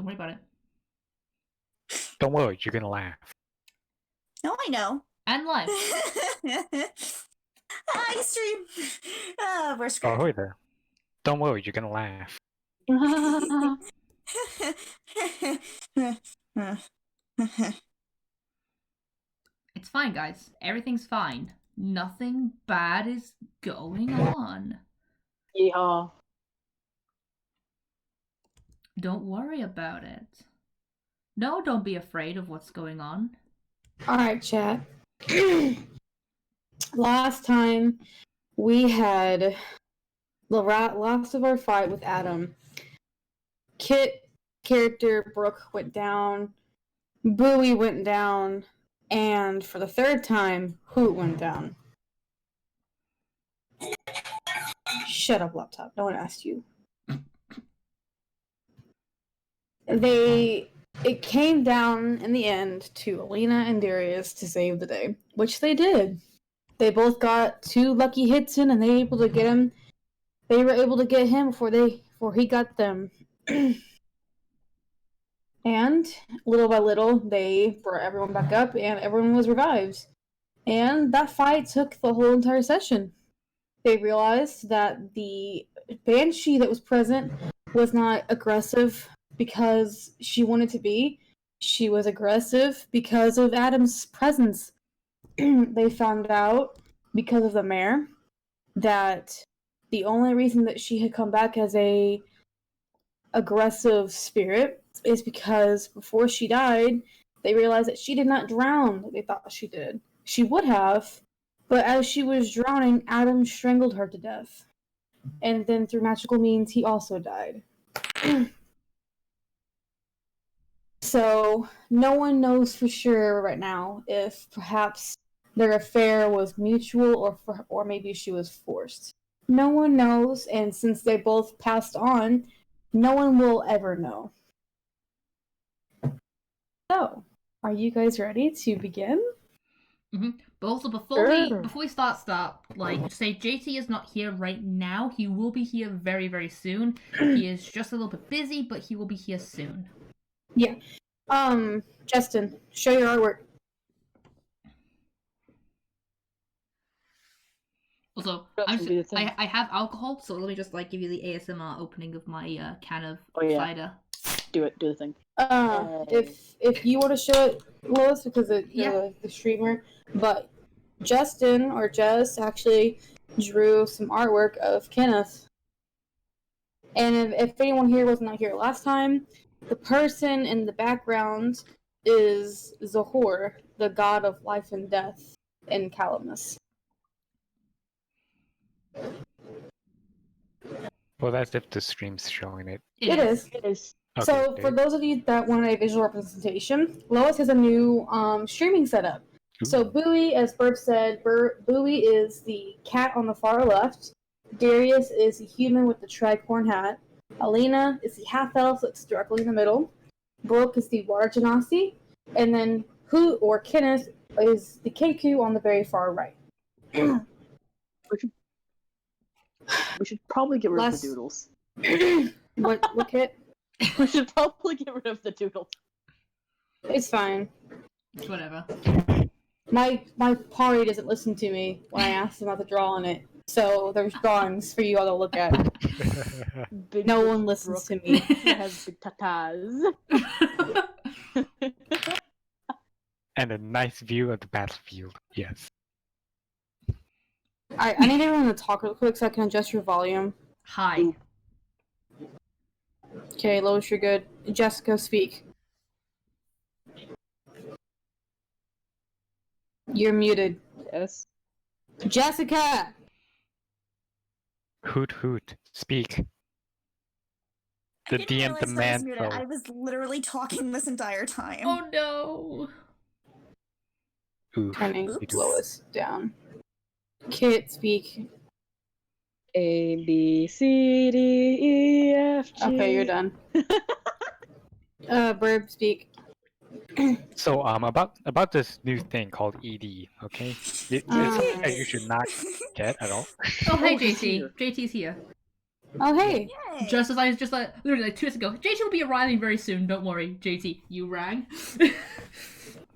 worry about it. Don't worry, you're gonna laugh. Oh, I know. And live. Hi, stream. We're Oh, screwed. hey there. Don't worry, you're gonna laugh. It's fine, guys. Everything's fine. Nothing bad is going on. Yeehaw. Don't worry about it. No, don't be afraid of what's going on. Alright, chat. Last time we had the last of our fight with Adam. Kit character Brooke went down, Bowie went down, and for the third time, Hoot went down. Shut up, laptop. No one asked you. It came down in the end to Alina and Darius to save the day, which they did. They both got 2 lucky hits in, and they were able to get him. They were able to get him before he got them. And little by little, they brought everyone back up, and everyone was revived. And that fight took the whole entire session. They realized that the Banshee that was present was not aggressive because she wanted to be. She was aggressive because of Adam's presence. They found out, because of the mayor, that the only reason that she had come back as a aggressive spirit is because before she died, they realized that she did not drown like they thought she did. She would have, but as she was drowning, Adam strangled her to death. And then through magical means, he also died. So, no one knows for sure right now if perhaps their affair was mutual or maybe she was forced. No one knows, and since they both passed on, no one will ever know. So, are you guys ready to begin? Mm-hmm. But also, before we start, like, say JT is not here right now. He will be here very, very soon. He is just a little bit busy, but he will be here soon. Yeah. Justin, show your artwork. Also, I have alcohol, so let me just like give you the ASMR opening of my can of cider. Do the thing. If you want to show it, Lois, because the streamer, but Justin or Jess actually drew some artwork of Kenneth. And if anyone here was not here last time, the person in the background is Zahor, the god of life and death in Calamus. Well, that's if the stream's showing it. It is. Okay, so, for those of you that want a visual representation, Lois has a new streaming setup. Ooh. So, Bowie, as Burp said, Bowie is the cat on the far left. Darius is the human with the tricorn hat. Alina is the half-elf that's directly in the middle. Brooke is the water genasi. And then Hoot, or Kenneth, is the Kenku on the very far right. We should probably get rid of the doodles. What Kit? We should probably get rid of the doodles. It's fine. Whatever. My party doesn't listen to me when I ask them not to draw on it. So there's drawings for you all to look at. No one listens to me. It has big tatas. And a nice view of the battlefield. Yes. I need everyone to talk real quick so I can adjust your volume. Hi. Okay, Lois, you're good. Jessica, speak. You're muted. Yes. Jessica! Hoot hoot. Speak. The DM demands so. I was literally talking this entire time. Oh no! Turning Lois down. Kit, speak. A, B, C, D, E, F, G. Okay, you're done. Burb, speak. So, about this new thing called ED, okay? You should not get at all. Oh, hey, JT. JT's here. Oh, hey. Yay! Just as I was just like literally like 2 minutes ago, JT will be arriving very soon. Don't worry, JT. You rang.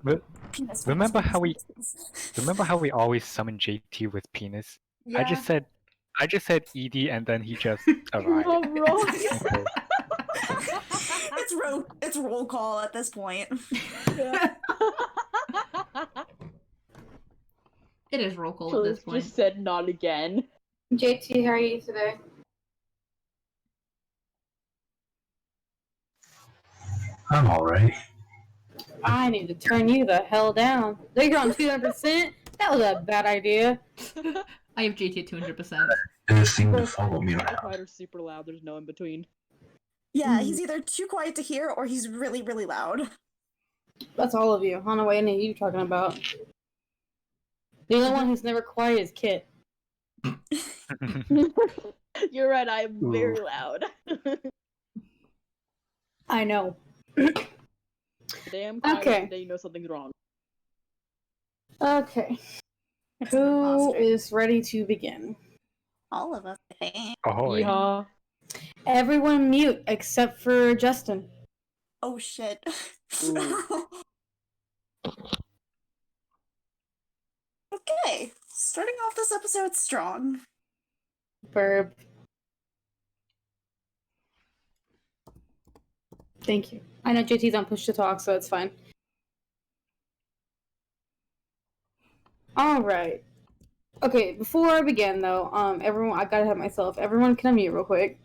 But Penis, remember penis, how we penis, penis. remember how we always summon JT with penis? Yeah. I just said ED and then he just arrived. Oh, bro. Okay. It's roll call at this point. It is roll call at this Jules point. just said not again. JT, how are you today? I'm alright. I need to turn you the hell down. Though you're on 200%, that was a bad idea. I have JT at 200%. They just seem to follow me Super around. quiet or super loud. There's no in between. Yeah, he's either too quiet to hear or he's really, really loud. That's all of you. I don't know what any of you are talking about. The only one who's never quiet is Kit. You're right. I'm very loud. I know. Today I'm quiet. Okay. Today you know something's wrong. Okay. It's an Who imposter. is ready to begin? All of us, I think. Ahoy. Yeehaw. Everyone mute except for Justin. Oh shit. Ooh. Okay, starting off this episode strong. Verb. Thank you. I know JT's on push to talk, so it's fine. All right. Okay, before I begin, though, everyone, I gotta have myself. Everyone can unmute real quick.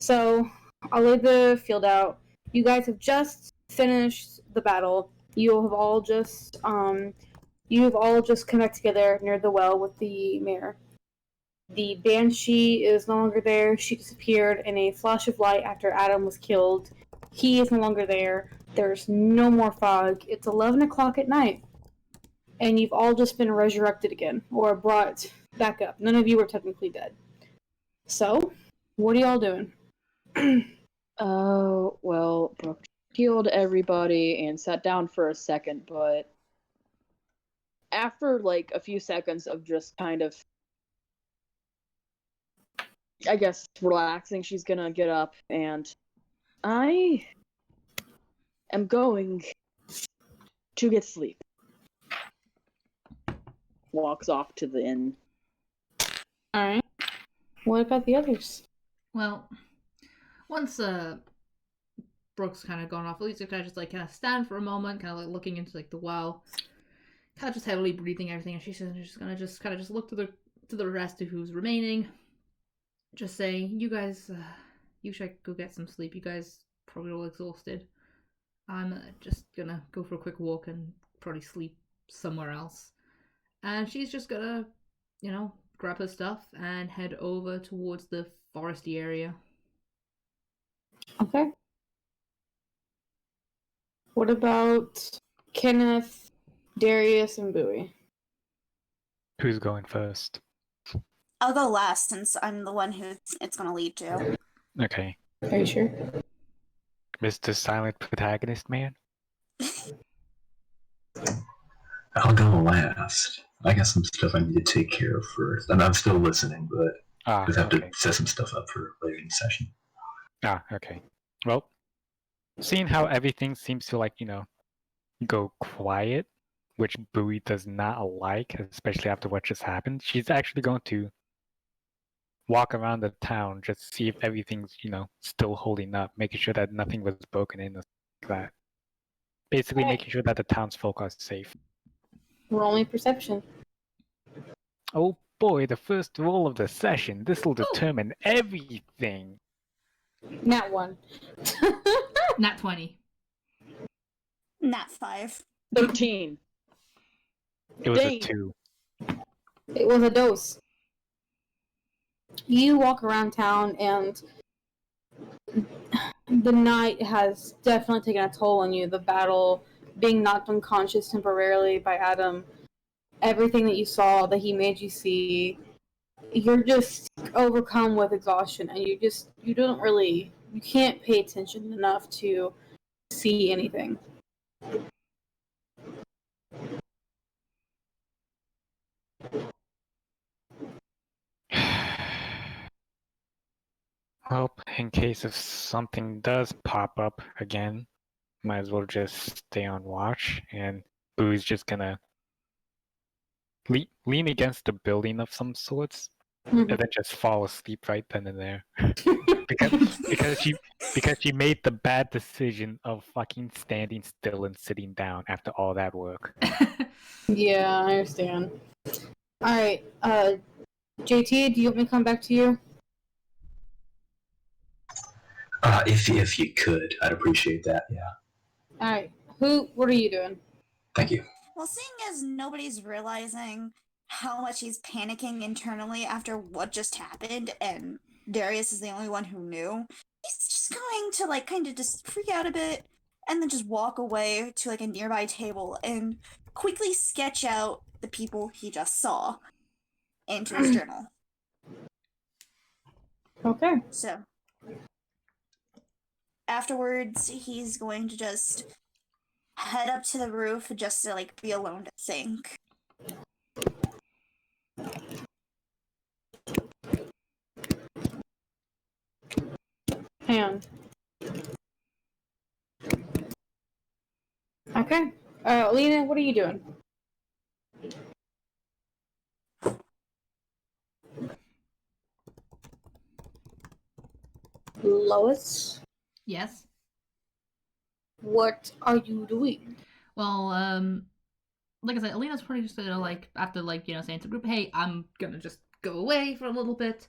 So, I'll lay the field out. You guys have just finished the battle. You have all just come back together near the well with the mayor. The Banshee is no longer there. She disappeared in a flash of light after Adam was killed. He is no longer there. There's no more fog. It's 11 o'clock at night. And you've all just been resurrected again, or brought back up. None of you were technically dead. So, what are y'all doing? Oh, well, Brooke healed everybody and sat down for a second, but after like a few seconds of just kind of, I guess, relaxing, she's gonna get up and I am going to get sleep. Walks off to the inn. Alright. What about the others? Well, once Brooke's kind of gone off, Lisa kind of just like kind of stand for a moment, kind of like looking into like the well, kind of just heavily breathing everything, and she's just gonna just kind of just look to the rest of who's remaining. Just say, you guys, you should go get some sleep. You guys probably all exhausted. I'm just gonna go for a quick walk and probably sleep somewhere else. And she's just gonna, grab her stuff and head over towards the foresty area. Okay. What about Kenneth, Darius, and Bowie? Who's going first? I'll go last since I'm the one who it's gonna lead to. Okay. Are you sure? Mr. Silent Protagonist Man? I'll go last. I got some stuff I need to take care of first. And I'm still listening, but just have Okay. to set some stuff up for later in the session. Okay. Well, seeing how everything seems to go quiet, which Bowie does not like, especially after what just happened, she's actually going to walk around the town just to see if everything's, still holding up, making sure that nothing was broken in or like that. Basically making sure that the townsfolk are safe. Roll me perception. Oh boy, the first roll of the session. This will determine everything. Nat 1. Nat 20. Nat 5. 13. It was Dang. a 2. It was a dose. You walk around town, and the night has definitely taken a toll on you. The battle, being knocked unconscious temporarily by Adam, everything that you saw, that he made you see, you're just overcome with exhaustion, and you can't pay attention enough to see anything. Well, in case if something does pop up again, might as well just stay on watch, and Boo's just gonna lean against a building of some sorts, and then just fall asleep right then and there. because she made the bad decision of fucking standing still and sitting down after all that work. Yeah, I understand. Alright, JT, do you want me to come back to you? If you could, I'd appreciate that. Yeah. Alright, what are you doing? Thank you. Well, seeing as nobody's realizing how much he's panicking internally after what just happened, and Darius is the only one who knew, he's just going to, like, kind of just freak out a bit, and then just walk away to, like, a nearby table and quickly sketch out the people he just saw into his journal. Okay. So, afterwards, he's going to just head up to the roof just to, like, be alone to think. Hang on. Okay. Lena, what are you doing? Lois, Yes. what are you doing? Well, like I said, Alina's probably just gonna, like, after, like, you know, saying to the group, hey, I'm gonna just go away for a little bit.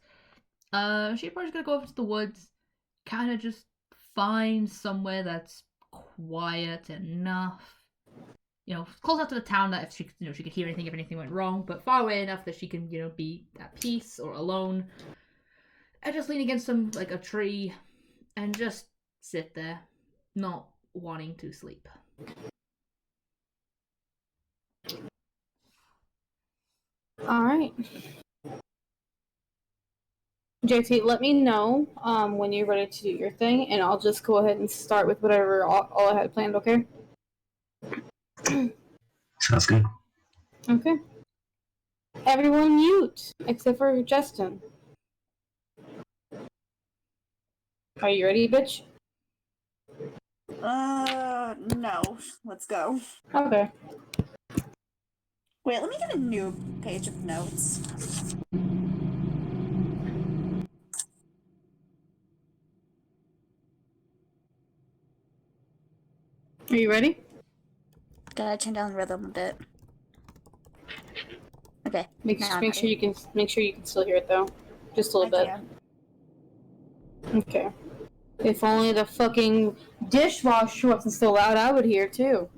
She's probably just gonna go over to the woods, kind of just find somewhere that's quiet enough. You know, close enough to the town that if she, you know, she could hear anything if anything went wrong, but far away enough that she can, you know, be at peace or alone. And just lean against a tree, and just sit there, not wanting to sleep. Alright. JT, let me know when you're ready to do your thing, and I'll just go ahead and start with whatever all I had planned, okay? Sounds good. Okay. Everyone mute, except for Justin. Are you ready, bitch? No. Let's go. Okay. Wait, let me get a new page of notes. Are you ready? Gotta turn down the rhythm a bit. Okay. Make sure you can still hear it though. Just a little bit. Can. Okay. If only the fucking dishwasher wasn't so loud, I would hear too.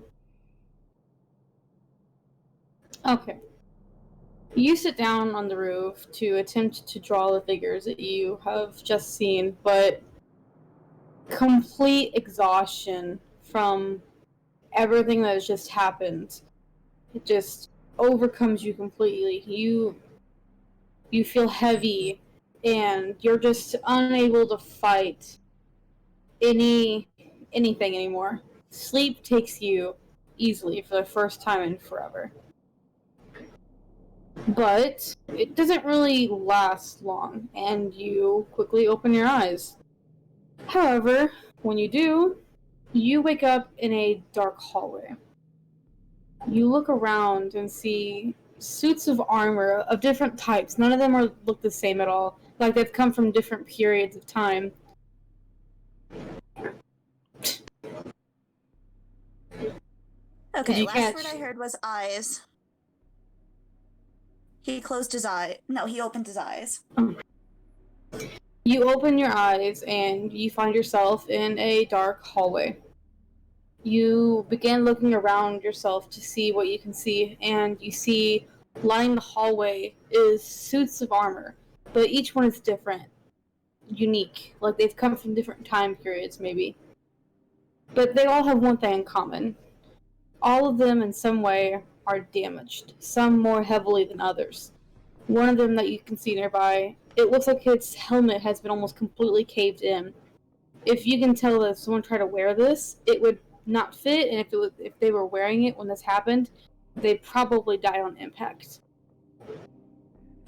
Okay. You sit down on the roof to attempt to draw the figures that you have just seen, but complete exhaustion from everything that has just happened. It just overcomes you completely. You feel heavy, and you're just unable to fight anything anymore. Sleep takes you easily for the first time in forever. But it doesn't really last long, and you quickly open your eyes. However, when you do, you wake up in a dark hallway. You look around and see suits of armor of different types. None of them look the same at all. Like they've come from different periods of time. Okay, you last catch? word I heard was eyes. He closed his eye. No, he opened his eyes. You open your eyes and you find yourself in a dark hallway. You begin looking around yourself to see what you can see, and you see lining the hallway is suits of armor, but each one is different, unique, like they've come from different time periods maybe. But they all have one thing in common. All of them in some way are damaged, some more heavily than others. One of them that you can see nearby, it looks like its helmet has been almost completely caved in. If you can tell that if someone tried to wear this, it would not fit, and if they were wearing it when this happened, they'd probably die on impact.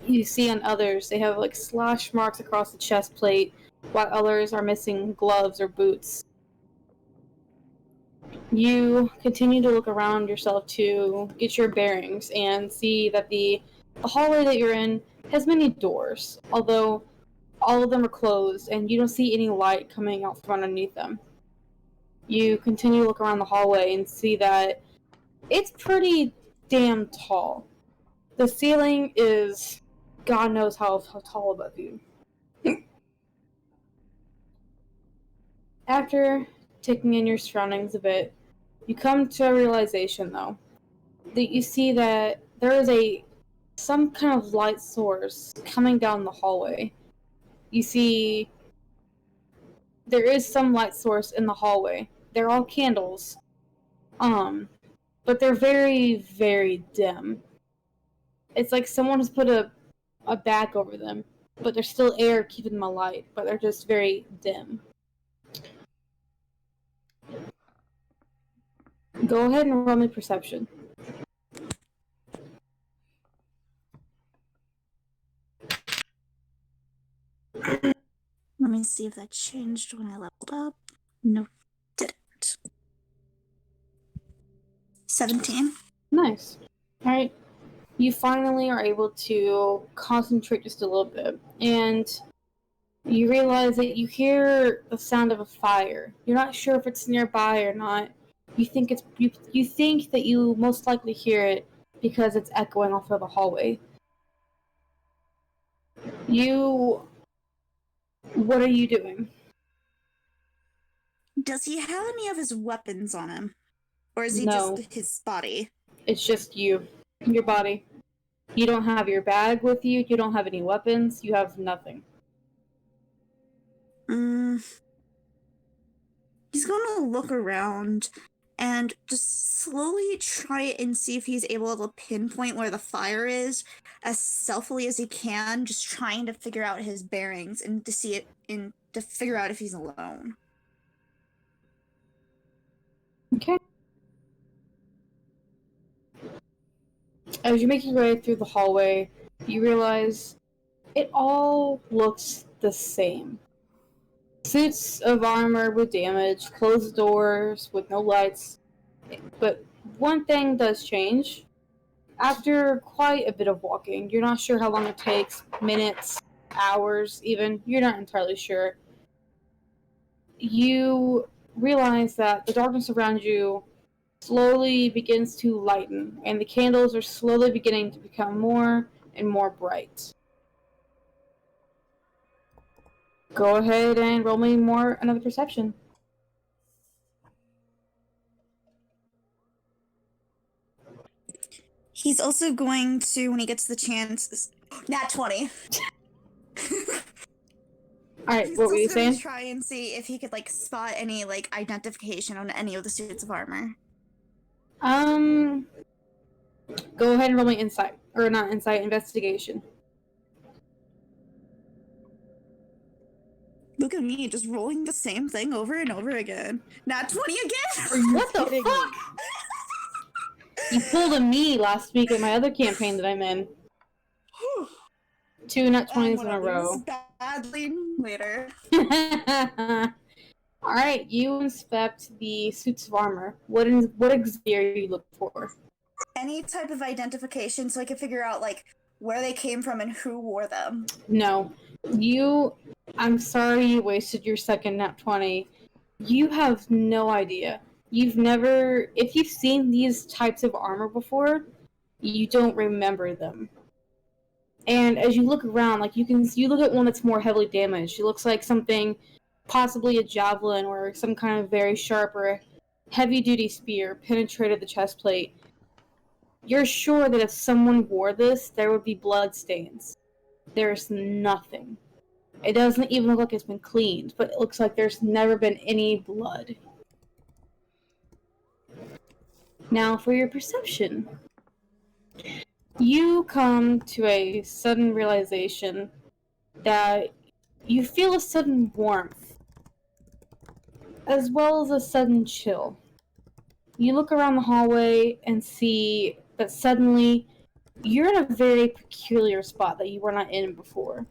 You see on others, they have like slash marks across the chest plate, while others are missing gloves or boots. You continue to look around yourself to get your bearings and see that the hallway that you're in has many doors, although all of them are closed and you don't see any light coming out from underneath them. You continue to look around the hallway and see that it's pretty damn tall. The ceiling is God knows how tall above you. After taking in your surroundings a bit, you come to a realization, though, that you see that there is some kind of light source coming down the hallway. You see there is some light source in the hallway. They're all candles. But they're very, very dim. It's like someone has put a bag over them, but there's still air keeping them alight, but they're just very dim. Go ahead and roll me perception. Let me see if that changed when I leveled up. No, didn't. 17. Nice. Alright. You finally are able to concentrate just a little bit, and you realize that you hear the sound of a fire. You're not sure if it's nearby or not. You think you think that you most likely hear it because it's echoing off of the hallway. What are you doing? Does he have any of his weapons on him? Or is he No. just his body? It's just your body. You don't have your bag with you. You don't have any weapons. You have nothing. He's going to look around and just slowly try and see if he's able to pinpoint where the fire is as stealthily as he can, just trying to figure out his bearings and to see it and to figure out if he's alone. Okay. As you make your way through the hallway, you realize it all looks the same. Suits of armor with damage, closed doors with no lights. But one thing does change. After quite a bit of walking, you're not sure how long it takes, minutes, hours even, you're not entirely sure. You realize that the darkness around you slowly begins to lighten, and the candles are slowly beginning to become more and more bright. Go ahead and roll me another perception. He's also going to, when he gets the chance, nat 20. Alright, what were you saying? Try and see if he could spot any identification on any of the suits of armor. Go ahead and roll me insight. Or not insight, investigation. Look at me, just rolling the same thing over and over again. Nat 20 again! What the fuck? You pulled a me last week in my other campaign that I'm in. 2 nat 20s in a row. Badly later. Alright, you inspect the suits of armor. What exactly are you looking for? Any type of identification so I can figure out where they came from and who wore them. No. I'm sorry you wasted your second nat 20. You have no idea. If you've seen these types of armor before, you don't remember them. And as you look around, you look at one that's more heavily damaged. It looks like something, possibly a javelin or some kind of very sharp or heavy-duty spear penetrated the chest plate. You're sure that if someone wore this, there would be blood stains. There's nothing. It doesn't even look like it's been cleaned, but it looks like there's never been any blood. Now for your perception. You come to a sudden realization that you feel a sudden warmth, as well as a sudden chill. You look around the hallway and see that suddenly you're in a very peculiar spot that you were not in before.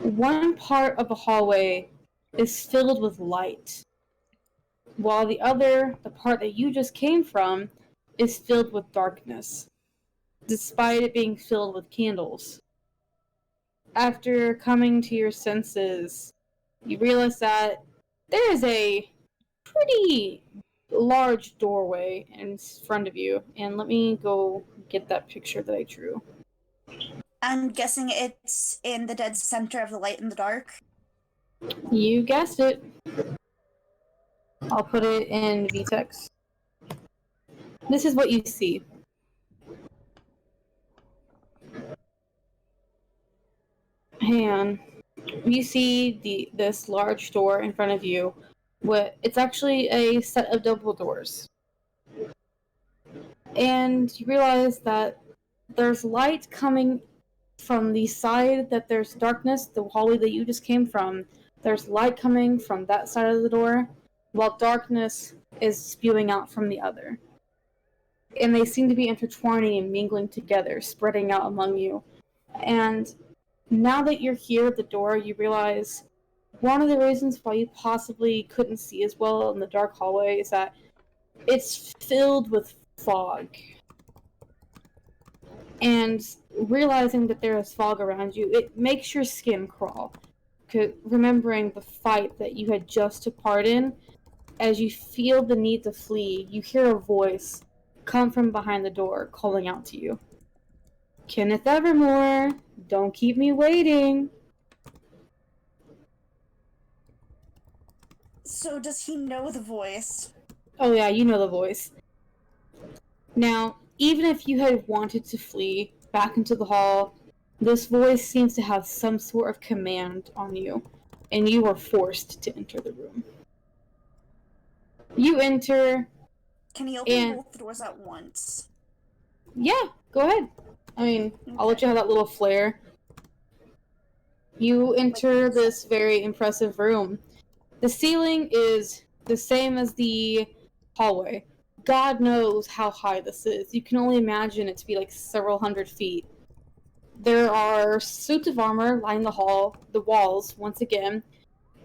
One part of the hallway is filled with light, while the other, the part that you just came from, is filled with darkness, despite it being filled with candles. After coming to your senses, you realize that there is a pretty large doorway in front of you, and let me go get that picture that I drew. I'm guessing it's in the dead center of the light and the dark. You guessed it. I'll put it in VTEX. This is what you see. Hang on. You see this large door in front of you. It's actually a set of double doors. And you realize that there's light coming from the side that there's darkness, the hallway that you just came from. There's light coming from that side of the door, while darkness is spewing out from the other. And they seem to be intertwining and mingling together, spreading out among you. And now that you're here at the door, you realize one of the reasons why you possibly couldn't see as well in the dark hallway is that it's filled with fog. And realizing that there is fog around you, it makes your skin crawl. Remembering the fight that you had just took part in, as you feel the need to flee, you hear a voice come from behind the door, calling out to you. Kenneth Evermore, don't keep me waiting. So does he know the voice? Oh yeah, you know the voice. Now, even if you had wanted to flee back into the hall, this voice seems to have some sort of command on you, and you are forced to enter the room. You enter. Can he open both doors at once? Yeah, go ahead. I mean, okay. I'll let you have that little flare. You enter this very impressive room. The ceiling is the same as the hallway. God knows how high this is. You can only imagine it to be like several hundred feet. There are suits of armor lining the walls, once again,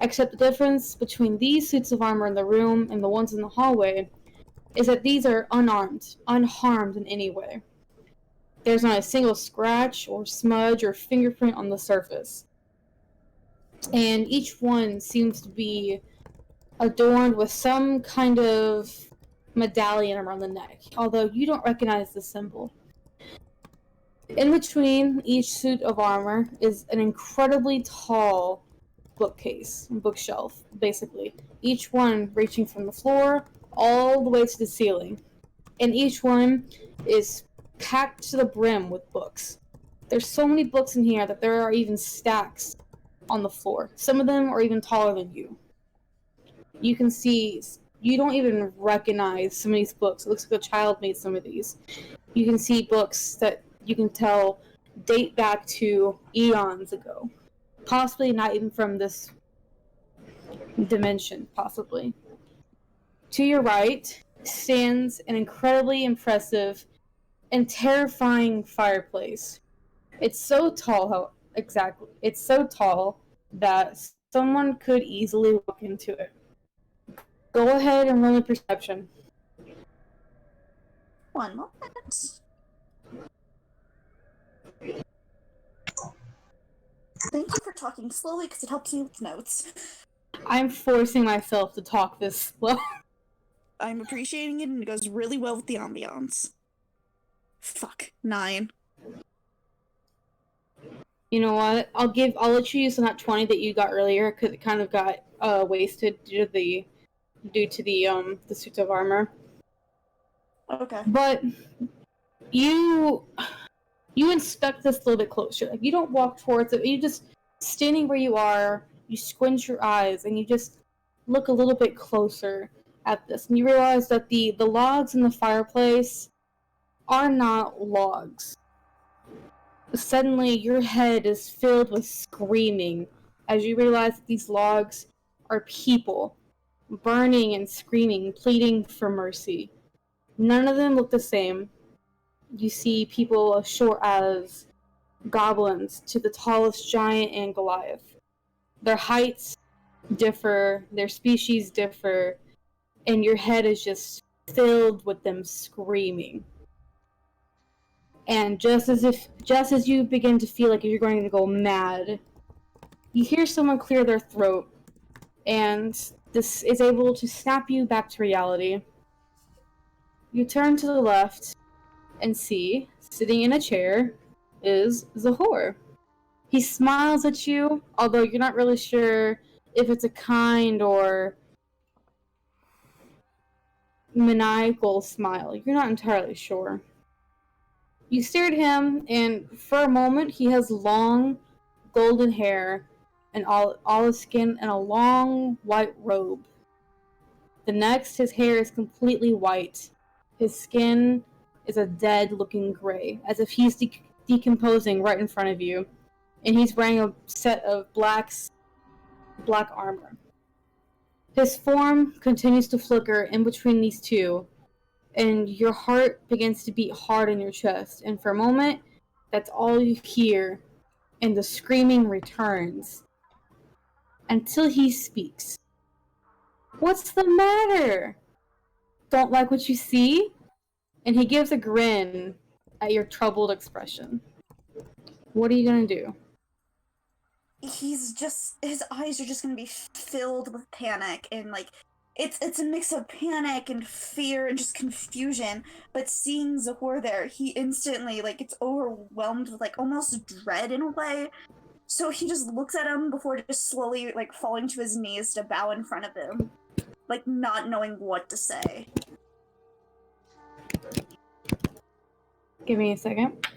except the difference between these suits of armor in the room and the ones in the hallway is that these are unarmed, unharmed in any way. There's not a single scratch or smudge or fingerprint on the surface. And each one seems to be adorned with some kind of medallion around the neck, although you don't recognize the symbol. In between each suit of armor is an incredibly tall bookshelf, basically. Each one reaching from the floor all the way to the ceiling. And each one is packed to the brim with books. There's so many books in here that there are even stacks on the floor. Some of them are even taller than you. You can see, you don't even recognize some of these books. It looks like a child made some of these. You can see books that you can tell date back to eons ago. Possibly not even from this dimension, possibly. To your right stands an incredibly impressive and terrifying fireplace. It's so tall, it's so tall that someone could easily walk into it. Go ahead and roll a perception. 1 moment. Thank you for talking slowly because it helps me with notes. I'm forcing myself to talk this slow. I'm appreciating it and it goes really well with the ambiance. Fuck. 9. You know what? I'll let you use on that 20 that you got earlier because it kind of got wasted due to the suits of armor. Okay. But you inspect this a little bit closer. Like, you don't walk towards it. You just standing where you are. You squint your eyes and you just look a little bit closer at this, and you realize that the logs in the fireplace are not logs. Suddenly, your head is filled with screaming as you realize that these logs are people, burning and screaming, pleading for mercy. None of them look the same. You see people as short as goblins to the tallest giant and Goliath. Their heights differ, their species differ, and your head is just filled with them screaming. And just as you begin to feel like you're going to go mad, you hear someone clear their throat, and this is able to snap you back to reality. You turn to the left and see, sitting in a chair, is Zahor. He smiles at you, although you're not really sure if it's a kind or maniacal smile. You're not entirely sure. You stare at him, and for a moment, he has long, golden hair and olive skin and a long, white robe. The next, his hair is completely white. His skin is a dead-looking gray, as if he's decomposing right in front of you. And he's wearing a set of black armor. His form continues to flicker in between these two, and your heart begins to beat hard in your chest. And for a moment, that's all you hear, and the screaming returns. Until he speaks. What's the matter? Don't like what you see? And he gives a grin at your troubled expression. What are you gonna do? His eyes are just gonna be filled with panic, and like it's a mix of panic and fear and just confusion. But seeing Zahor there, he instantly it's overwhelmed with almost dread in a way. So he just looks at him before just slowly falling to his knees to bow in front of him, not knowing what to say. Give me a second.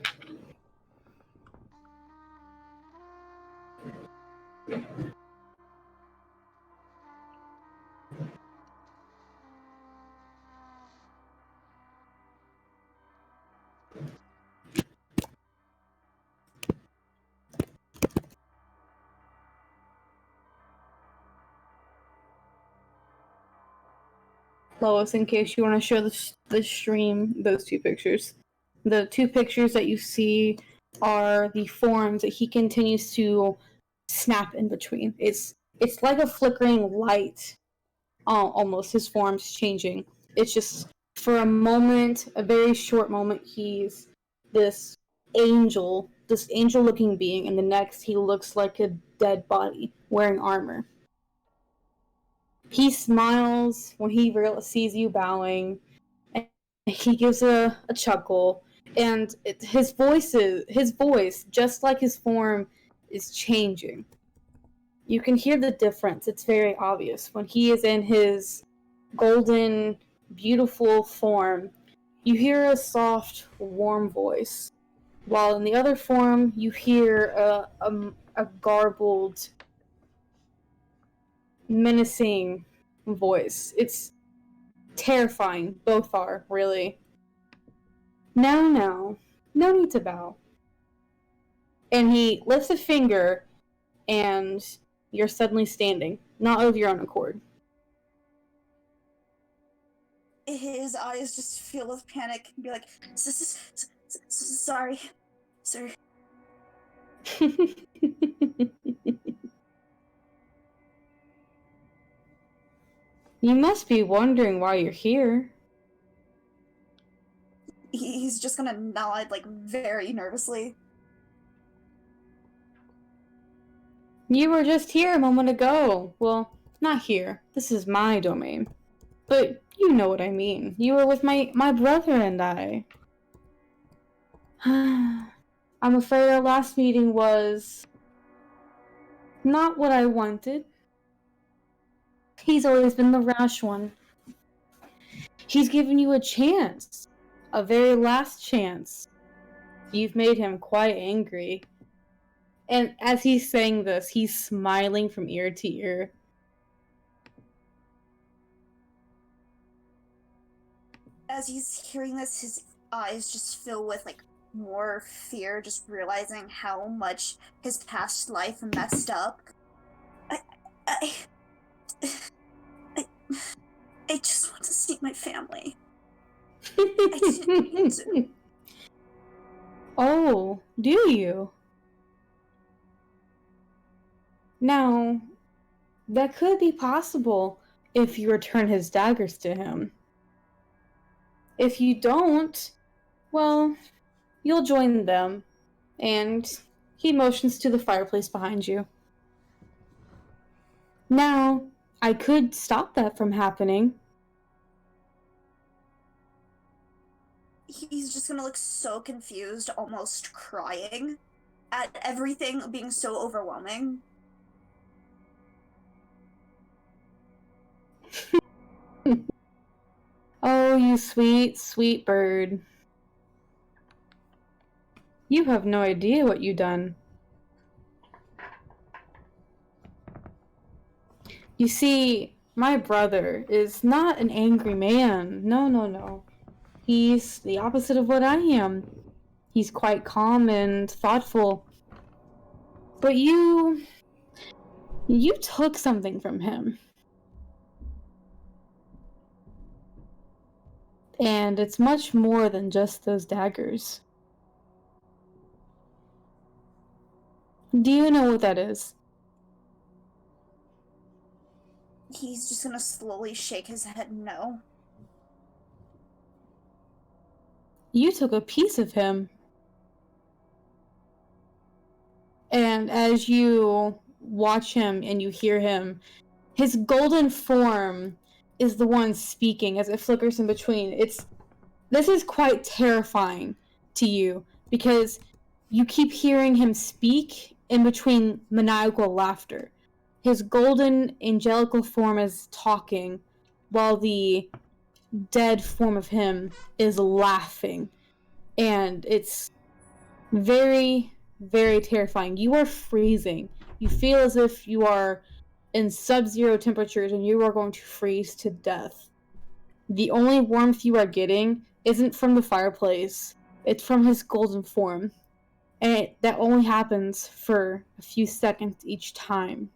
Lois, in case you want to show the stream those two pictures. The two pictures that you see are the forms that he continues to snap in between. It's like a flickering light, almost. His form's changing. It's just, for a moment, a very short moment, he's this angel-looking being, and the next he looks like a dead body wearing armor. He smiles when he sees you bowing, and he gives a chuckle, and his voice, just like his form, is changing. You can hear the difference. It's very obvious. When he is in his golden, beautiful form, you hear a soft, warm voice, while in the other form, you hear a garbled, menacing voice. It's terrifying. Both are, really. Now, no need to bow. And he lifts a finger, and you're suddenly standing, not of your own accord. His eyes just fill with panic and be like, sorry, sir. You must be wondering why you're here. He's just gonna nod, very nervously. You were just here a moment ago. Well, not here. This is my domain. But you know what I mean. You were with my brother and I. I'm afraid our last meeting was not what I wanted. He's always been the rash one. He's given you a chance. A very last chance. You've made him quite angry. And as he's saying this, he's smiling from ear to ear. As he's hearing this, his eyes just fill with more fear, just realizing how much his past life messed up. I just want to see my family. I didn't mean to. Oh, do you? Now, that could be possible if you return his daggers to him. If you don't, well, you'll join them. And he motions to the fireplace behind you. Now, I could stop that from happening. He's just gonna look so confused, almost crying at everything being so overwhelming. Oh, you sweet, sweet bird. You have no idea what you done. You see, my brother is not an angry man. No, no, no. He's the opposite of what I am. He's quite calm and thoughtful. But you took something from him. And it's much more than just those daggers. Do you know what that is? He's just gonna slowly shake his head no. You took a piece of him. And as you watch him and you hear him, his golden form is the one speaking as it flickers in between. This is quite terrifying to you because you keep hearing him speak in between maniacal laughter. His golden angelical form is talking while the dead form of him is laughing. And it's very, very terrifying. You are freezing. You feel as if you are in sub-zero temperatures and you are going to freeze to death. The only warmth you are getting isn't from the fireplace. It's from his golden form. And that only happens for a few seconds each time.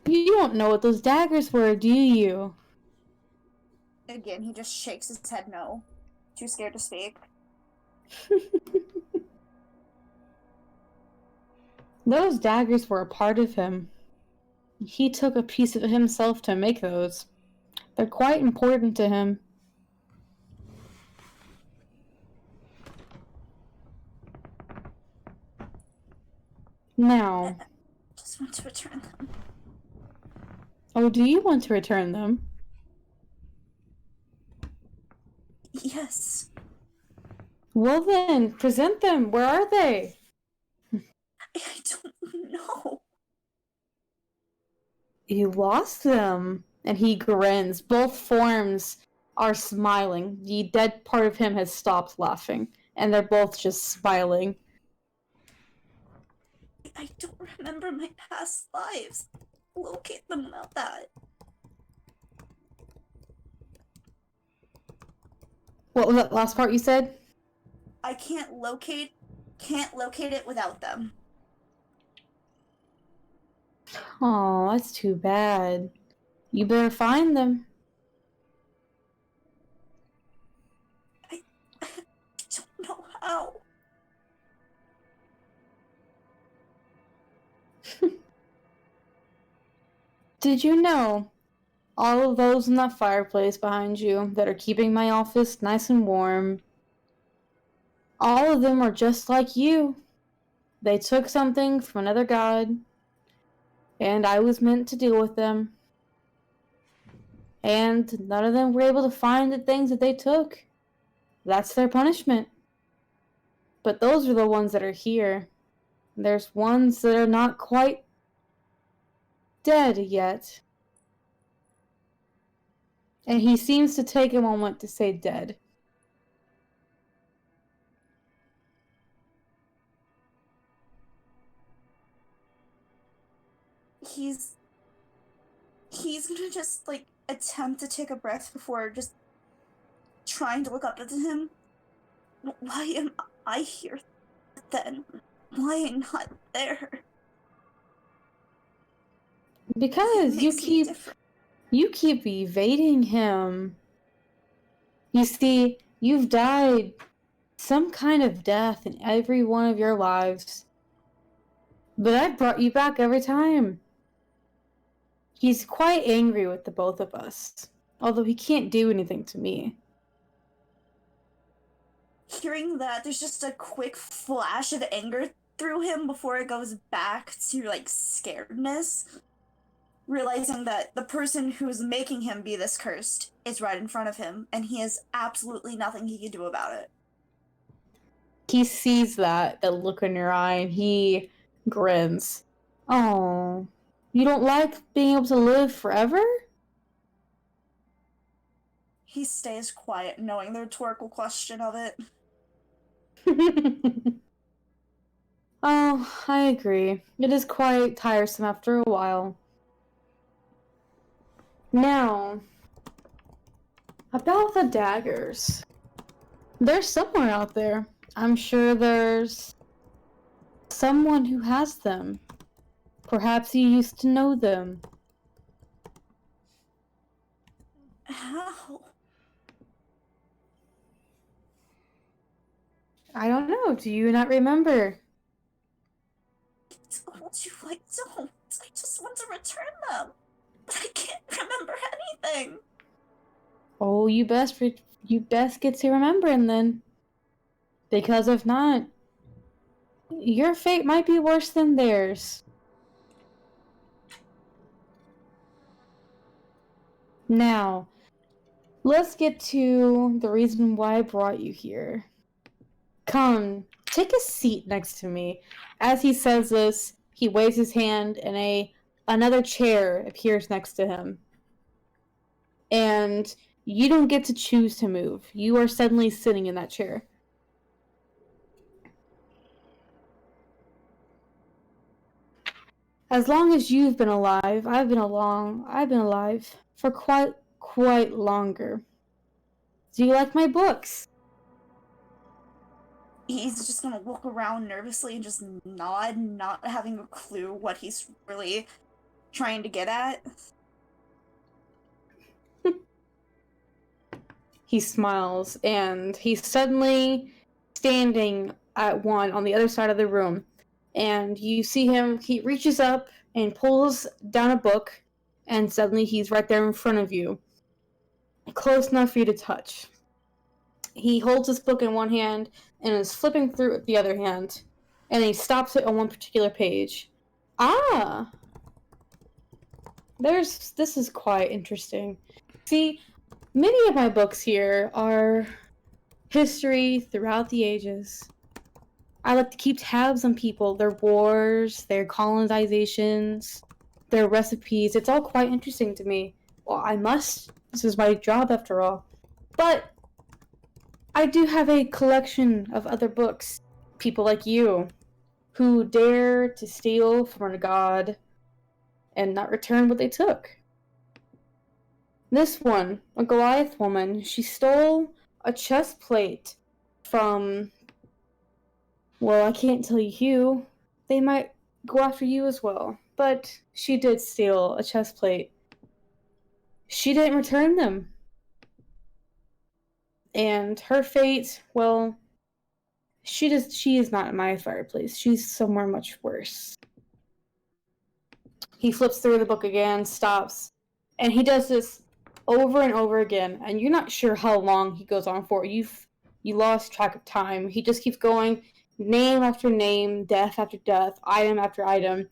You don't know what those daggers were, do you? Again, he just shakes his head no. Too scared to speak. Those daggers were a part of him. He took a piece of himself to make those. They're quite important to him. Now, I just want to return them. oh, do you want to return them? Yes. Well then, present them. Where are they? I don't know. You lost them. And he grins. Both forms are smiling. The dead part of him has stopped laughing. And they're both just smiling. I don't remember my past lives. Locate them without that. What was that last part you said? I can't locate it without them. Oh, that's too bad. You better find them. I don't know how. Did you know all of those in that fireplace behind you that are keeping my office nice and warm, all of them are just like you. They took something from another god, and I was meant to deal with them. And none of them were able to find the things that they took. That's their punishment. But those are the ones that are here. There's ones that are not quite dead yet. And he seems to take a moment to say dead. He's gonna just like attempt to take a breath before just trying to look up at him. Why am I here then? Why am I not there? Because It makes me different. you keep evading him. You see, you've died some kind of death in every one of your lives. But I brought you back every time. He's quite angry with the both of us, although he can't do anything to me. Hearing that, there's just a quick flash of anger through him before it goes back to, like, scaredness. Realizing that the person who's making him be this cursed is right in front of him, and he has absolutely nothing he can do about it. He sees that look in your eye, and he grins. Oh, you don't like being able to live forever? He stays quiet, knowing the rhetorical question of it. Oh, I agree. It is quite tiresome after a while. Now, about the daggers. They're somewhere out there. I'm sure there's someone who has them. Perhaps you used to know them. How? I don't know. Do you not remember? I told you I don't. I just want to return them. But I can't remember anything. Oh, you best get to remembering then. Because if not, your fate might be worse than theirs. Now, let's get to the reason why I brought you here. Come, take a seat next to me. As he says this, he waves his hand and another chair appears next to him. And you don't get to choose to move. You are suddenly sitting in that chair. As long as you've been alive, I've been alive for quite longer. Do you like my books? He's just gonna look around nervously and just nod, not having a clue what he's really trying to get at. He smiles, and he's suddenly standing at one on the other side of the room. And you see him, he reaches up and pulls down a book, and suddenly he's right there in front of you, close enough for you to touch. He holds this book in one hand and is flipping through it with the other hand, and he stops it on one particular page. Ah! This is quite interesting. See, many of my books here are history throughout the ages. I like to keep tabs on people, their wars, their colonizations, their recipes. It's all quite interesting to me. Well, I must. This is my job after all. But I do have a collection of other books. People like you, who dare to steal from a god and not return what they took. This one, a Goliath woman, she stole a chest plate from... Well, I can't tell you who. They might go after you as well. But she did steal a chest plate. She didn't return them. And her fate, well, she is not in my fireplace. She's somewhere much worse. He flips through the book again, stops, and he does this over and over again, and you're not sure how long he goes on for. You lost track of time. He just keeps going, name after name, death after death, item after item.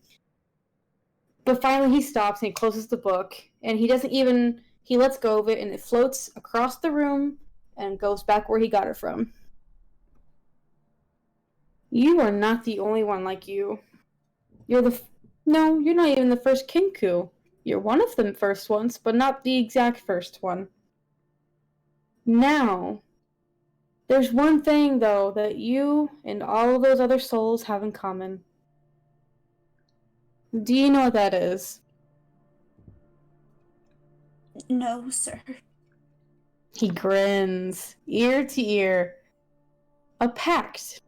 But finally he stops and he closes the book, and he lets go of it, and it floats across the room and goes back where he got it from. You are not the only one like you. No, you're not even the first Kinku. You're one of the first ones, but not the exact first one. Now, there's one thing, though, that you and all of those other souls have in common. Do you know what that is? No, sir. He grins, ear to ear. A pact.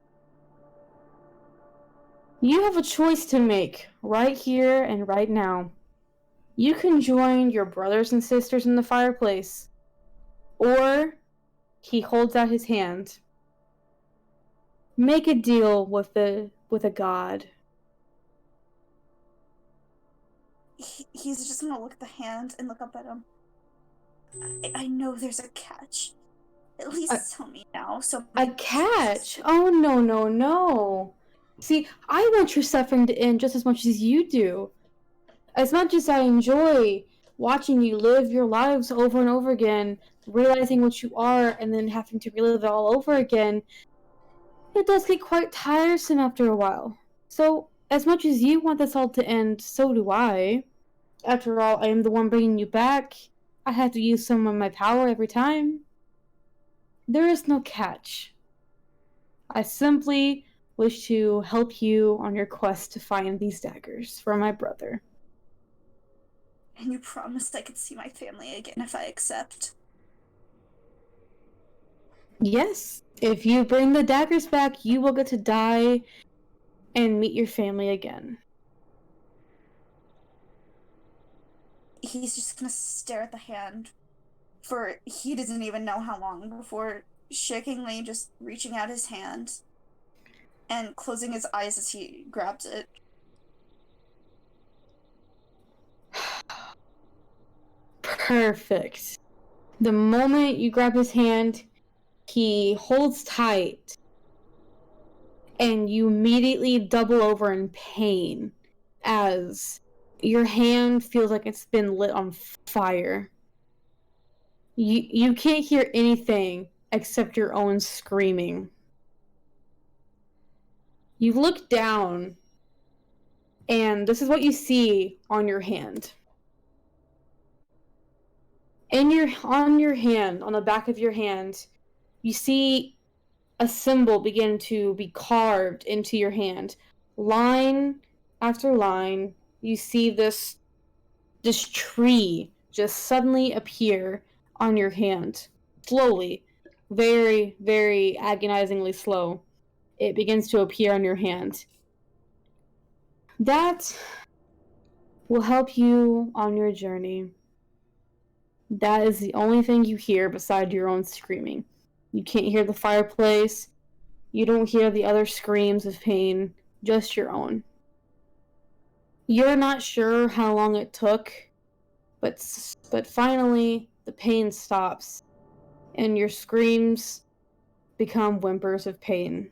You have a choice to make, right here and right now. You can join your brothers and sisters in the fireplace, or he holds out his hand. Make a deal with a god. He's just gonna look at the hand and look up at him. I know there's a catch. At least tell me now. So A catch? Oh, no, no, no. See, I want your suffering to end just as much as you do. As much as I enjoy watching you live your lives over and over again, realizing what you are, and then having to relive it all over again, it does get quite tiresome after a while. So, as much as you want this all to end, so do I. After all, I am the one bringing you back. I have to use some of my power every time. There is no catch. I simply wish to help you on your quest to find these daggers for my brother. And you promised I could see my family again if I accept. Yes, if you bring the daggers back, you will get to die and meet your family again. He's just gonna stare at the hand for he doesn't even know how long before shakingly just reaching out his hand and closing his eyes as he grabs it. Perfect. The moment you grab his hand, he holds tight, and you immediately double over in pain as your hand feels like it's been lit on fire. You can't hear anything except your own screaming. You look down, and this is what you see on your hand. On your hand, on the back of your hand, you see a symbol begin to be carved into your hand. Line after line, you see this tree just suddenly appear on your hand. Slowly, very, very agonizingly slow. It begins to appear on your hand. That will help you on your journey. That is the only thing you hear beside your own screaming. You can't hear the fireplace. You don't hear the other screams of pain, just your own. You're not sure how long it took, but finally the pain stops, and your screams become whimpers of pain.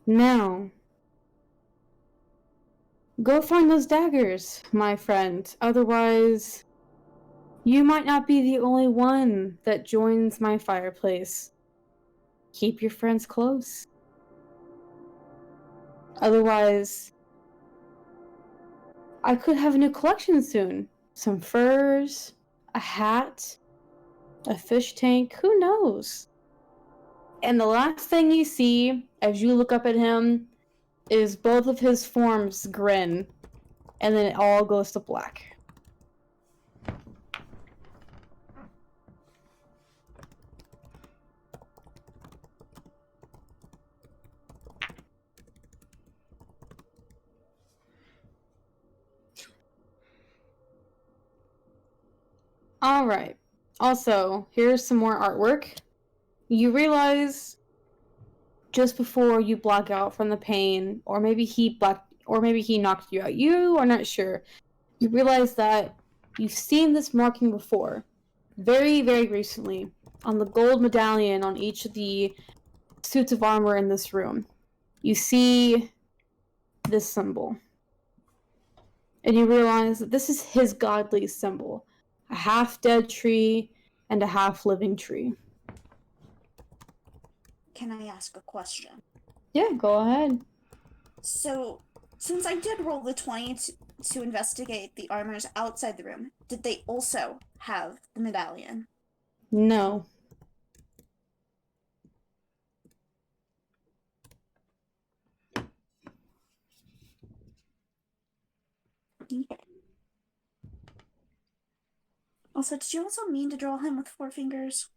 Now, go find those daggers, my friend. Otherwise, you might not be the only one that joins my fireplace. Keep your friends close. Otherwise, I could have a new collection soon. Some furs, a hat, a fish tank, who knows? And the last thing you see as you look up at him is both of his forms grin, and then it all goes to black. Alright. Also, here's some more artwork. You realize just before you black out from the pain, or maybe he knocked you out. You are not sure. You realize that you've seen this marking before, very, very recently, on the gold medallion on each of the suits of armor in this room. You see this symbol. And you realize that this is his godly symbol. A half-dead tree and a half-living tree. Can I ask a question? Yeah, go ahead. So, since I did roll the 20 to investigate the armors outside the room, did they also have the medallion? No. Also, did you also mean to draw him with 4 fingers?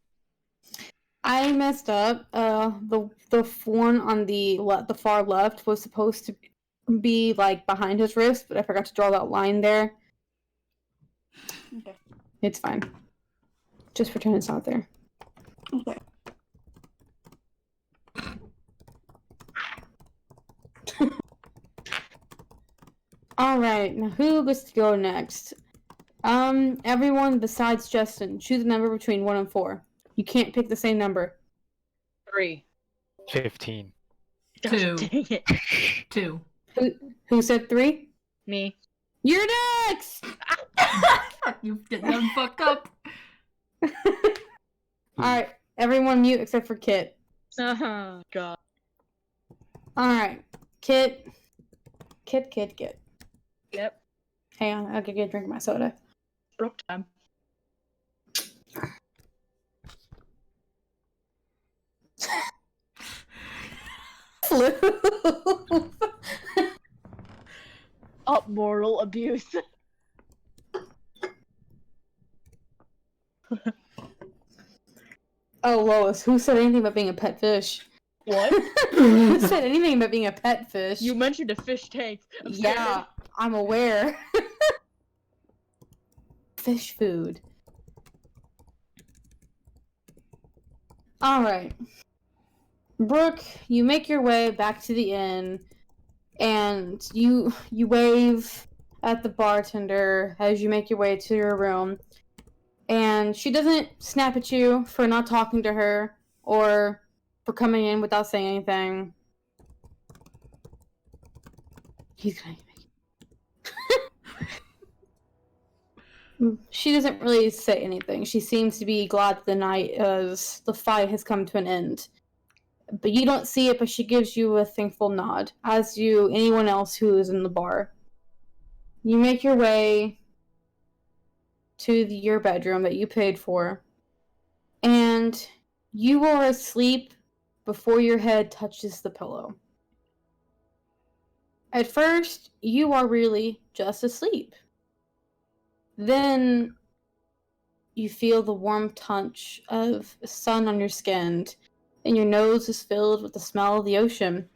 I messed up. The one on the far left was supposed to be like behind his wrist, but I forgot to draw that line there. Okay. It's fine. Just pretend it's not there. Okay. Alright, now who gets to go next? Everyone besides Justin, choose a number between 1 and 4. You can't pick the same number. 3. 15. Gosh, 2. dang it. 2. Who said 3? Me. You're next! You done fucked up. Alright, everyone mute except for Kit. Oh, God. Alright, Kit. Kit. Yep. Hang on, I'll get a drink of my soda. Broke time. Up moral abuse. Oh, Lois, who said anything about being a pet fish? What? Who said anything about being a pet fish? You mentioned a fish tank. I'm Yeah, scared. I'm aware. Fish food. Alright. Brooke, you make your way back to the inn, and you wave at the bartender as you make your way to your room. And she doesn't snap at you for not talking to her or for coming in without saying anything. He's gonna She doesn't really say anything. She seems to be glad that the fight has come to an end. But you don't see it, but she gives you a thankful nod, as do anyone else who is in the bar. You make your way to your bedroom that you paid for, and you are asleep before your head touches the pillow. At first, you are really just asleep. Then you feel the warm touch of sun on your skin, and your nose is filled with the smell of the ocean.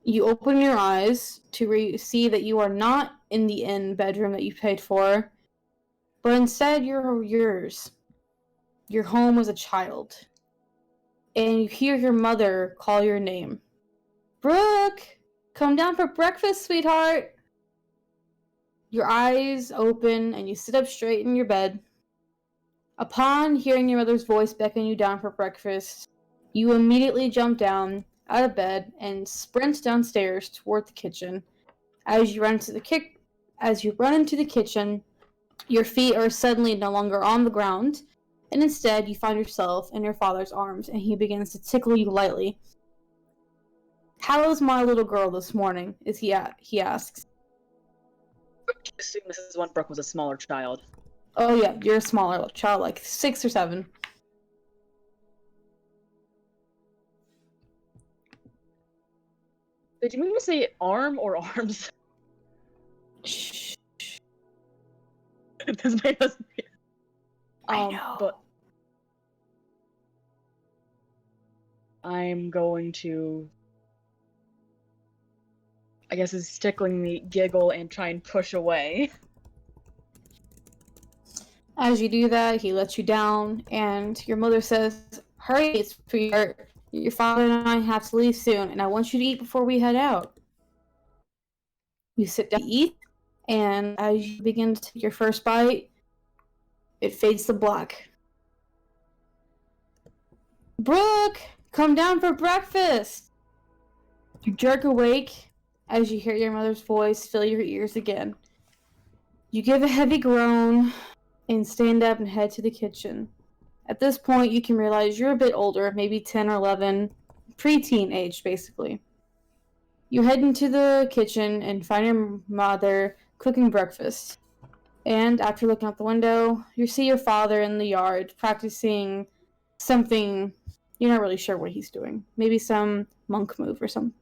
You open your eyes to see that you are not in the inn bedroom that you paid for, but instead you're yours. You're home as a child. And you hear your mother call your name. Brooke, come down for breakfast, sweetheart. Your eyes open and you sit up straight in your bed. Upon hearing your mother's voice beckon you down for breakfast, you immediately jump down out of bed and sprint downstairs toward the kitchen. As you run into the kitchen, your feet are suddenly no longer on the ground, and instead you find yourself in your father's arms, and he begins to tickle you lightly. "How is my little girl this morning?" he asks. I assume this is when Brooke was a smaller child. Oh yeah, you're a smaller child, like 6 or 7. Did you mean to say arm or arms? Shh. This made us. I know. But I'm going to. I guess it's tickling me, giggle, and try and push away. As you do that, he lets you down, and your mother says, "Hurry, sweetheart. Your father and I have to leave soon, and I want you to eat before we head out." You sit down to eat, and as you begin to take your first bite, it fades to black. "Brooke, come down for breakfast!" You jerk awake as you hear your mother's voice fill your ears again. You give a heavy groan and stand up and head to the kitchen. At this point, you can realize you're a bit older, maybe 10 or 11, preteen age, basically. You head into the kitchen and find your mother cooking breakfast. And after looking out the window, you see your father in the yard practicing something. You're not really sure what he's doing. Maybe some monk move or some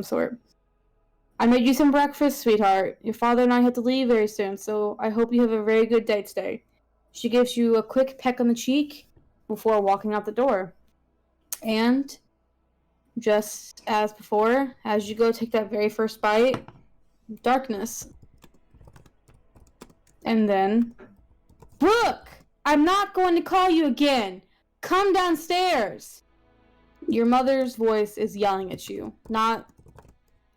sort. "I made you some breakfast, sweetheart. Your father and I have to leave very soon, so I hope you have a very good day today." She gives you a quick peck on the cheek before walking out the door. And just as before, as you go take that very first bite, darkness. And then, Brooke, I'm not going to call you again. Come downstairs. Your mother's voice is yelling at you, not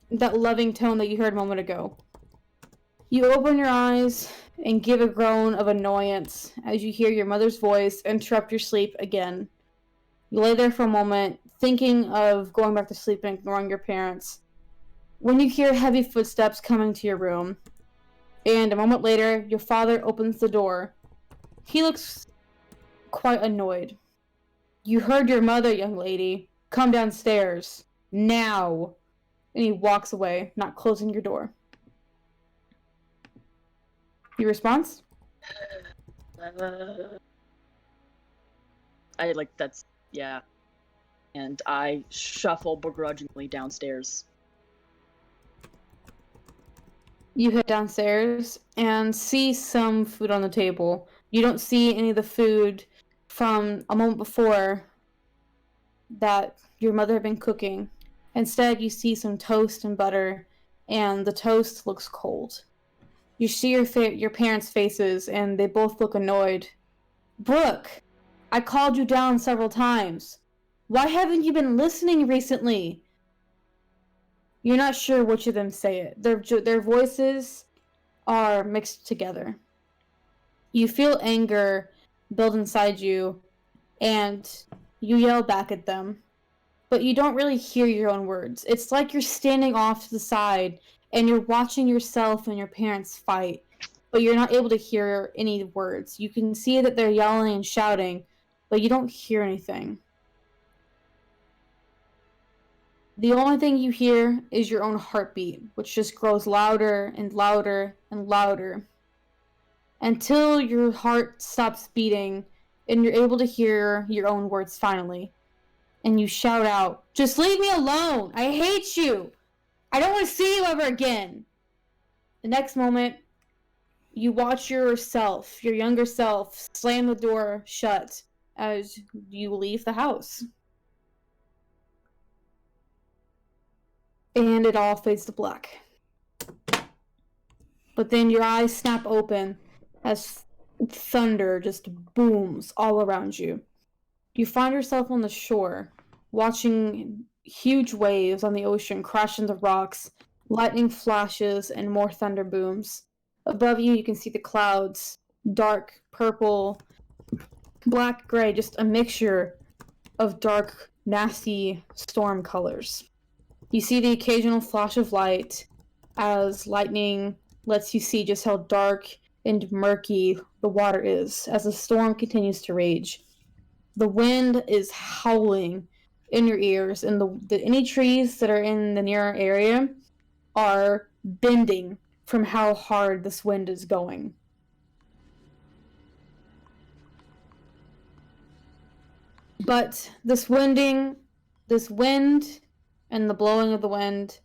that loving tone that you heard a moment ago. You open your eyes and give a groan of annoyance as you hear your mother's voice interrupt your sleep again. You lay there for a moment, thinking of going back to sleep and ignoring your parents, when you hear heavy footsteps coming to your room. And a moment later, your father opens the door. He looks quite annoyed. You heard your mother, young lady. Come downstairs. Now. And he walks away, not closing your door. Your response? I like that's yeah. And I shuffle begrudgingly downstairs. You head downstairs and see some food on the table. You don't see any of the food from a moment before that your mother had been cooking. Instead, you see some toast and butter, and the toast looks cold. You see your parents' faces, and they both look annoyed. Brooke, I called you down several times. Why haven't you been listening recently? You're not sure which of them say it. Their voices are mixed together. You feel anger build inside you, and you yell back at them. But you don't really hear your own words. It's like you're standing off to the side, and you're watching yourself and your parents fight, but you're not able to hear any words. You can see that they're yelling and shouting, but you don't hear anything. The only thing you hear is your own heartbeat, which just grows louder and louder and louder until your heart stops beating and you're able to hear your own words finally. And you shout out, "Just leave me alone! I hate you! I don't want to see you ever again!" The next moment, you watch yourself, your younger self, slam the door shut as you leave the house. And it all fades to black. But then your eyes snap open as thunder just booms all around you. You find yourself on the shore, watching huge waves on the ocean crash into rocks, lightning flashes, and more thunder booms. Above you, you can see the clouds, dark purple, black gray, just a mixture of dark, nasty storm colors. You see the occasional flash of light as lightning lets you see just how dark and murky the water is as the storm continues to rage. The wind is howling in your ears, and any trees that are in the near area are bending from how hard this wind is going. But this wind and the blowing of the wind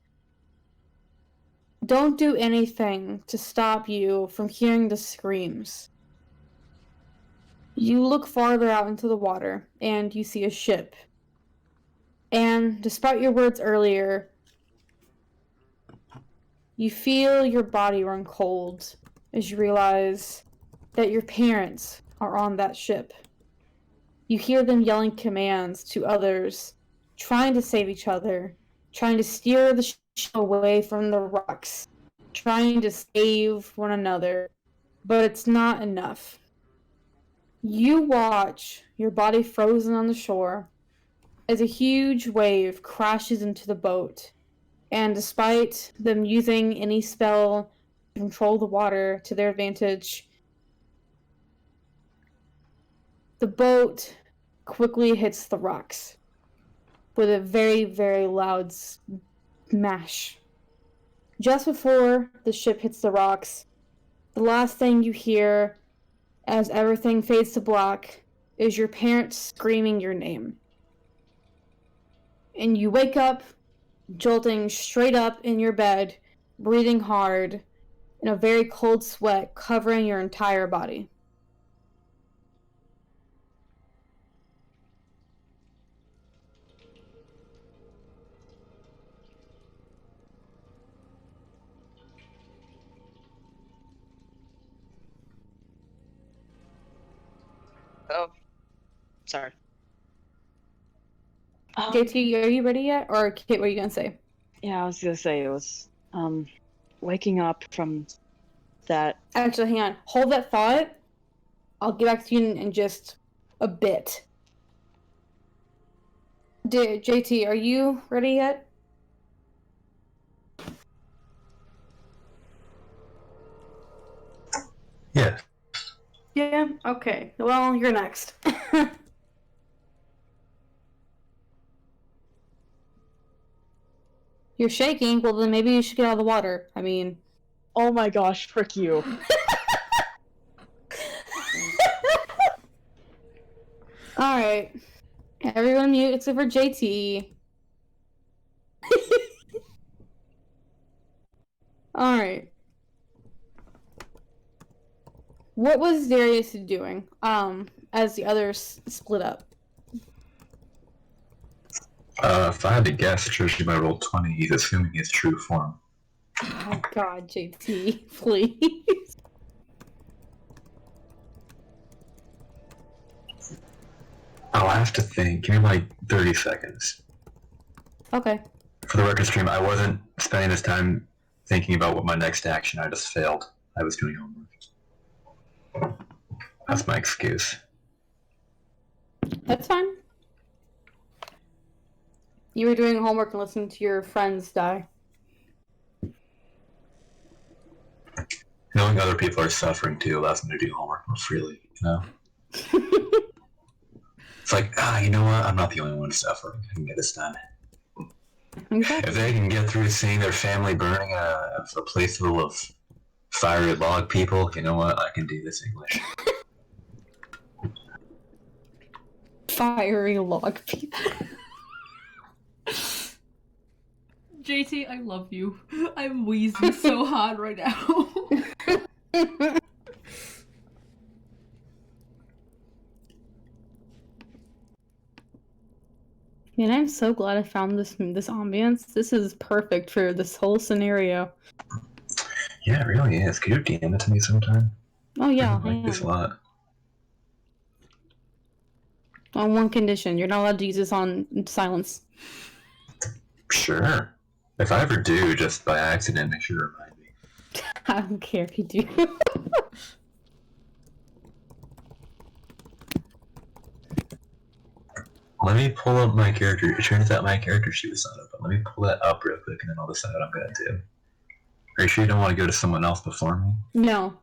don't do anything to stop you from hearing the screams. You look farther out into the water, and you see a ship. And despite your words earlier, you feel your body run cold as you realize that your parents are on that ship. You hear them yelling commands to others, trying to save each other, trying to steer the ship away from the rocks, trying to save one another, but it's not enough. You watch your body frozen on the shore as a huge wave crashes into the boat, and despite them using any spell to control the water to their advantage, the boat quickly hits the rocks with a very, very loud smash. Just before the ship hits the rocks, the last thing you hear as everything fades to black is your parents screaming your name. And you wake up, jolting straight up in your bed, breathing hard, in a very cold sweat covering your entire body. Oh, sorry. JT, are you ready yet? Or Kate, what are you gonna say? Yeah, I was gonna say it was waking up from that. Actually, hang on. Hold that thought. I'll get back to you in just a bit. JT, are you ready yet? Yeah. Yeah? Okay. Well, you're next. You're shaking? Well, then maybe you should get out of the water. I mean... Oh my gosh, frick you. Alright. Everyone mute except for JT. Alright. What was Darius doing, as the others split up? If I had to guess, Trishi might roll 20. He's assuming his true form. Oh god, JT, please. I'll have to think. Give me like 30 seconds. Okay. For the record stream, I wasn't spending this time thinking about what my next action. I just failed. I was doing homework. That's my excuse. That's fine. You were doing homework and listening to your friends die. Knowing other people are suffering too allows me to do homework more freely, you know? It's like, you know what? I'm not the only one suffering. I can get this done. Exactly. If they can get through seeing their family burning a place full of fiery log people, you know what? I can do this English. Fiery log people. JT, I love you. I'm wheezing so hard right now. Man, I'm so glad I found this ambience. This is perfect for this whole scenario. Yeah, it really is. Could you DM it to me sometime? Oh yeah, I like this a lot. On one condition, you're not allowed to use this on silence. Sure. If I ever do, just by accident, make sure to remind me. I don't care if you do. Let me pull up my character. It turns out my character sheet was not up, but let me pull that up real quick and then I'll decide what I'm gonna do. Are you sure you don't want to go to someone else before me? No.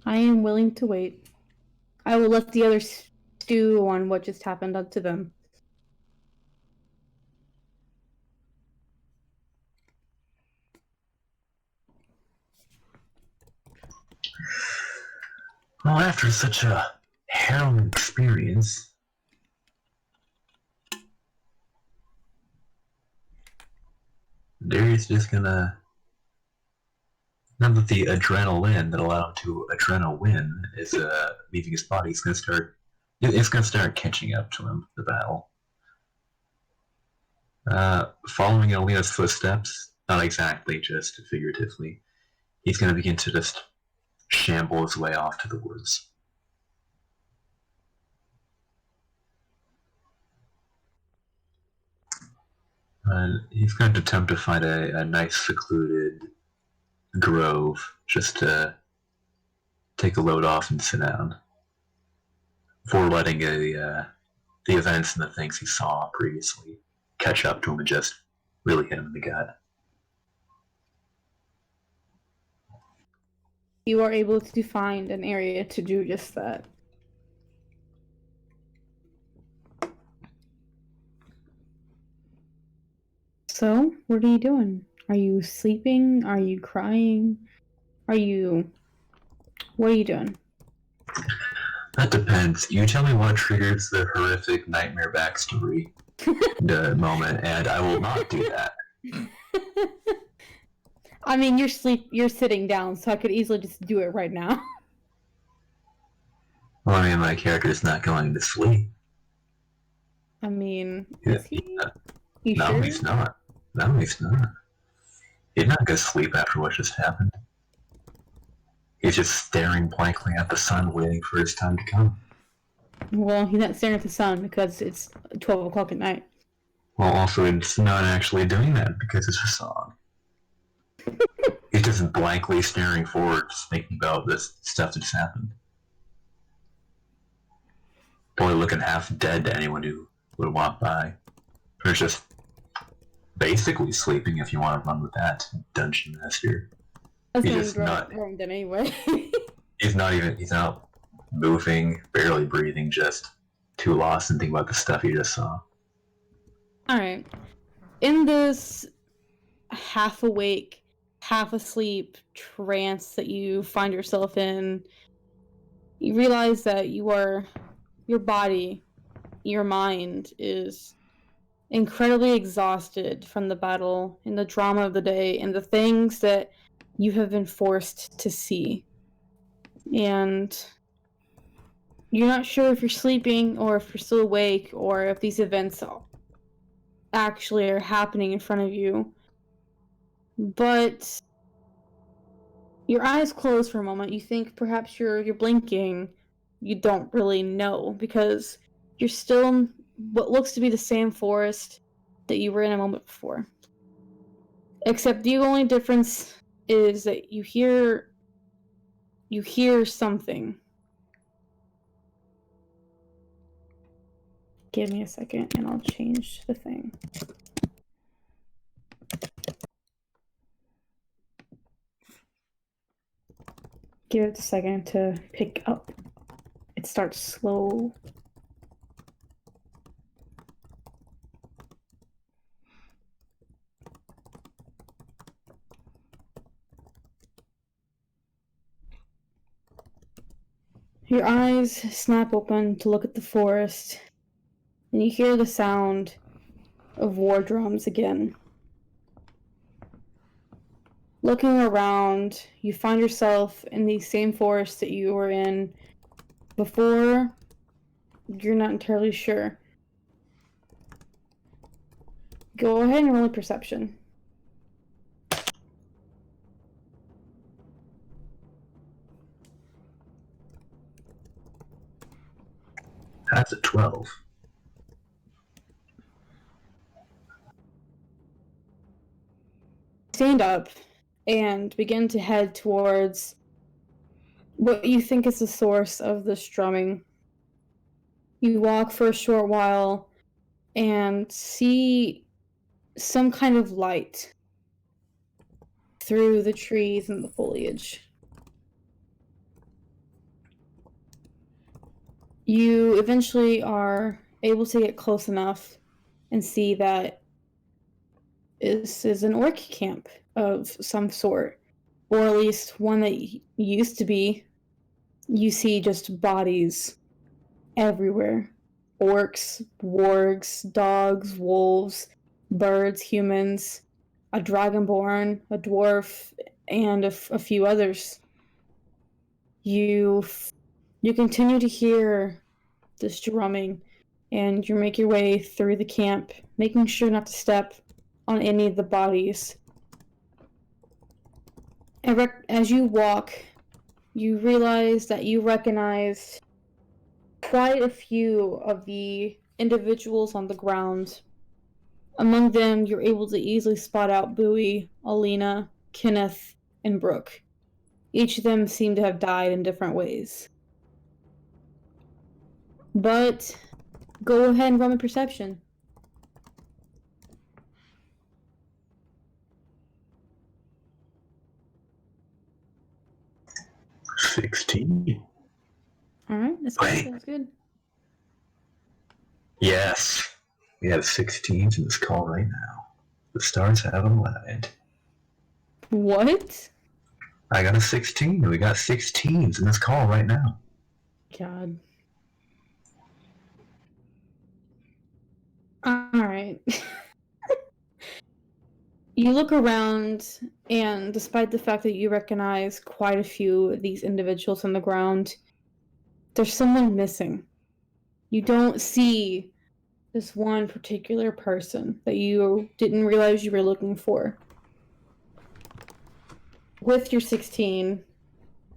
I am willing to wait. I will let the others stew on what just happened up to them. Well, after such a harrowing experience, Darius just gonna... Now that the adrenaline that allowed him to adrenal win is leaving his body, it's gonna start catching up to him, the battle. Following in Alina's footsteps, not exactly, just figuratively, he's gonna begin to just shamble his way off to the woods. He's going to attempt to find a nice secluded grove just to take a load off and sit down before letting the events and the things he saw previously catch up to him and just really hit him in the gut. You are able to find an area to do just that. So, what are you doing? Are you sleeping? Are you crying? What are you doing? That depends. You tell me what triggers the horrific nightmare backstory moment, and I will not do that. I mean, you're sitting down, so I could easily just do it right now. Well, I mean, my character's not going to sleep. I mean, Yeah, is he? yeah. You No, sure? he's not. No, he's not. He's not going to sleep after what just happened. He's just staring blankly at the sun, waiting for his time to come. Well, he's not staring at the sun because it's 12 o'clock at night. Well, also, it's not actually doing that because it's a song. He's just blankly staring forward, just thinking about this stuff that just happened. Probably looking half dead to anyone who would walk by. Or it's just basically sleeping if you want to run with that, Dungeon Master. That's He's gonna just be not. wrong then anyway. He's not moving, barely breathing, just too lost and thinking about the stuff he just saw. Alright. In this half awake, half asleep trance that you find yourself in, you realize that your body, your mind is incredibly exhausted from the battle and the drama of the day and the things that you have been forced to see. And you're not sure if you're sleeping or if you're still awake or if these events actually are happening in front of you. But your eyes close for a moment. You think perhaps you're blinking. You don't really know because you're still in what looks to be the same forest that you were in a moment before. Except the only difference is that you hear something. Give me a second and I'll change the thing. Give it a second to pick up. It starts slow. Your eyes snap open to look at the forest, and you hear the sound of war drums again. Looking around, you find yourself in the same forest that you were in before. You're not entirely sure. Go ahead and roll a perception. That's a 12. Stand up and begin to head towards what you think is the source of this drumming. You walk for a short while and see some kind of light through the trees and the foliage. You eventually are able to get close enough and see that this is an orc camp of some sort, or at least one that used to be. You see just bodies everywhere. Orcs, wargs, dogs, wolves, birds, humans, a dragonborn, a dwarf, and a few others. You continue to hear this drumming, and you make your way through the camp, making sure not to step on any of the bodies. As you walk, you realize that you recognize quite a few of the individuals on the ground. Among them, you're able to easily spot out Bowie, Alina, Kenneth, and Brooke. Each of them seem to have died in different ways. But go ahead and roll me perception. $16. Alright, that's good. That's good. Yes. We have 16s in this call right now. The stars have aligned. What? I got a 16. We got 16s in this call right now. God. Alright. You look around, and despite the fact that you recognize quite a few of these individuals on the ground, there's someone missing. You don't see this one particular person that you didn't realize you were looking for. With your 16,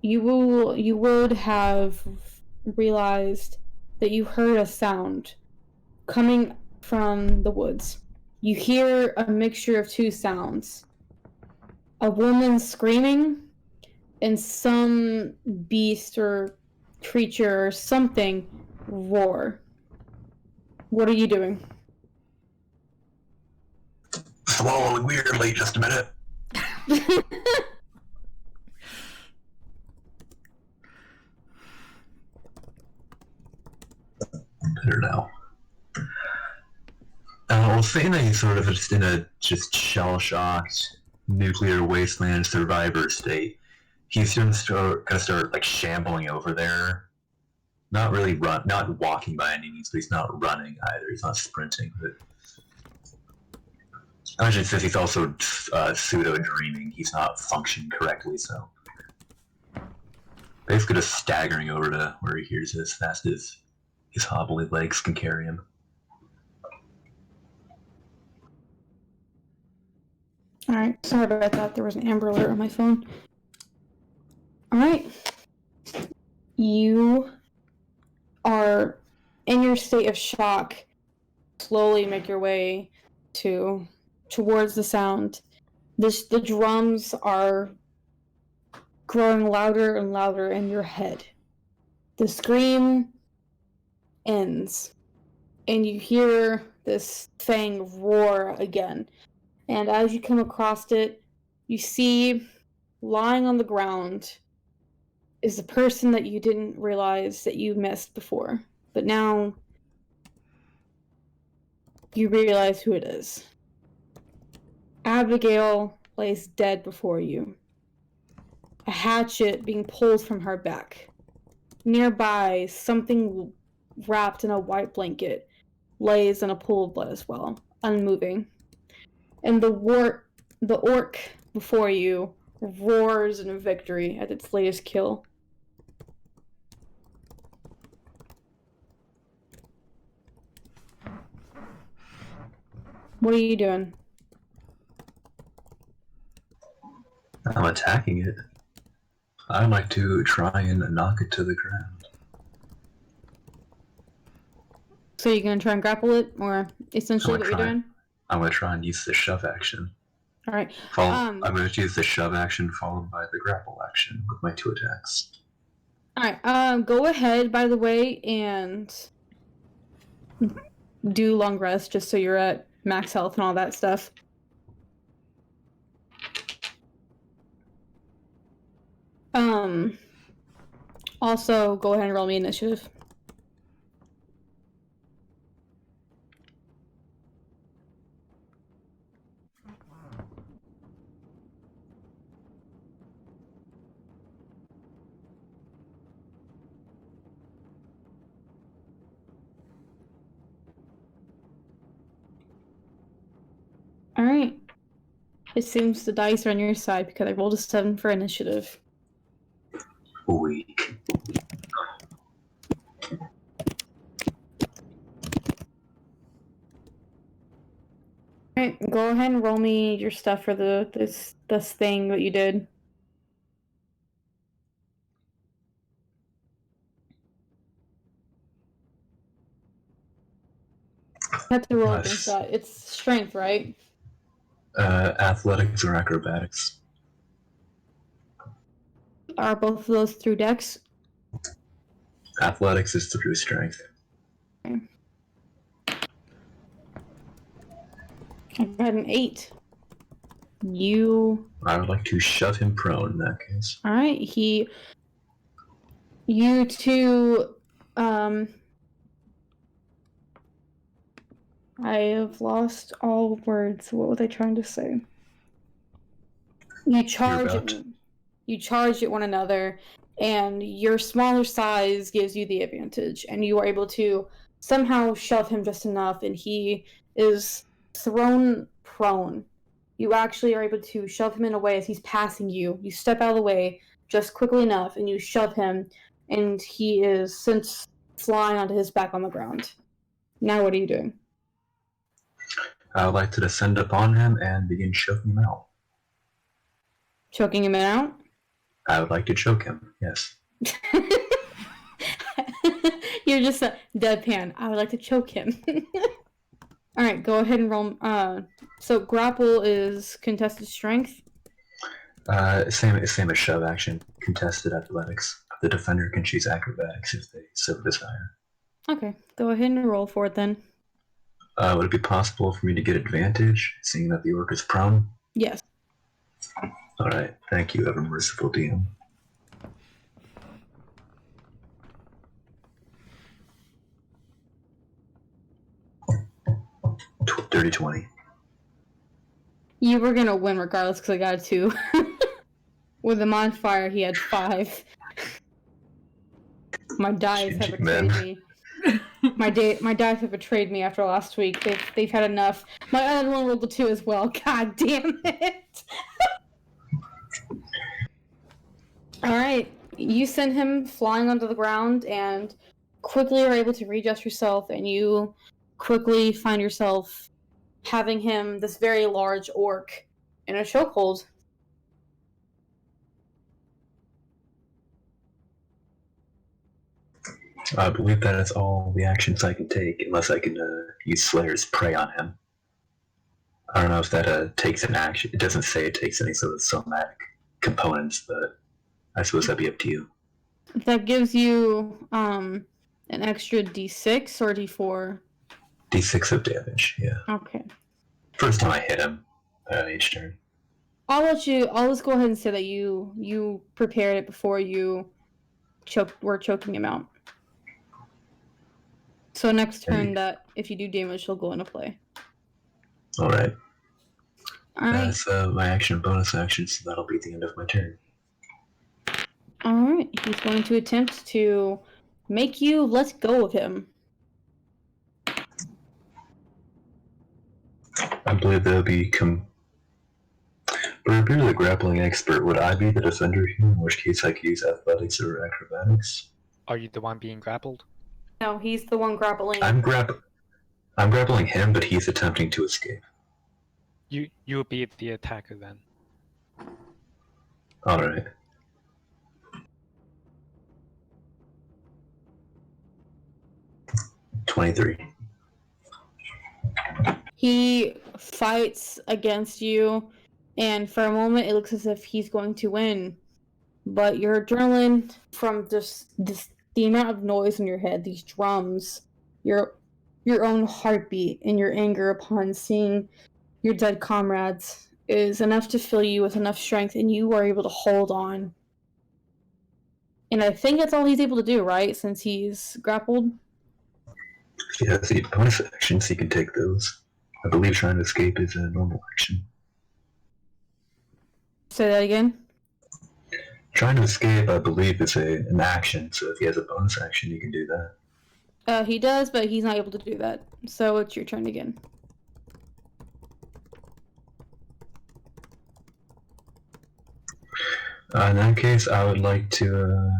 you would have realized that you heard a sound coming from the woods. You hear a mixture of two sounds. A woman screaming and some beast or creature or something roar. What are you doing? Swallowing weirdly, just a minute. Better now. Well, seeing that he's sort of just in a shell-shocked nuclear wasteland survivor state, he's gonna start like shambling over there. Not really not walking by any means, but he's not running either. He's not sprinting. But actually, since he's also pseudo-dreaming, he's not functioning correctly, so basically just staggering over to where he hears it as fast as his hobbly legs can carry him. Alright, sorry about that. There was an Amber Alert on my phone. Alright. You are in your state of shock. Slowly make your way towards the sound. The drums are growing louder and louder in your head. The scream ends, and you hear this thing roar again. And as you come across it, you see lying on the ground is the person that you didn't realize that you missed before. But now you realize who it is. Abigail lays dead before you. A hatchet being pulled from her back. Nearby, something wrapped in a white blanket lays in a pool of blood as well, unmoving. And the orc before you roars in victory at its latest kill. What are you doing? I'm attacking it. I'd like to try and knock it to the ground. So you're gonna try and grapple it, or essentially what you're doing? I'm gonna try and use the shove action. All right. I'm going to use the shove action followed by the grapple action with my 2 attacks. All right. Go ahead, by the way, and do long rest just so you're at max health and all that stuff. Also, go ahead and roll me initiative. Alright. It seems the dice are on your side because I rolled a 7 for initiative. Weak. Alright, go ahead and roll me your stuff for this thing that you did. You have to roll against that. It's strength, right? Athletics or acrobatics. Are both of those through dex? Athletics is through strength. Okay. I got an 8. I would like to shove him prone in that case. Alright, you two, I have lost all words. What was I trying to say? You charge at one another, and your smaller size gives you the advantage, and you are able to somehow shove him just enough, and he is thrown prone. You actually are able to shove him in a way as he's passing you. You step out of the way just quickly enough, and you shove him, and he is since flying onto his back on the ground. Now what are you doing? I would like to descend upon him and begin choking him out. Choking him out? I would like to choke him. Yes. You're just a deadpan. I would like to choke him. Alright, go ahead and roll. So grapple is contested strength. Same as shove action. Contested athletics. The defender can choose acrobatics if they so desire. Okay, go ahead and roll for it then. Would it be possible for me to get advantage, seeing that the orc is prone? Yes. Alright, thank you, ever merciful DM. 30-20. You were gonna win regardless because I got a 2. With the modifier, he had 5. My dice have betrayed me. My dice have betrayed me after last week. They've had enough. My other one rolled a 2 as well. God damn it! Alright, you send him flying onto the ground and quickly are able to readjust yourself, and you quickly find yourself having him, this very large orc, in a chokehold. I believe that is all the actions I can take, unless I can use Slayer's Prey on him. I don't know if that takes an action. It doesn't say it takes any sort of somatic components, but I suppose that'd be up to you. That gives you an extra d6 or d4? D6 of damage, yeah. Okay. First time I hit him each turn. I'll just go ahead and say that you prepared it before you were choking him out. So next turn, that if you do damage, he'll go into play. Alright. Alright. That's my action and bonus action, so that'll be the end of my turn. Alright, he's going to attempt to make you let go of him. I believe that'll be But if you're the grappling expert, would I be the defender here, in which case I could use athletics or acrobatics? Are you the one being grappled? No, he's the one grappling. I'm grappling him, but he's attempting to escape. You will be the attacker then. Alright. $23. He fights against you, and for a moment it looks as if he's going to win. But your adrenaline from the amount of noise in your head, these drums, your own heartbeat, and your anger upon seeing your dead comrades is enough to fill you with enough strength, and you are able to hold on. And I think that's all he's able to do, right? Since he's grappled? Yeah, see, bonus actions, he can take those. I believe trying to escape is a normal action. Say that again? Trying to escape, I believe, is an action, so if he has a bonus action, he can do that. He does, but he's not able to do that. So it's your turn again. In that case, I would like to.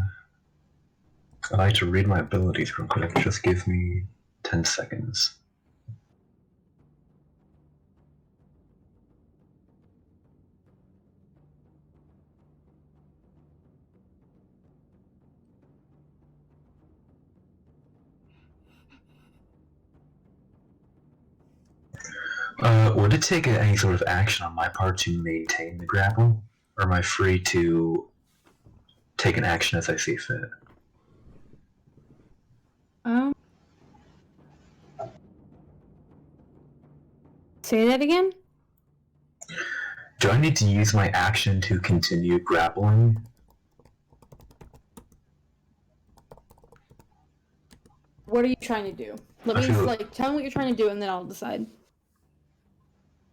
I'd like to read my abilities real quick. Just give me 10 seconds. Would it take any sort of action on my part to maintain the grapple? Or am I free to take an action as I see fit? Say that again? Do I need to use my action to continue grappling? What are you trying to do? Let me tell me what you're trying to do, and then I'll decide.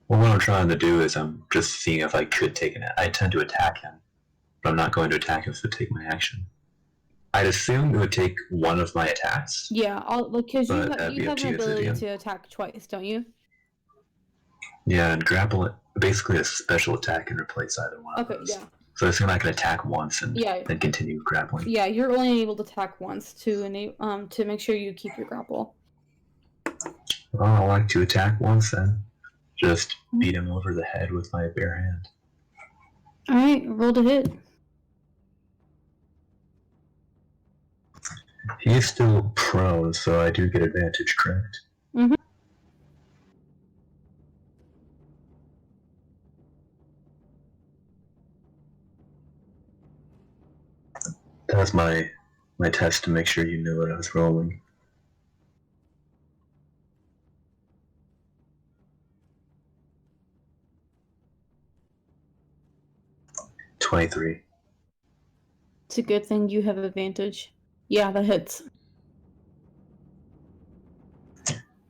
Well, what I'm trying to do is I'm just seeing if I could take an. I intend to attack him, but I'm not going to attack him to take my action. I'd assume it would take one of my attacks. Yeah, because you have that'd be up an to you as the ability DM. to attack twice, don't you? Yeah, and grapple it basically a special attack can replace either one of Okay, those. yeah. So I assume I can attack once and then continue grappling. Yeah, you're only able to attack once to make sure you keep your grapple. Well, I like to attack once then. Just beat him over the head with my bare hand. Alright, roll to hit. He is still prone, so I do get advantage, correct? Mhm. That was my test to make sure you knew what I was rolling. $23. It's a good thing you have advantage. Yeah, that hits.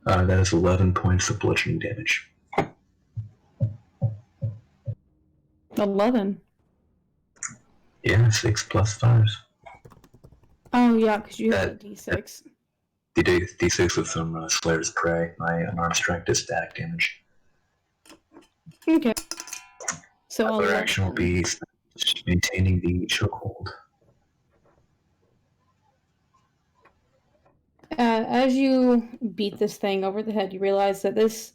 That is 11 points of bludgeoning damage. 11. Yeah, 6 plus 5. Oh, yeah, because you have a That- d6. The D6 with some Slayer's Prey. My unarmed strike does static damage. Okay. So Other 11. action will be maintaining the chokehold. As you beat this thing over the head, you realize that this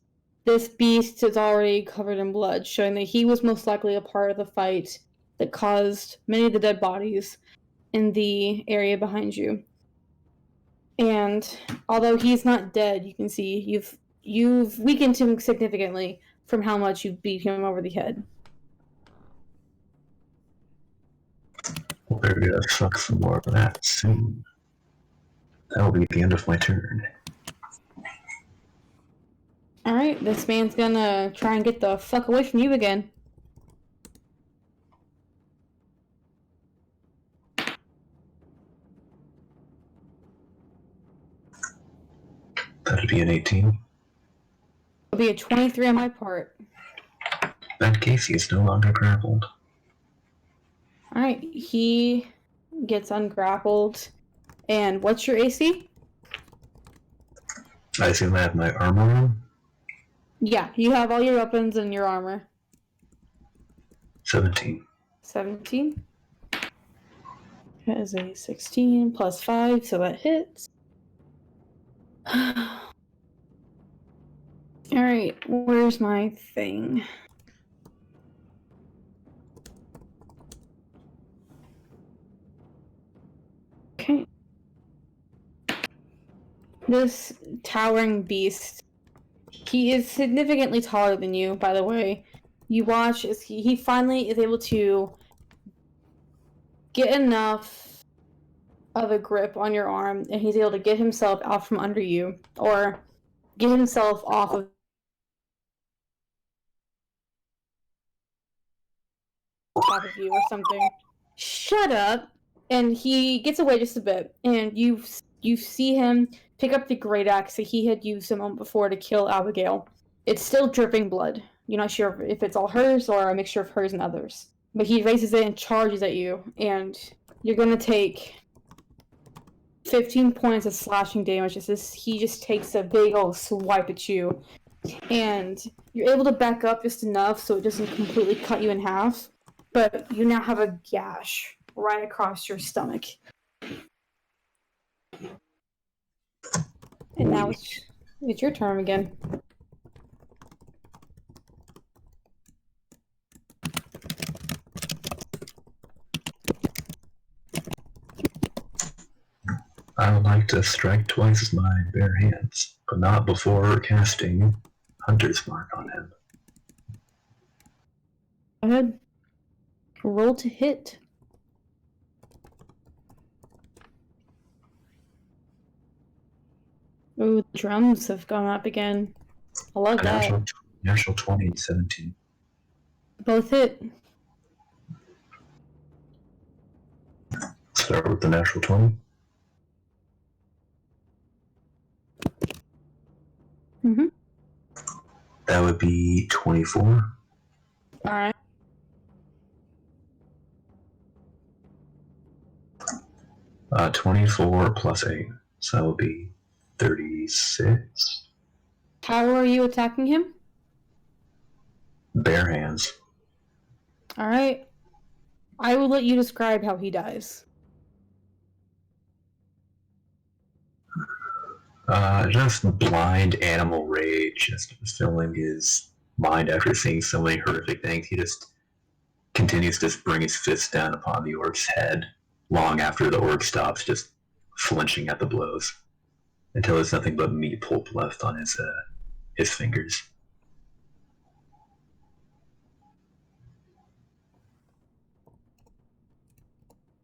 beast is already covered in blood, showing that he was most likely a part of the fight that caused many of the dead bodies in the area behind you. And although he's not dead, you can see you've weakened him significantly from how much you beat him over the head. We're gonna suck some more of that soon. That'll be the end of my turn. Alright, this man's gonna try and get the fuck away from you again. That'd be an 18. It'll be a 23 on my part. In that case, he is no longer grappled. Alright, he gets ungrappled. And what's your AC? I assume I have my armor on? Yeah, you have all your weapons and your armor. 17. 17. That is a 16 plus 5, so that hits. Alright, where's my thing? Okay. This towering beast, he is significantly taller than you, by the way. You watch as he finally is able to get enough of a grip on your arm, and he's able to get himself out from under you, or get himself off of top of you or something. Shut up! And he gets away just a bit, and you see him pick up the great axe that he had used a moment before to kill Abigail. It's still dripping blood. You're not sure if it's all hers or a mixture of hers and others. But he raises it and charges at you, and you're gonna take 15 points of slashing damage as he just takes a big old swipe at you. And you're able to back up just enough so it doesn't completely cut you in half, but you now have a gash right across your stomach. And now it's your turn again. I would like to strike twice with my bare hands, but not before casting Hunter's Mark on him. Go ahead. Roll to hit. Ooh, the drums have gone up again. I love that. Natural 20, 17. Both hit. Start with the natural 20. Mm-hmm. That would be 24. Alright. Uh, 24 plus 8. So that would be 36. How are you attacking him? Bare hands. Alright. I will let you describe how he dies. Just blind animal rage, just filling his mind after seeing so many horrific things. He just continues to bring his fist down upon the orc's head long after the orc stops, just flinching at the blows until there's nothing but meat pulp left on his fingers.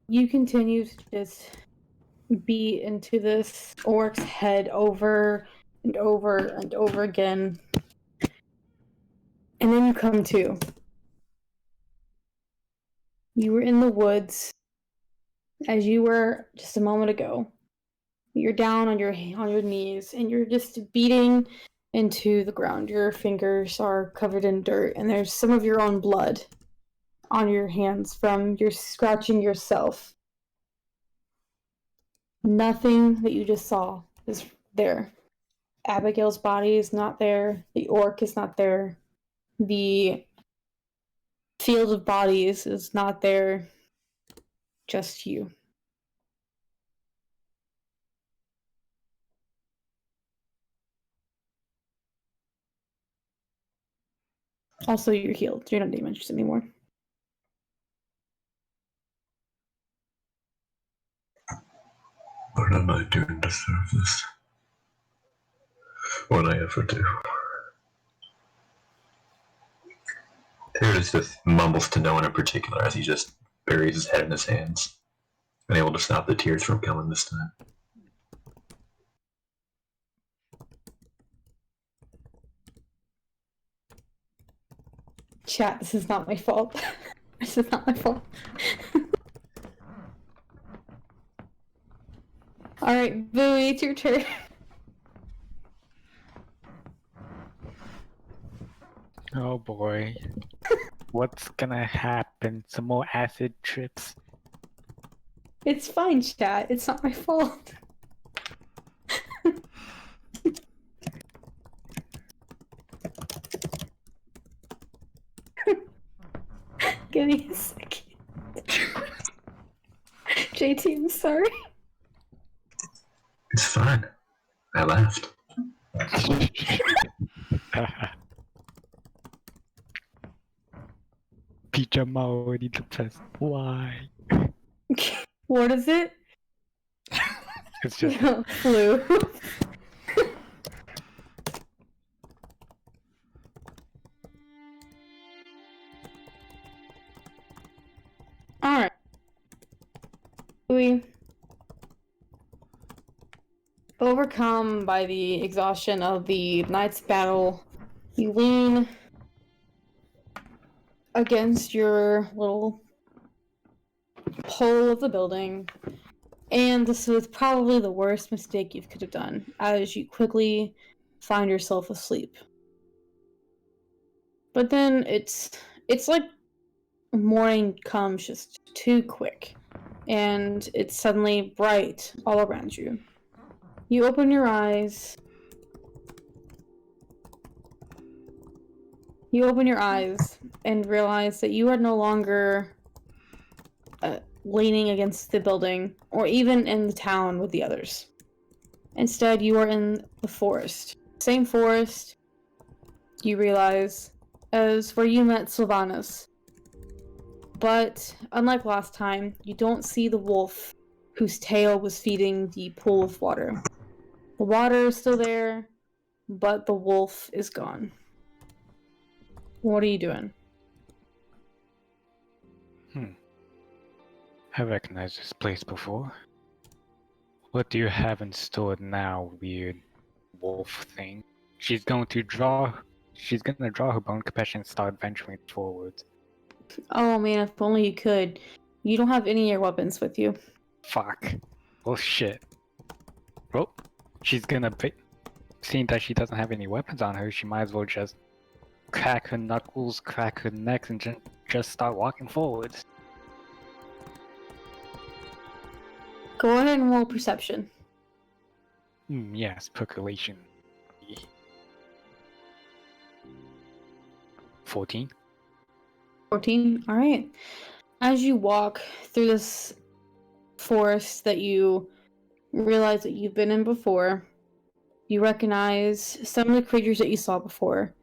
You continue to just beat into this orc's head over and over and over again. And then you come to. You were in the woods as you were just a moment ago. You're down on your knees and you're just beating into the ground. Your fingers are covered in dirt and there's some of your own blood on your hands from your scratching yourself. Nothing that you just saw is there. Abigail's body is not there. The orc is not there. The field of bodies is not there. Just you. Also, you're healed. You're not damaged anymore. What am I doing to deserve this? What I ever do? Terrence just mumbles to no one in particular as he just buries his head in his hands, unable to stop the tears from coming this time. Chat, this is not my fault. This is not my fault. Alright, Bowie, it's your turn. Oh boy. What's gonna happen? Some more acid trips? It's fine, chat. It's not my fault. Give me a second. JT, I'm sorry. It's fine. I laughed. Pijama already depressed. Why? What is it? It's just Flu. Alright. We overcome by the exhaustion of the night's battle. You lean against your little pole of the building, and this was probably the worst mistake you could have done, as you quickly find yourself asleep. But then it's like morning comes just too quick, and it's suddenly bright all around you. You open your eyes. You open your eyes and realize that you are no longer leaning against the building or even in the town with the others. Instead, you are in the forest. Same forest, you realize, as where you met Sylvanus. But unlike last time, you don't see the wolf whose tail was feeding the pool of water. The water is still there, but the wolf is gone. What are you doing? I recognized this place before. What do you have in store now, weird wolf thing? She's gonna draw her bone compassion and start venturing forward. Oh man, if only you could. You don't have any of your weapons with you. Fuck. Well, shit. Well, she's gonna be. Seeing that she doesn't have any weapons on her, she might as well just crack her knuckles, crack her neck, and just start walking forward. Go ahead and roll perception. Yes, percolation. 14. 14? Alright. As you walk through this forest that you realize that you've been in before, you recognize some of the creatures that you saw before.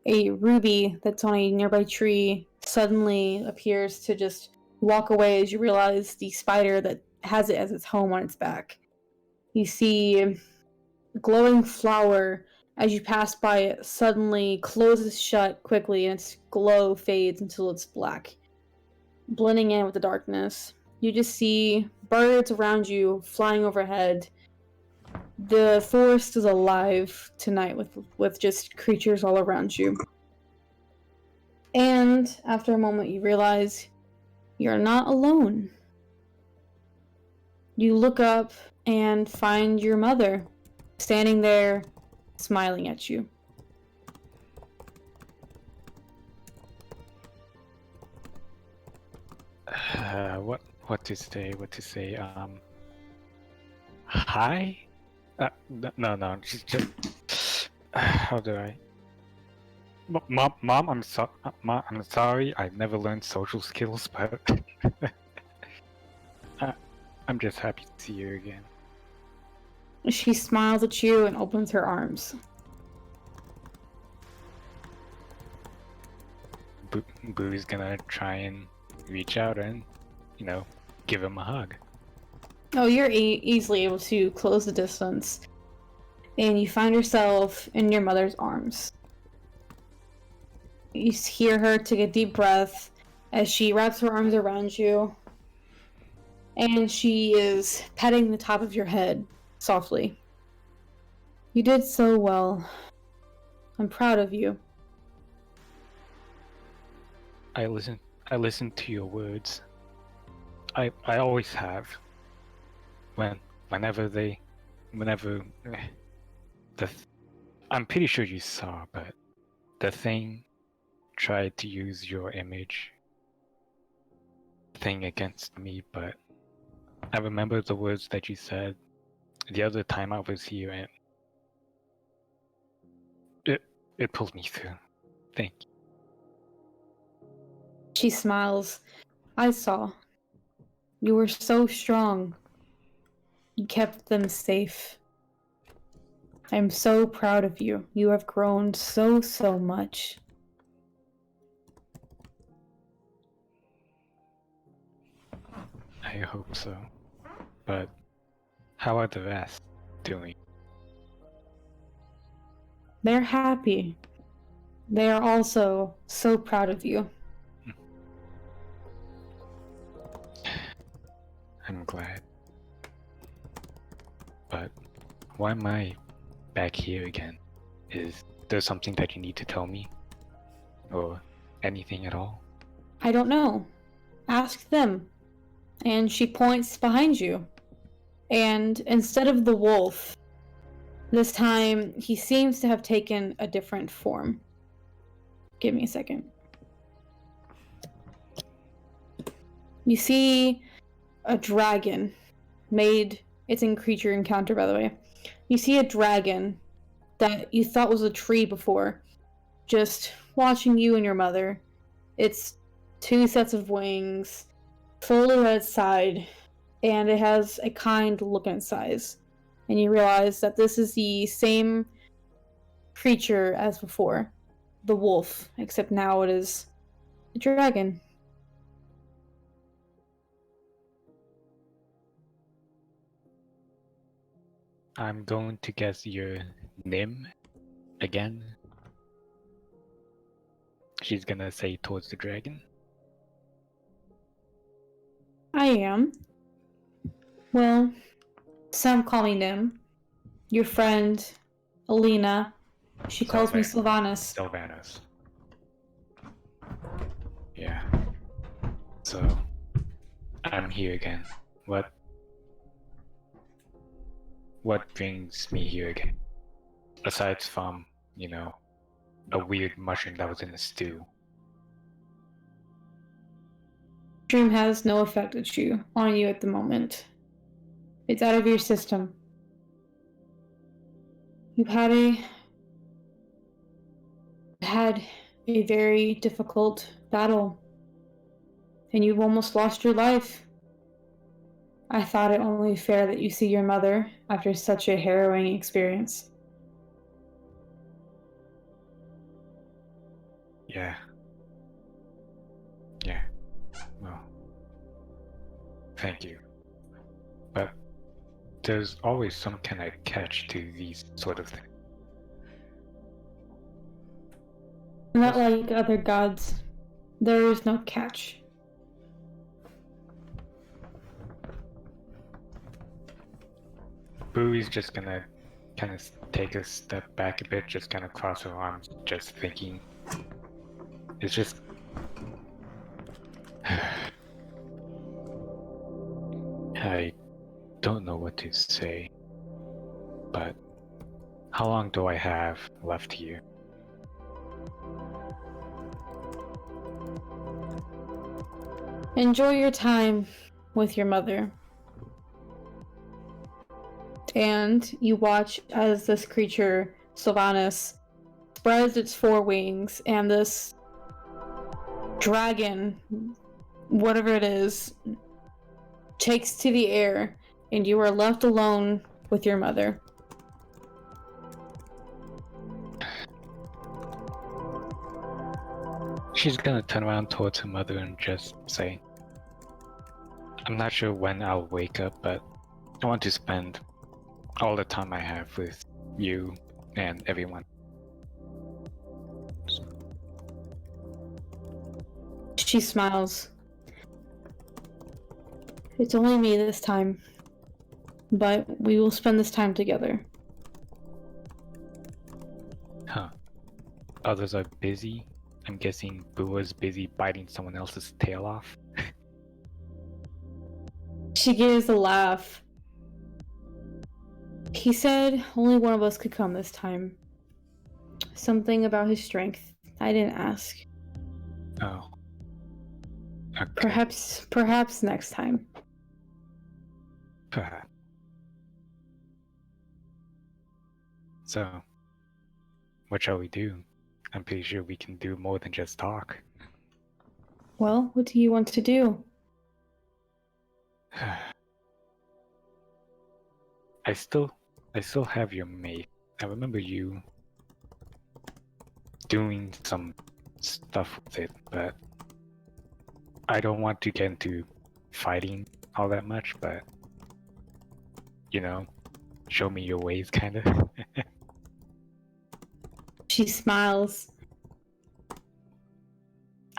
A ruby that's on a nearby tree suddenly appears to just walk away as you realize the spider that has it as its home on its back You see a glowing flower as you pass by it suddenly closes shut quickly and its glow fades until it's black, blending in with the darkness. You just see birds around you flying overhead. The forest is alive tonight with just creatures all around you. And after a moment, you realize you're not alone. You look up and find your mother standing there, smiling at you. What to say? What to say? Hi? No. Just how do I? Mom, I'm sorry. I never learned social skills, but I'm just happy to see you again. She smiles at you and opens her arms. Boo's gonna try and reach out and, give him a hug. Oh, you're easily able to close the distance, and you find yourself in your mother's arms. You hear her take a deep breath as she wraps her arms around you, and she is petting the top of your head softly. You did so well. I'm proud of you. I listen to your words. I always have. Whenever I'm pretty sure you saw, but the thing tried to use your image thing against me, but I remember the words that you said the other time I was here, and it pulled me through. Thank you. She smiles. I saw. You were so strong. You kept them safe. I'm so proud of you. You have grown so much. I hope so. But how are the rest doing? They're happy. They are also so proud of you. I'm glad. But why am I back here again? Is there something that you need to tell me? Or anything at all? I don't know. Ask them. And she points behind you. And instead of the wolf, this time he seems to have taken a different form. Give me a second. You see a dragon it's in creature encounter, by the way. You see a dragon that you thought was a tree before, just watching you and your mother. It's 2 sets of wings, folded at its side, and it has a kind look in its eyes. And you realize that this is the same creature as before, the wolf, except now it is a dragon. I'm going to guess your Nim again. She's gonna say towards the dragon. I am. Well, some call me Nim. Your friend, Alina, she calls me Sylvanas. Sylvanas. Yeah. So, I'm here again. What brings me here again? Aside from, a weird mushroom that was in the stew. Dream has no effect on you at the moment. It's out of your system. You've had a very difficult battle, and you've almost lost your life. I thought it only fair that you see your mother after such a harrowing experience. Yeah. Well, thank you. But there's always some kind of catch to these sort of things. Not like other gods. There is no catch. Bowie's just gonna kind of take a step back a bit, just kind of cross her arms, just thinking. It's just. I don't know what to say, but how long do I have left here? Enjoy your time with your mother. And you watch as this creature, Sylvanus, spreads its four wings, and this dragon, whatever it is, takes to the air, and you are left alone with your mother. She's gonna turn around towards her mother and just say, I'm not sure when I'll wake up, but I want to spend all the time I have with you and everyone. She smiles. It's only me this time, but we will spend this time together. Huh. Others are busy. I'm guessing Bua's busy biting someone else's tail off. She gives a laugh. He said only one of us could come this time. Something about his strength. I didn't ask. Oh. Okay. Perhaps next time. Perhaps. So, what shall we do? I'm pretty sure we can do more than just talk. Well, what do you want to do? I still have your mate. I remember you doing some stuff with it, but I don't want to get into fighting all that much, but you know, show me your ways, kind of. She smiles.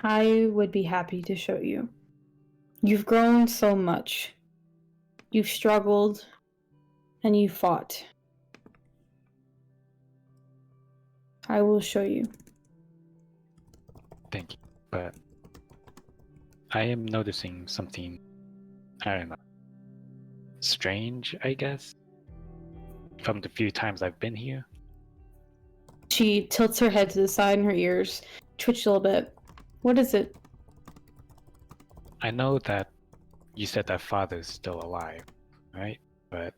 I would be happy to show you. You've grown so much. You've struggled, and you fought. I will show you. Thank you, but I am noticing something, I don't know, strange, I guess, from the few times I've been here. She tilts her head to the side and her ears twitch a little bit. What is it? I know that you said that father's still alive, right? But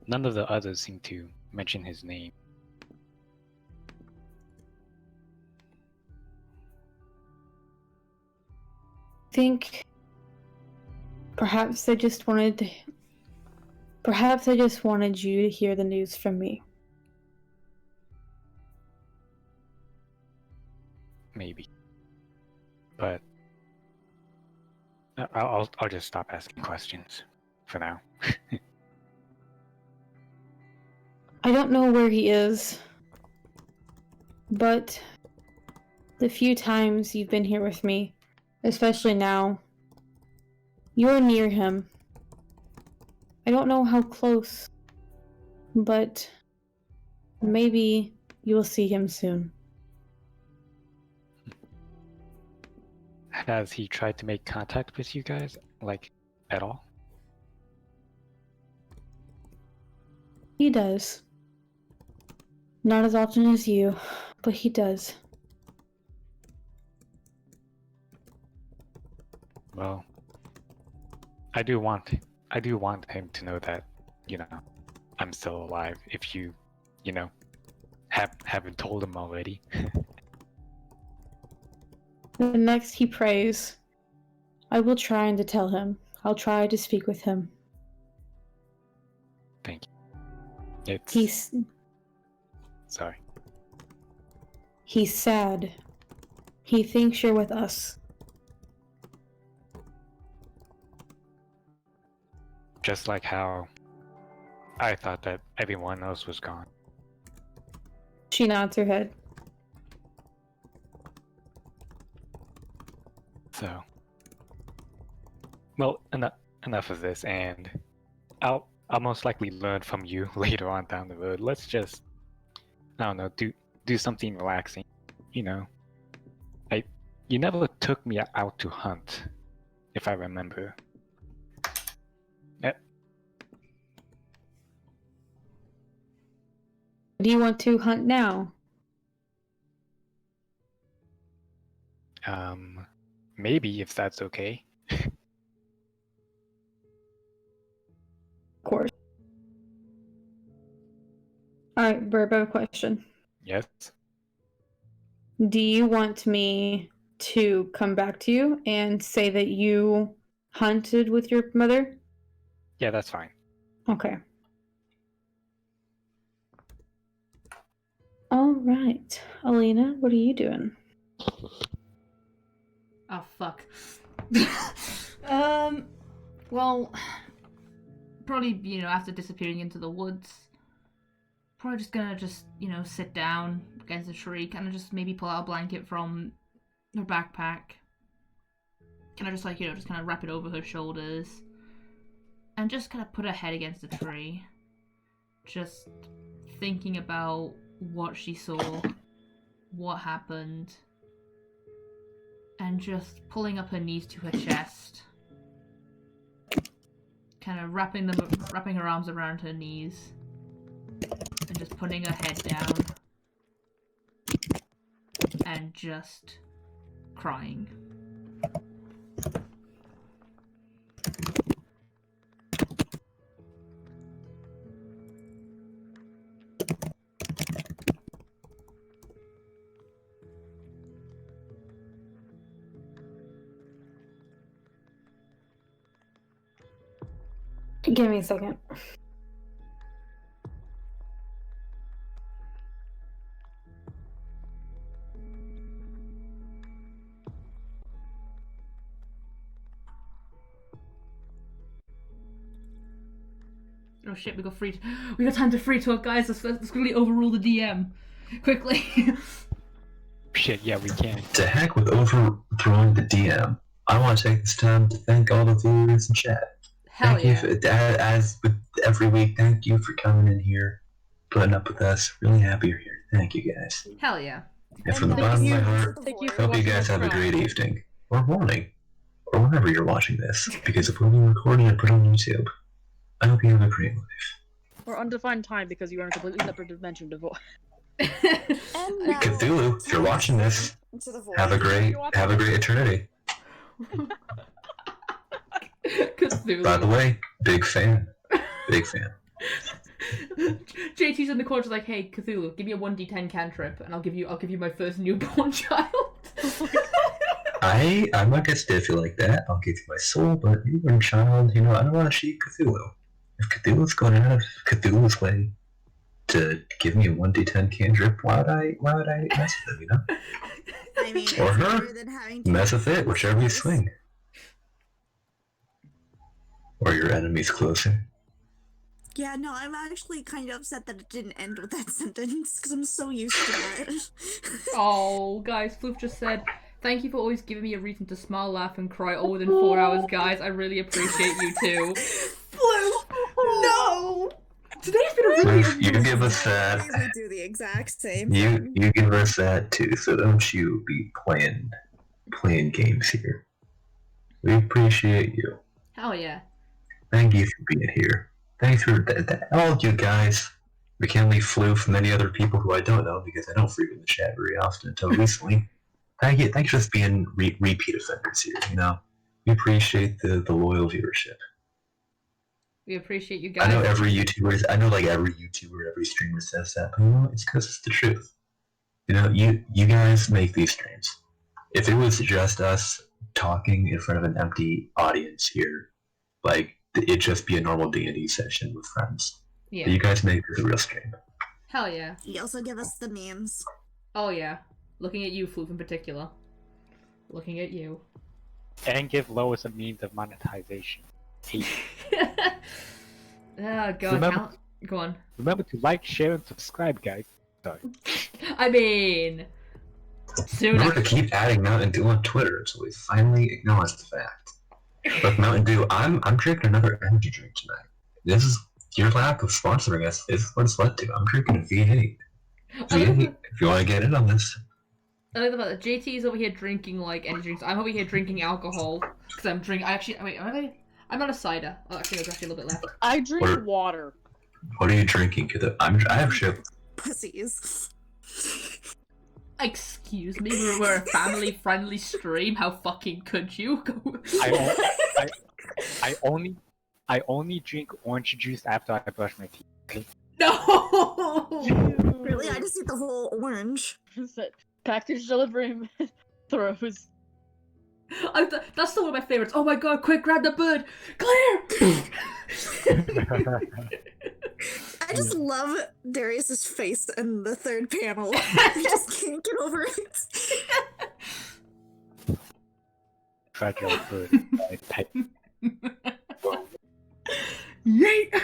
none of the others seem to mention his name. Think perhaps I just wanted you to hear the news from me. Maybe. But I'll just stop asking questions for now. I don't know where he is, but the few times you've been here with me, especially now, you're near him. I don't know how close, but maybe you'll see him soon. Has he tried to make contact with you guys, like, at all? He does. Not as often as you, but he does. Well, I do want him to know that, you know, I'm still alive. If you, you know, haven't told him already. The next he prays, I will try to tell him. I'll try to speak with him. Thank you. Sorry. He's sad. He thinks you're with us. Just like how I thought that everyone else was gone. She nods her head. So, well, enough of this, and I'll most likely learn from you later on down the road. Let's just, I don't know, do something relaxing. You know, you never took me out to hunt, if I remember. Do you want to hunt now? Maybe if that's okay. Of course. Alright, Burb, I have a question. Yes. Do you want me to come back to you and say that you hunted with your mother? Yeah, that's fine. Okay. Alright. Alina, what are you doing? Oh, fuck. Well, probably, after disappearing into the woods, probably just gonna sit down against a tree, kind of just maybe pull out a blanket from her backpack. Kind of just just kind of wrap it over her shoulders. And just kind of put her head against the tree. Just thinking about what she saw, what happened, and just pulling up her knees to her chest. Kind of wrapping her arms around her knees. And just putting her head down. And just crying. Give me a second. Oh shit, we got time to free talk, guys. Let's quickly overrule the DM. Quickly. Shit, yeah, we can. To heck with overthrowing the DM, I want to take this time to thank all the viewers in chat. Hell Thank yeah. you, as with every week, thank you for coming in here, putting up with us. Really happy you're here. Thank you guys. Hell yeah. And from the thank bottom of you my for heart, the Thank you voice. for hope you watching guys us have a cry. great evening, or morning, or whenever you're watching this, because if we're being recorded and put on YouTube, I hope you have a great life. Or undefined time because you are in a completely separate dimension to voice. And now, Cthulhu, if you're watching this, into the void. have a great eternity. Cthulhu. By the way, big fan. Big fan. JT's in the corner like, hey, Cthulhu, give me a 1d10 cantrip, and I'll give you my first newborn child. I'm not gonna stiff you like that. I'll give you my soul, but you were a child, I don't want to cheat Cthulhu. If Cthulhu's going out of Cthulhu's way to give me a 1d10 cantrip, why would I mess with him, I mean, Or it's her. better than having to Mess with it, whichever you choice. swing. Or your enemy's closer. Yeah, no, I'm actually kind of upset that it didn't end with that sentence because I'm so used to that. Oh, guys, Floof just said, thank you for always giving me a reason to smile, laugh, and cry all within 4 hours, guys. I really appreciate you too. Floof, no! Today's been a really Floof, you give us that. We do the exact same You thing. give us that too, so don't you be playing games here. We appreciate you. Hell yeah. Thank you for being here. Thanks for all of you guys. McKinley, Floof, and many other people who I don't know because I don't frequent the chat very often until recently. Thank you for just being repeat offenders here. We appreciate the loyal viewership. We appreciate you guys. I know every YouTuber, every streamer says that, but it's because it's the truth. You guys make these streams. If it was just us talking in front of an empty audience here, it'd just be a normal D&D session with friends. Yeah. But you guys make it a real stream. Hell yeah. You also give us the memes. Oh yeah. Looking at you, Floof, in particular. Looking at you. And give Lois a means of monetization. Oh god. Remember, Go on. Remember to like, share, and subscribe, guys. Sorry. I mean, soon. Remember to keep adding Mountain Dew on Twitter until we finally acknowledge the fact. Look, Mountain Dew, I'm drinking another energy drink tonight. This is your lack of sponsoring us. This is what it's led to. I'm drinking a V8. V8, if you want to get in on this. I like the fact that JT is over here drinking like energy drinks. I'm over here drinking alcohol because I'm drinking. Wait, I'm not a cider. Oh, actually, there's actually a little bit left. I drink What- water. What are you drinking? I have shit. Pussies. Excuse me, we're a family-friendly stream. How fucking could you? I only drink orange juice after I brush my teeth. No. Really? I just eat the whole orange. Package delivery throws. That's still one of my favorites. Oh my god, quick, grab the bird! Claire! I just love Darius's face in the third panel. I just can't get over it. Fragile bird. Yeet!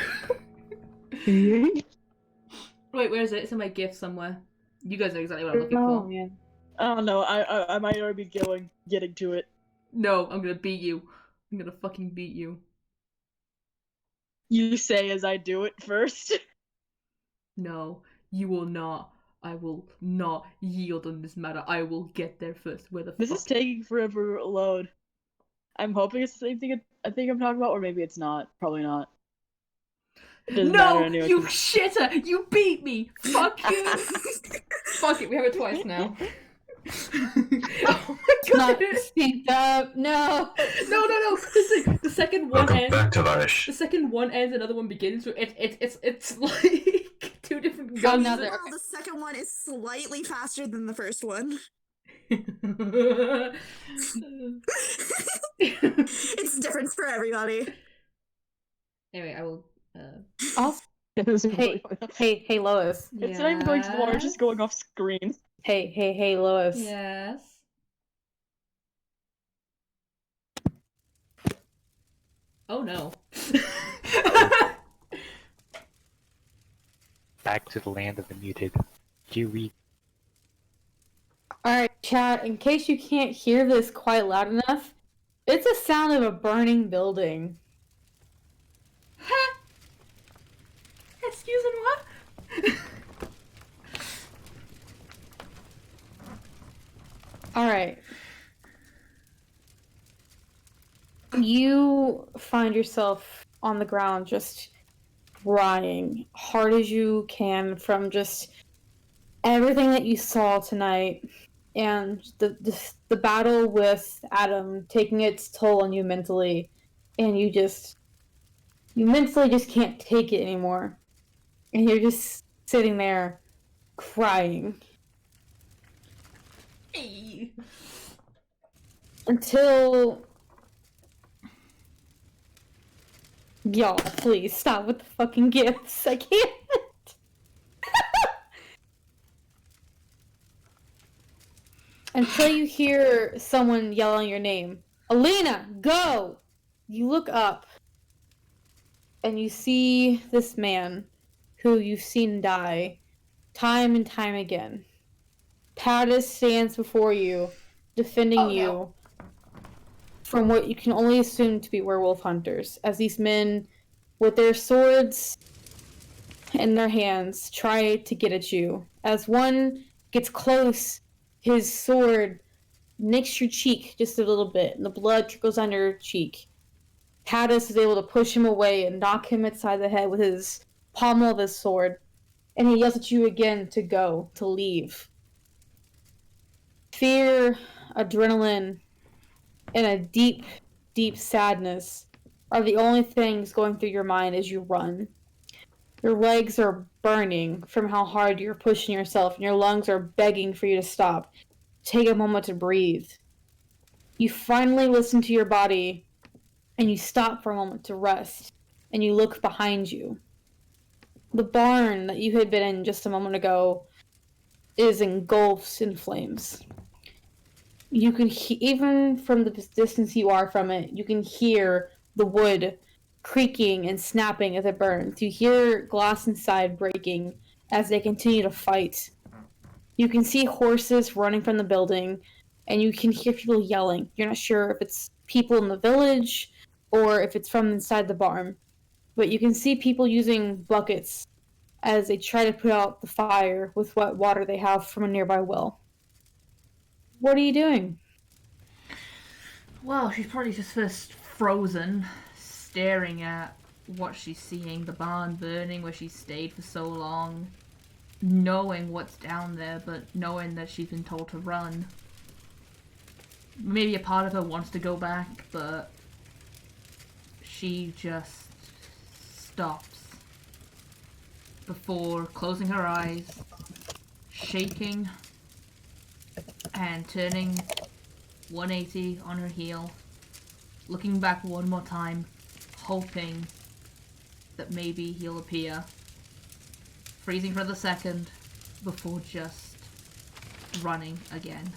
Wait, where is it? It's in my gift somewhere. You guys know exactly what I'm looking Oh for. man. I don't know. I might already be getting to it. No, I'm gonna beat you. I'm gonna fucking beat you. You say as I do it first. No, you will not. I will not yield on this matter. I will get there first. Where the This fuck? is taking forever to load. I'm hoping it's the same thing I think I'm talking about, or maybe it's not. Probably not. It doesn't matter No, anyway. you shitter! You beat me! Fuck you! Fuck it, we have it twice now. Oh my god! Not synced up. No. No! The second one Welcome ends. back to Varish. The second one ends, another one begins. So it's like two different Oh, guns. now they're- Well, the second one is slightly faster than the first one. It's different for everybody. Anyway, I will. Also, It's hey, Lois. not even going to the water, it's just going off screen. Hey, Lois. Yes. Oh no. Back to the land of the muted. Huey. Alright, chat, in case you can't hear this quite loud enough, it's a sound of a burning building. Excuse me, what? Alright. You find yourself on the ground just crying hard as you can from just everything that you saw tonight and the battle with Adam taking its toll on you mentally, and you mentally just can't take it anymore. And you're just sitting there crying. Hey. Until... Y'all, please stop with the fucking gifts. I can't. Until you hear someone yelling your name. Alina, go! You look up and you see this man who you've seen die time and time again. Pattis stands before you, defending Oh, you no. from what you can only assume to be werewolf hunters, as these men, with their swords in their hands, try to get at you. As one gets close, his sword nicks your cheek just a little bit, and the blood trickles down your cheek. Pattis is able to push him away and knock him inside the head with his pommel of his sword, and he yells at you again to go, to leave. Fear, adrenaline, and a deep, deep sadness are the only things going through your mind as you run. Your legs are burning from how hard you're pushing yourself, and your lungs are begging for you to stop. Take a moment to breathe. You finally listen to your body, and you stop for a moment to rest, and you look behind you. The barn that you had been in just a moment ago is engulfed in flames. You can even from the distance you are from it, you can hear the wood creaking and snapping as it burns. You hear glass inside breaking as they continue to fight. You can see horses running from the building, and you can hear people yelling. You're not sure if it's people in the village or if it's from inside the barn. But you can see people using buckets as they try to put out the fire with what water they have from a nearby well. What are you doing? Well, she's probably just frozen, staring at what she's seeing, the barn burning where she stayed for so long, knowing what's down there, but knowing that she's been told to run. Maybe a part of her wants to go back, but she just stops before closing her eyes, shaking, and turning 180 on her heel, looking back one more time, hoping that maybe he'll appear, freezing for the second before just running again.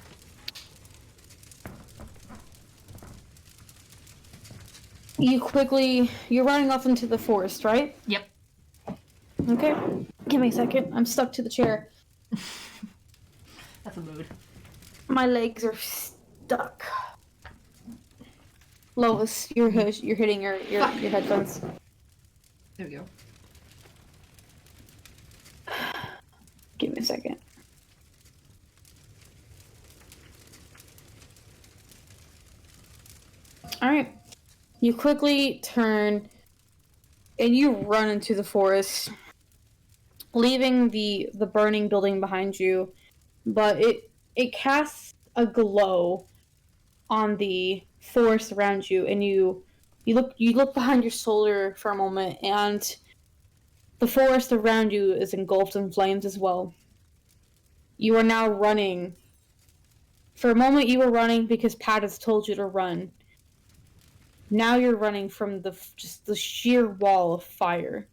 You're running off into the forest, right? Yep. Okay. Give me a second. I'm stuck to the chair. That's a mood. My legs are stuck. Lois, you're hitting your headphones. There we go. Give me a second. Alright. You quickly turn and you run into the forest, leaving the burning building behind you, but it casts a glow on the forest around you, and you look behind your shoulder for a moment, and the forest around you is engulfed in flames as well. You are now running. For a moment you were running because Pat has told you to run. Now you're running from just the sheer wall of fire.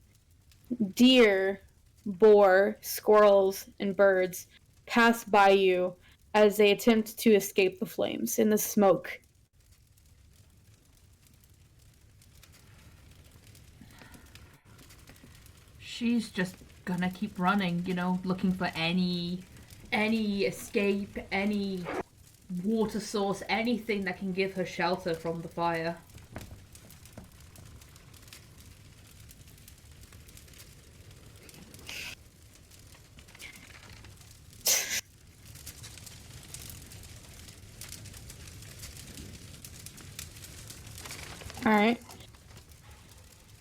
Deer, boar, squirrels, and birds pass by you as they attempt to escape the flames in the smoke. She's just gonna keep running, looking for any escape, any water source, anything that can give her shelter from the fire. Alright.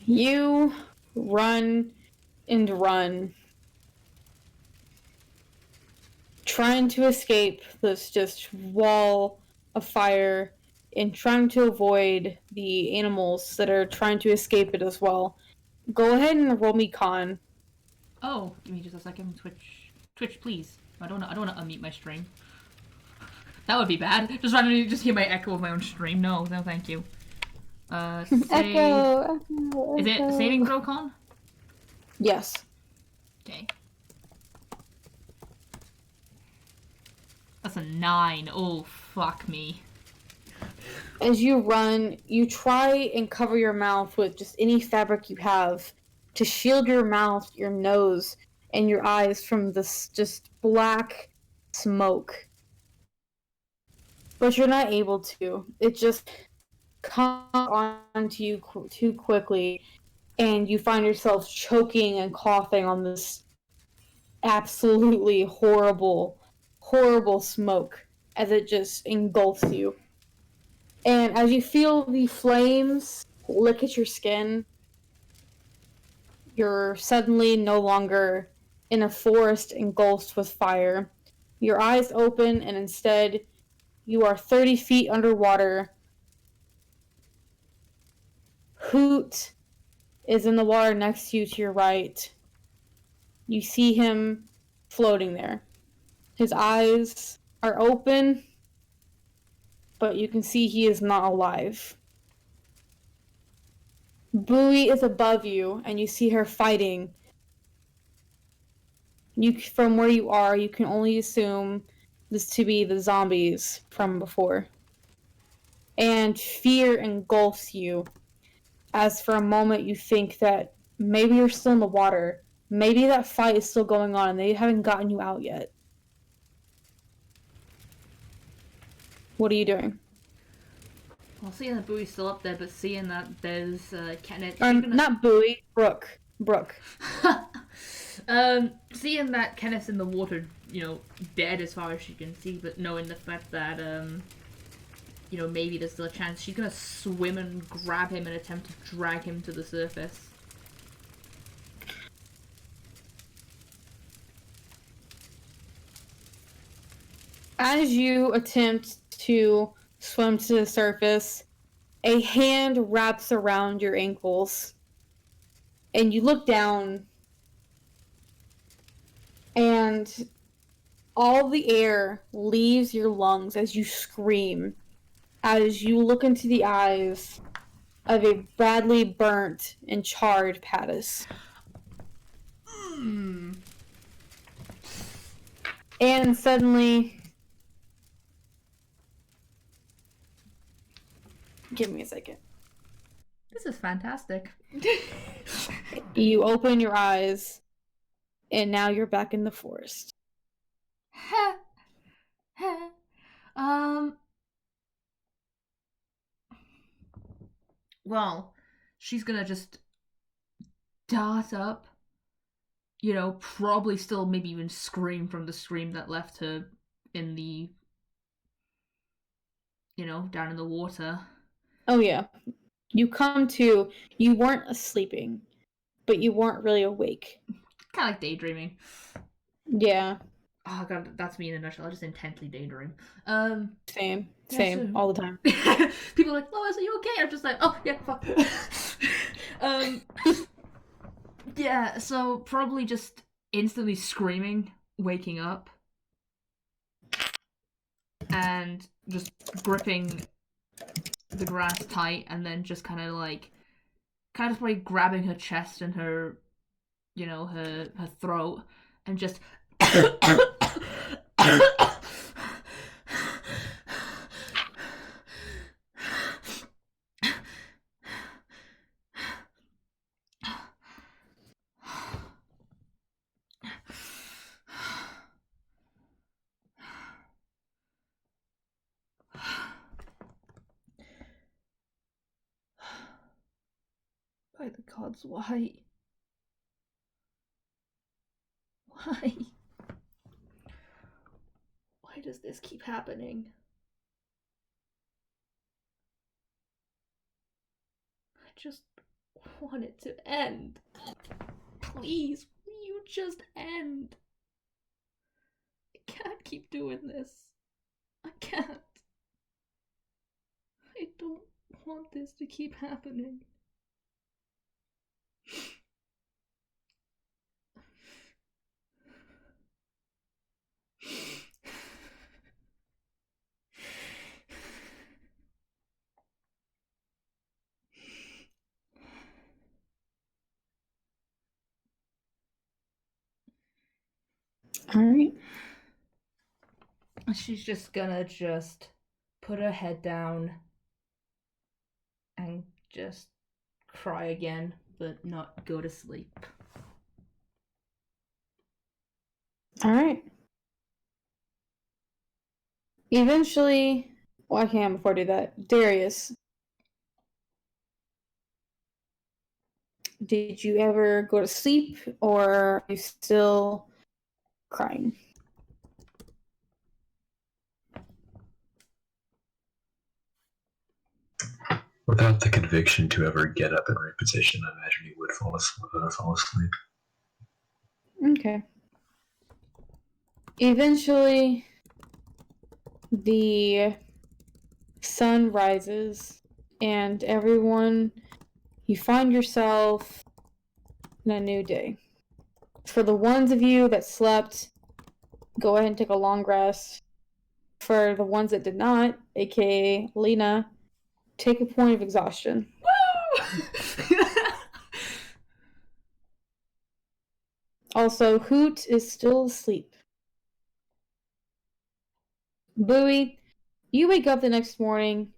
You run and run, trying to escape this just wall of fire and trying to avoid the animals that are trying to escape it as well. Go ahead and roll me con. Oh, give me just a second. Twitch, please. I don't want to unmute my stream. That would be bad. Just randomly just hear my echo of my own stream. No, thank you. Echo. Is it saving throw con? Yes. Okay. That's a 9. Oh, fuck me. As you run, you try and cover your mouth with just any fabric you have to shield your mouth, your nose, and your eyes from this just black smoke. But you're not able to. It just comes onto you too quickly, and you find yourself choking and coughing on this absolutely horrible, horrible smoke as it just engulfs you. And as you feel the flames lick at your skin, you're suddenly no longer in a forest engulfed with fire. Your eyes open, and instead, you are 30 feet underwater. Hoot is in the water next to you to your right. You see him floating there. His eyes are open, but you can see he is not alive. Bowie is above you, and you see her fighting. From where you are, you can only assume this to be the zombies from before. And fear engulfs you as for a moment you think that maybe you're still in the water. Maybe that fight is still going on and they haven't gotten you out yet. What are you doing? Well, seeing that Bowie's still up there, but seeing that there's Kenneth... Not Bowie, Brooke. Seeing that Kenneth's in the water, dead as far as she can see, but knowing the fact that, maybe there's still a chance, she's gonna swim and grab him and attempt to drag him to the surface. As you attempt to swim to the surface, a hand wraps around your ankles, and you look down, and all the air leaves your lungs as you scream, as you look into the eyes of a badly burnt and charred Pattis. And suddenly... Give me a second. This is fantastic. You open your eyes, and now you're back in the forest. Well, she's gonna just dart up, probably still maybe even scream from the scream that left her in the, down in the water. Oh yeah. You come to, you weren't sleeping, but you weren't really awake. Kind of like daydreaming. Yeah. Oh god, that's me in a nutshell. I just intently daydream. Same, yeah, so... all the time. People are like, Lois, are you okay? I'm just like, oh yeah, fuck. Yeah, so probably just instantly screaming, waking up, and just gripping the grass tight, and then just kind of probably grabbing her chest and her, her throat, and just by the gods, why? Why? Why does this keep happening? I just want it to end. Please, will you just end? I can't keep doing this. I can't. I don't want this to keep happening. Alright. She's just gonna put her head down and just cry again, but not go to sleep. Alright. Eventually, well, I can before I do that. Darius, did you ever go to sleep, or are you still crying? Without the conviction to ever get up and reposition, I imagine he would fall asleep. Okay. Eventually, the sun rises, and everyone, you find yourself in a new day. For the ones of you that slept, go ahead and take a long rest. For the ones that did not, aka Lena, take a point of exhaustion. Woo! Also, Hoot is still asleep. Bowie, you wake up the next morning,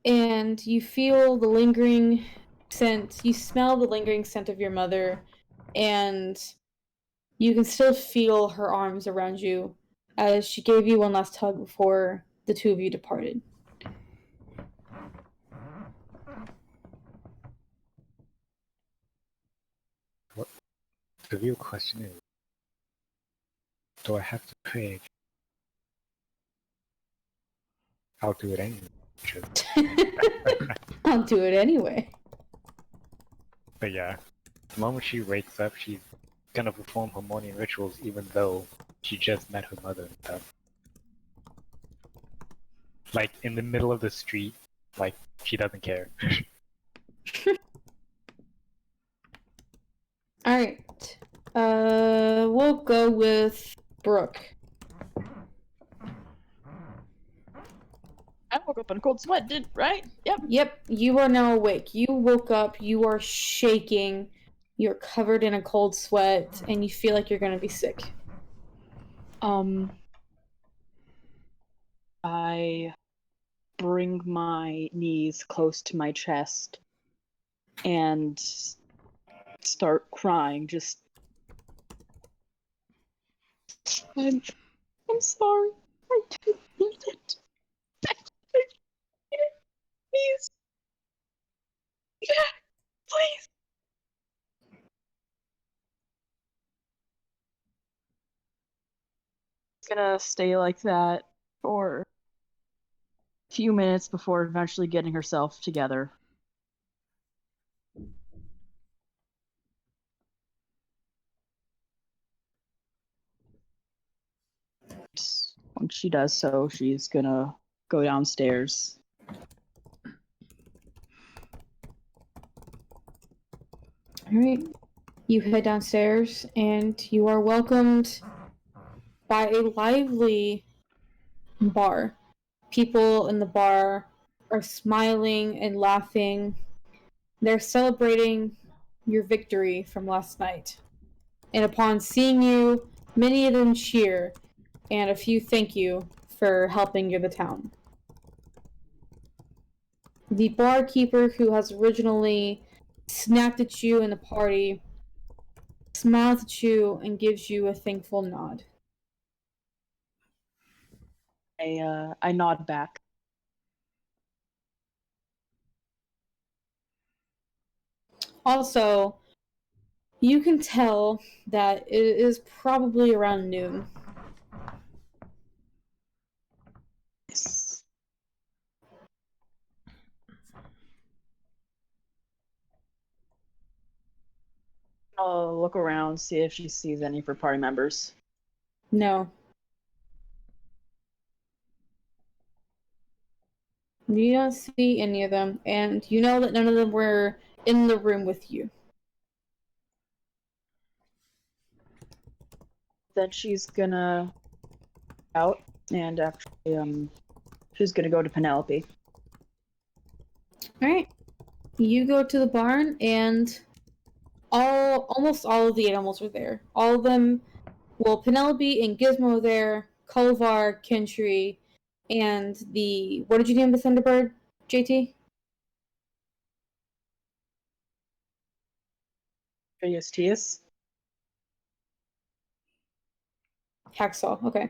and you feel the lingering scent. You smell the lingering scent of your mother, and you can still feel her arms around you as she gave you one last hug before the two of you departed. The real question is, do I have to pray? I'll do it anyway. I'll do it anyway. But yeah, the moment she wakes up, she's gonna perform her morning rituals even though she just met her mother and stuff. Like, in the middle of the street, like, she doesn't care. Alright. We'll go with Brooke. I woke up in a cold sweat, right? Yep. Yep, you are now awake. You woke up, you are shaking, you're covered in a cold sweat, and you feel like you're gonna be sick. I bring my knees close to my chest and start crying. Just, I'm sorry. I didn't mean it. Please. Please. It's gonna stay like that for a few minutes before eventually getting herself together. Once she does so, she's gonna go downstairs. Alright. You head downstairs, and you are welcomed by a lively bar. People in the bar are smiling and laughing. They're celebrating your victory from last night. And upon seeing you, many of them cheer, and a few thank you for helping the town. The barkeeper who has originally snapped at you in the party smiles at you and gives you a thankful nod. I nod back. Also, you can tell that it is probably around noon. Yes. I'll look around, see if she sees any of her party members. No. You don't see any of them, and you know that none of them were in the room with you. Then she's gonna out and actually she's gonna go to Penelope. Alright. You go to the barn, and almost all of the animals are there. All of them, well, Penelope and Gizmo are there, Kolvar, Kentry, and the, what did you name the Thunderbird, JT? Tias. Hacksaw, okay.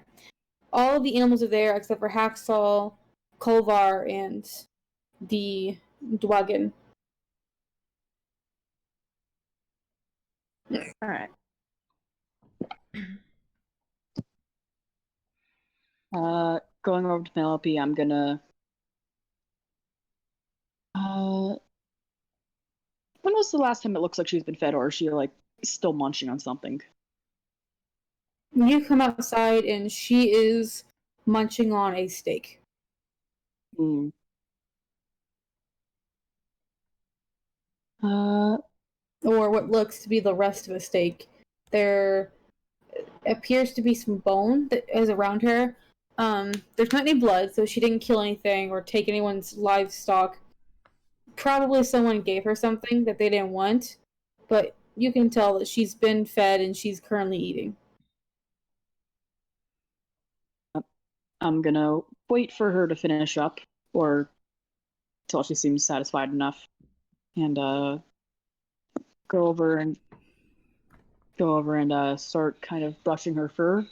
All of the animals are there except for Hacksaw, Kolvar, and the Dwagon. Alright. Going over to Penelope, I'm gonna when was the last time it looks like she's been fed, or is she like still munching on something? You come outside, and she is munching on a steak. Hmm. Or what looks to be the rest of a steak. There appears to be some bone that is around her. There's not any blood, so she didn't kill anything or take anyone's livestock. Probably someone gave her something that they didn't want, but you can tell that she's been fed and she's currently eating. I'm gonna wait for her to finish up, or until she seems satisfied enough, and go over and start kind of brushing her fur.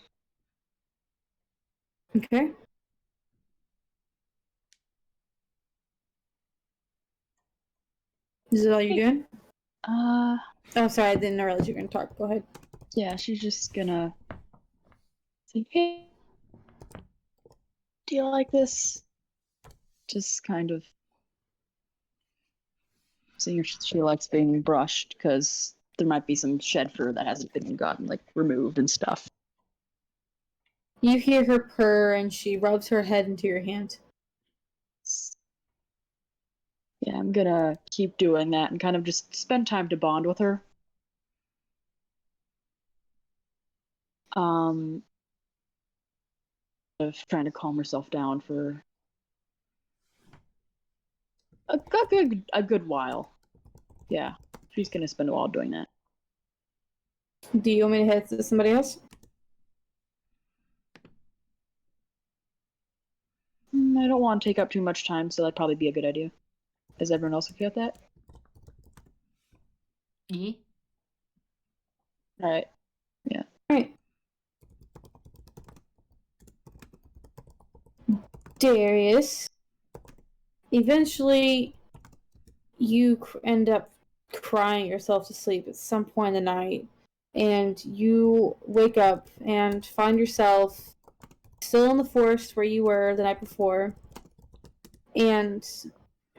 Okay. Is this all you're doing? Oh, sorry, I didn't realize you were gonna talk. Go ahead. Yeah, she's just gonna say, "Hey, do you like this?" Just kind of seeing if she likes being brushed, because there might be some shed fur that hasn't been gotten like removed and stuff. You hear her purr, and she rubs her head into your hand. Yeah, I'm gonna keep doing that and kind of just spend time to bond with her. Of trying to calm herself down for a good while. Yeah, she's gonna spend a while doing that. Do you want me to head to somebody else? I don't want to take up too much time, so that'd probably be a good idea. Is everyone else okay with that? Yeah. All right. Alright. Darius. Eventually, you end up crying yourself to sleep at some point in the night, and you wake up and find yourself still in the forest where you were the night before, and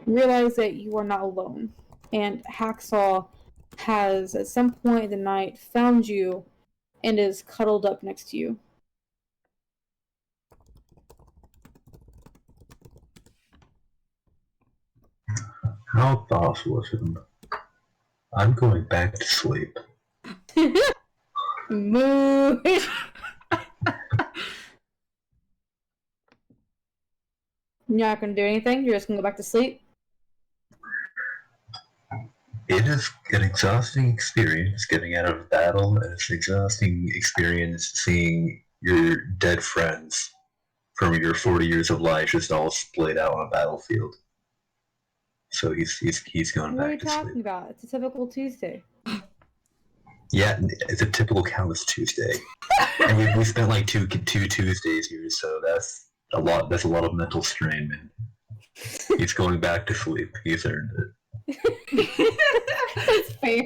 realize that you are not alone. And Hacksaw has, at some point in the night, found you and is cuddled up next to you. How thoughtful of him. I'm going back to sleep. Moo! You're not gonna do anything? You're just gonna go back to sleep? It is an exhausting experience getting out of battle, and it's an exhausting experience seeing your dead friends from your 40 years of life just all splayed out on a battlefield. So he's going What are you back to talking sleep. about? It's a typical Tuesday. Yeah, it's a typical Calamus Tuesday, and we spent like two Tuesdays here, so that's a lot. That's a lot of mental strain, man. He's going back to sleep. He's earned it. That's fair.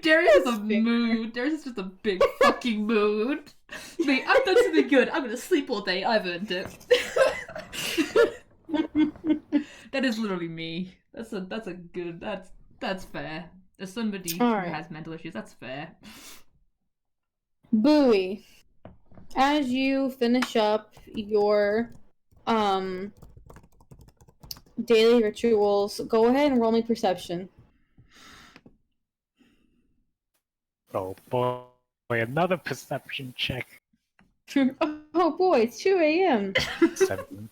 Darius is a That's fair. mood. Darius is just a big fucking mood. Mate, I've done something good. I'm gonna sleep all day. I've earned it. That is literally me. That's a good. That's fair. As somebody who Alright. has mental issues, that's fair. Bowie, as you finish up your daily rituals, go ahead and roll me perception. Oh boy, another perception check. Oh boy, it's 2 a.m. 17.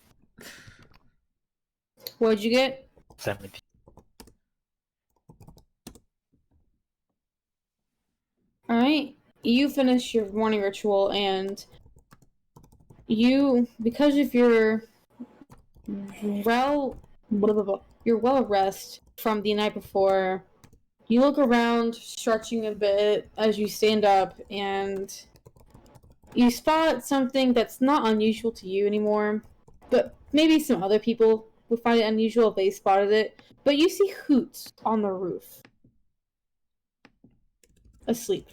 What'd you get? 17. Alright, you finish your morning ritual, and you, because of your your well rest from the night before, you look around, stretching a bit as you stand up, and you spot something that's not unusual to you anymore, but maybe some other people would find it unusual if they spotted it. But you see Hoot on the roof, asleep.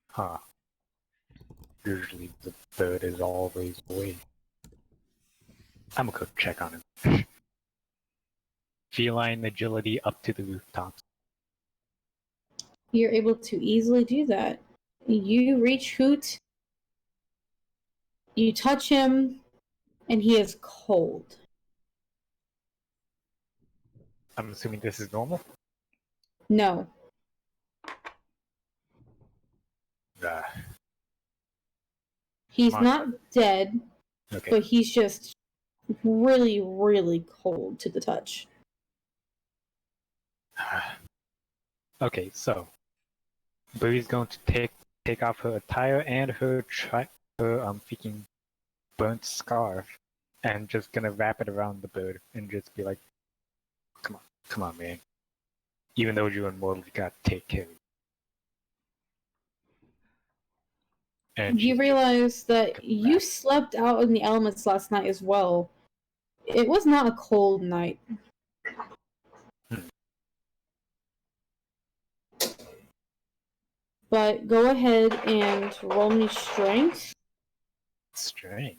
Huh. Usually the bird is always awake. I'm gonna go check on him. Feline agility up to the rooftops. You're able to easily do that. You reach Hoot, you touch him, and he is cold. I'm assuming this is normal? No. He's Come on. not dead, Okay. but he's just really, really cold to the touch. Okay, so Booey's going to take off her attire and her freaking burnt scarf and just gonna wrap it around the bird and just be like, come on, man. Even though you're immortal, you gotta take care of it. And You she's realize that come you back. slept out in the elements last night as well. It was not a cold night. But go ahead and roll me strength. Strange.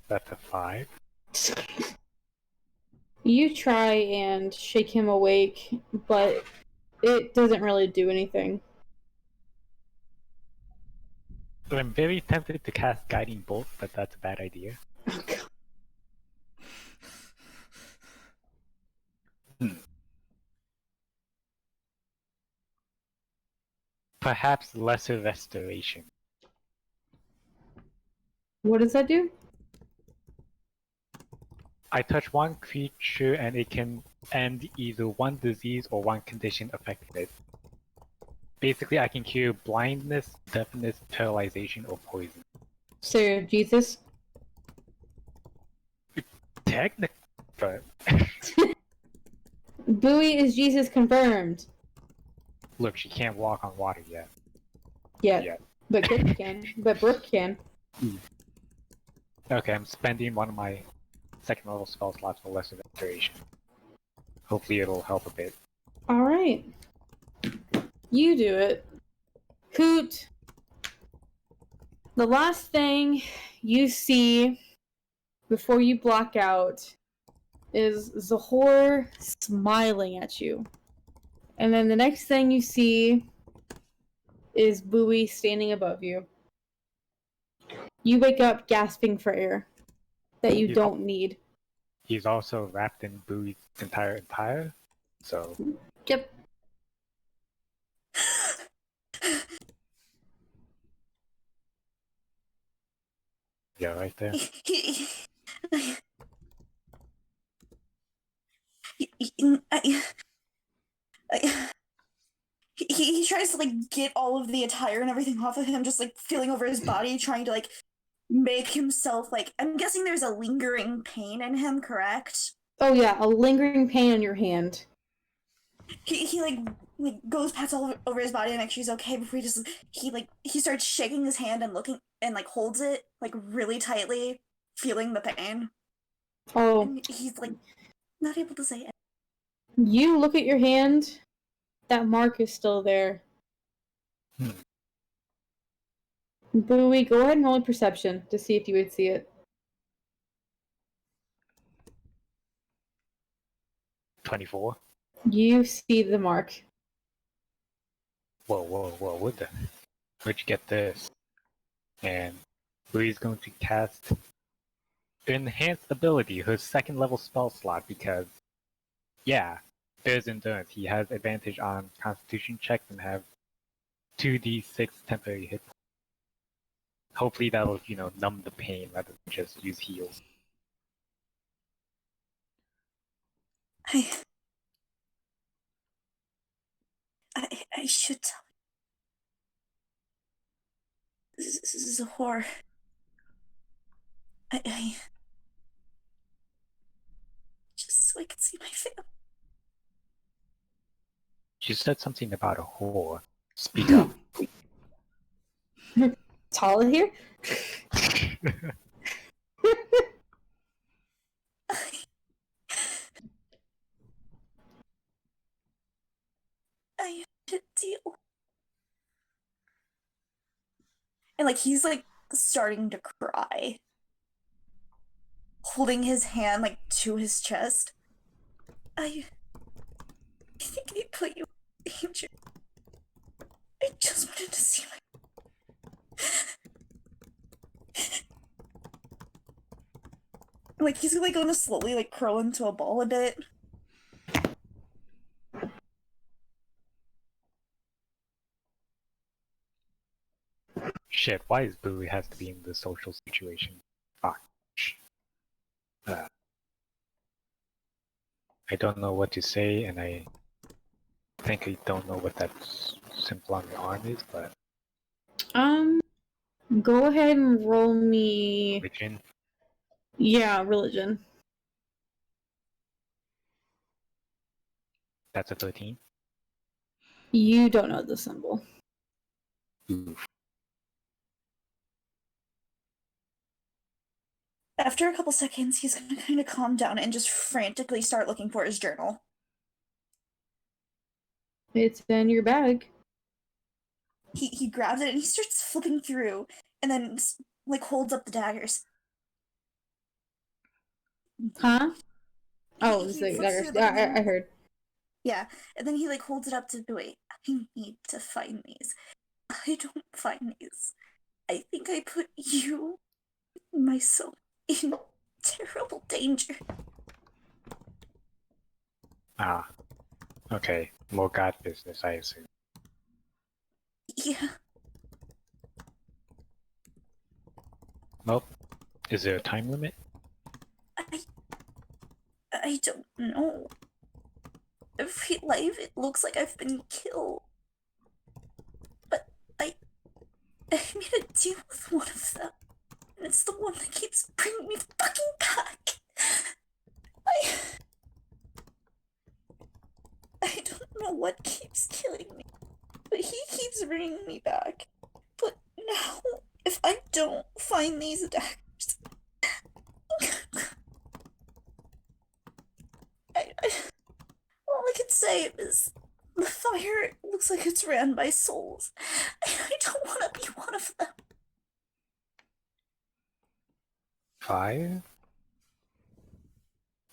That's a 5. You try and shake him awake, but it doesn't really do anything. I'm very tempted to cast Guiding Bolt, but that's a bad idea. Perhaps Lesser Restoration. What does that do? I touch one creature and it can end either one disease or one condition affecting it. Basically, I can cure blindness, deafness, paralyzation, or poison. So, Jesus? Technically, but Bowie is Jesus confirmed. look, she can't walk on water yet. Yeah. But Brooke can. But Brooke can. Okay, I'm spending one of my second level spell slots for Lesser Restoration. Hopefully it'll help a bit. Alright. You do it. Coot. The last thing you see before you block out is Zahor smiling at you. And then the next thing you see is Bowie standing above you. You wake up gasping for air that you don't need. He's also wrapped in Bowie's entire attire, so Yep. yeah, right there. He tries to like get all of the attire and everything off of him, just like feeling over his body, trying to like make himself like. I'm guessing there's a lingering pain in him, correct? Oh yeah, a lingering pain on your hand. He like goes pats all over his body to make sure he's okay before he starts shaking his hand and looking and like holds it like really tightly, feeling the pain. Oh, And he's like not able to say it. you look at your hand. That mark is still there. Bowie, go ahead and roll a perception to see if you would see it. 24. You see the mark. Whoa, where'd you get this? And Bowie's going to cast Enhanced Ability, her second level spell slot, because, yeah, there's endurance. He has advantage on Constitution checks and have 2d6 temporary hit. Hopefully that'll, numb the pain rather than just use heals. I should tell you. This is a horror. I just so I can see my family. She said something about a whore. Speak up. Tala here? I have to deal. And like he's like starting to cry, holding his hand like to his chest. I think they put you in danger. I just wanted to see my. Like he's like gonna slowly like curl into a ball a bit. Shit, why is Bowie has to be in this social situation? Fuck. I don't know what to say, and I think I don't know what that symbol on the arm is, but... Go ahead and roll me. Religion. Yeah, religion. That's a 13. You don't know the symbol. Oof. After a couple seconds, he's gonna kind of calm down and just frantically start looking for his journal. It's in your bag. He grabs it and he starts flipping through, and then like holds up the daggers. Huh? Oh, He it's the flips daggers. through them, and I then- heard. Yeah, and then he like holds it up to wait. I need to find these. I don't find these. I think I put you, myself, in terrible danger. Ah. Okay. More god business, I assume. Yeah, Well, is there a time limit? I don't know. Every life it looks like I've been killed. But I made a deal with one of them. And it's the one that keeps bringing me fucking back. I don't know what keeps killing me, but he keeps bringing me back. But now, if I don't find these daggers, all I can say is the fire looks like it's ran by souls. I don't want to be one of them. Fire?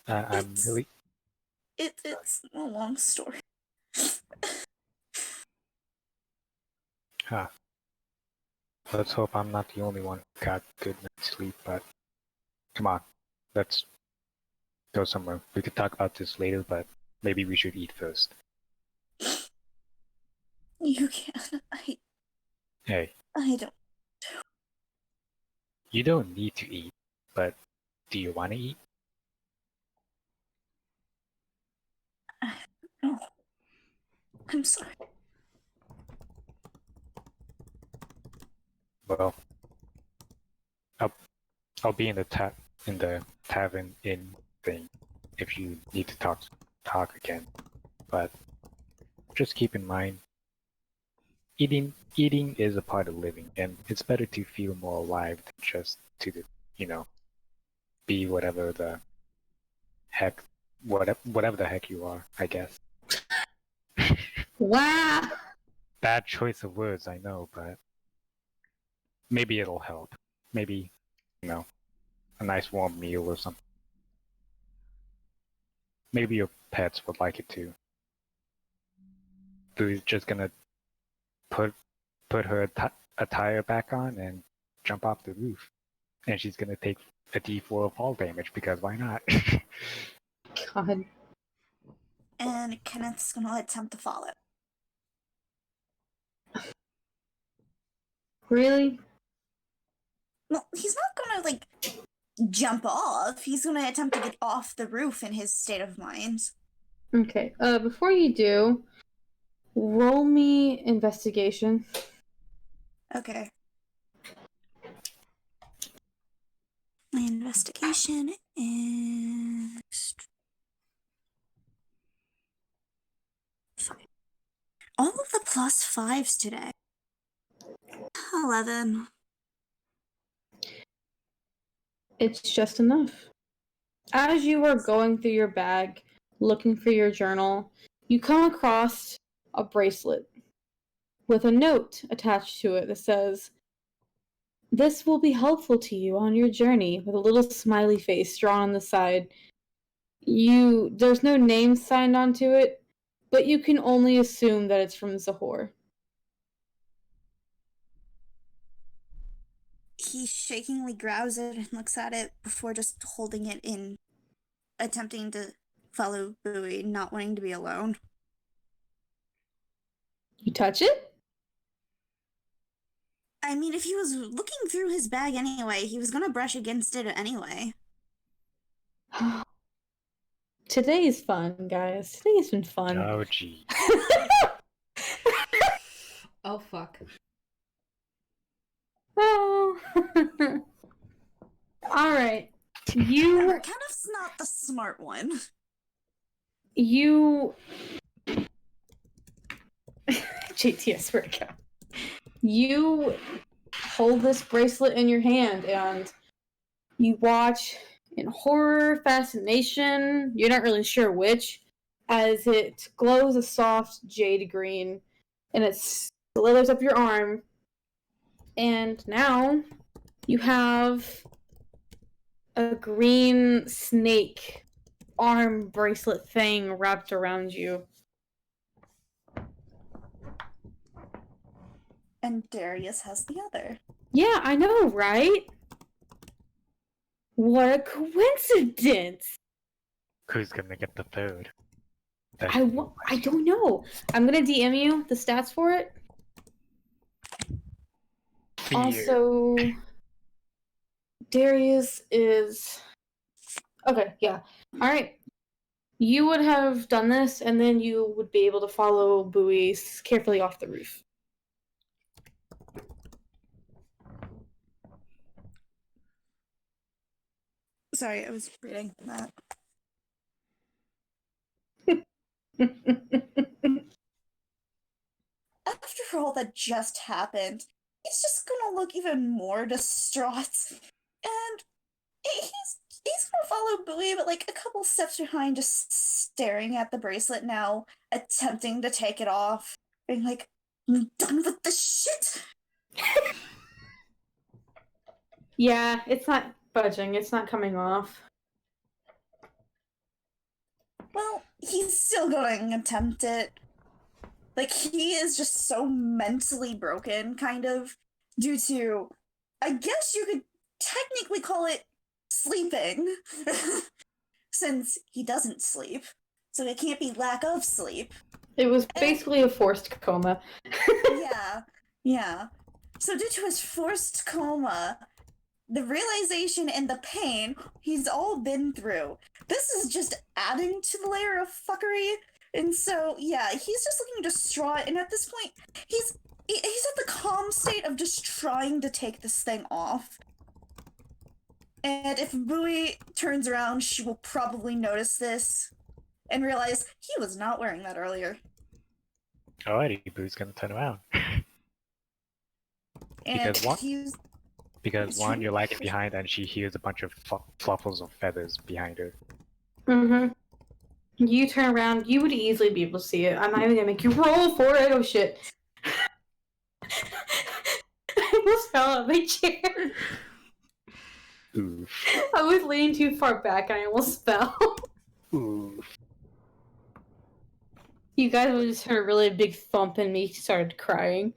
I'm It's- really... It's a long story. Huh. Let's hope I'm not the only one who got good night's sleep, but... Come on. Let's go somewhere. We could talk about this later, but maybe we should eat first. You can. Hey, I don't. you don't need to eat, but do you want to eat? No. I'm sorry. Well, I'll be in the tavern inn thing if you need to talk again. But just keep in mind, eating is a part of living, and it's better to feel more alive than just to be whatever the heck whatever the heck you are, I guess. Wow. Bad choice of words, I know, but maybe it'll help. Maybe, a nice warm meal or something. Maybe your pets would like it too. Boo's just gonna put her attire back on and jump off the roof, and she's gonna take a D4 of fall damage because why not? God. And Kenneth's gonna attempt to follow. Really? Well, he's not gonna like jump off. He's gonna attempt to get off the roof in his state of mind. Okay. Before you do, roll me investigation. Okay. My investigation is all of the +5s today. 11. It's just enough. As you are going through your bag, looking for your journal, you come across a bracelet with a note attached to it that says, "This will be helpful to you on your journey," with a little smiley face drawn on the side. There's no name signed onto it, but you can only assume that it's from Zahor. He shakingly grabs it and looks at it before just holding it in, attempting to follow Bowie, not wanting to be alone. You touch it? I mean, if he was looking through his bag anyway, he was gonna brush against it anyway. Today's fun, guys. Today's been fun. Oh gee. Oh fuck. Oh. All right. Remember, Kenneth's not the smart one. You. JT, I swear to God. You hold this bracelet in your hand and you watch in horror, fascination, you're not really sure which, as it glows a soft jade green and it slithers up your arm. And now you have a green snake arm bracelet thing wrapped around you. And Darius has the other. Yeah, I know, right? What a coincidence! Who's gonna get the third? I don't know. I'm gonna DM you the stats for it. Fear. Also, Darius is... Okay, yeah. Alright. You would have done this, and then you would be able to follow Bowie carefully off the roof. Sorry, I was reading that. After all that just happened, he's just gonna look even more distraught. And he's gonna follow Bowie, but like a couple steps behind, just staring at the bracelet now, attempting to take it off, being like, I'm done with this shit! Yeah, it's not budging. It's not coming off. Well, he's still going to attempt it. Like, he is just so mentally broken, kind of, due to, I guess you could technically call it sleeping, since he doesn't sleep, so it can't be lack of sleep. It was basically a forced coma. Yeah. So due to his forced coma, the realization and the pain he's all been through, this is just adding to the layer of fuckery. And so, yeah, he's just looking distraught, and at this point, he's at the calm state of just trying to take this thing off. And if Bowie turns around, she will probably notice this and realize he was not wearing that earlier. Alrighty, Boo's gonna turn around. And Because one, you're lagging behind, and she hears a bunch of fluffles of feathers behind her. Mm-hmm. You turn around, you would easily be able to see it. I'm not even gonna make you roll for it. Oh shit. I almost fell out of my chair. Oof. I was leaning too far back and I almost fell. Oof. You guys would just heard a really big thump and me started crying.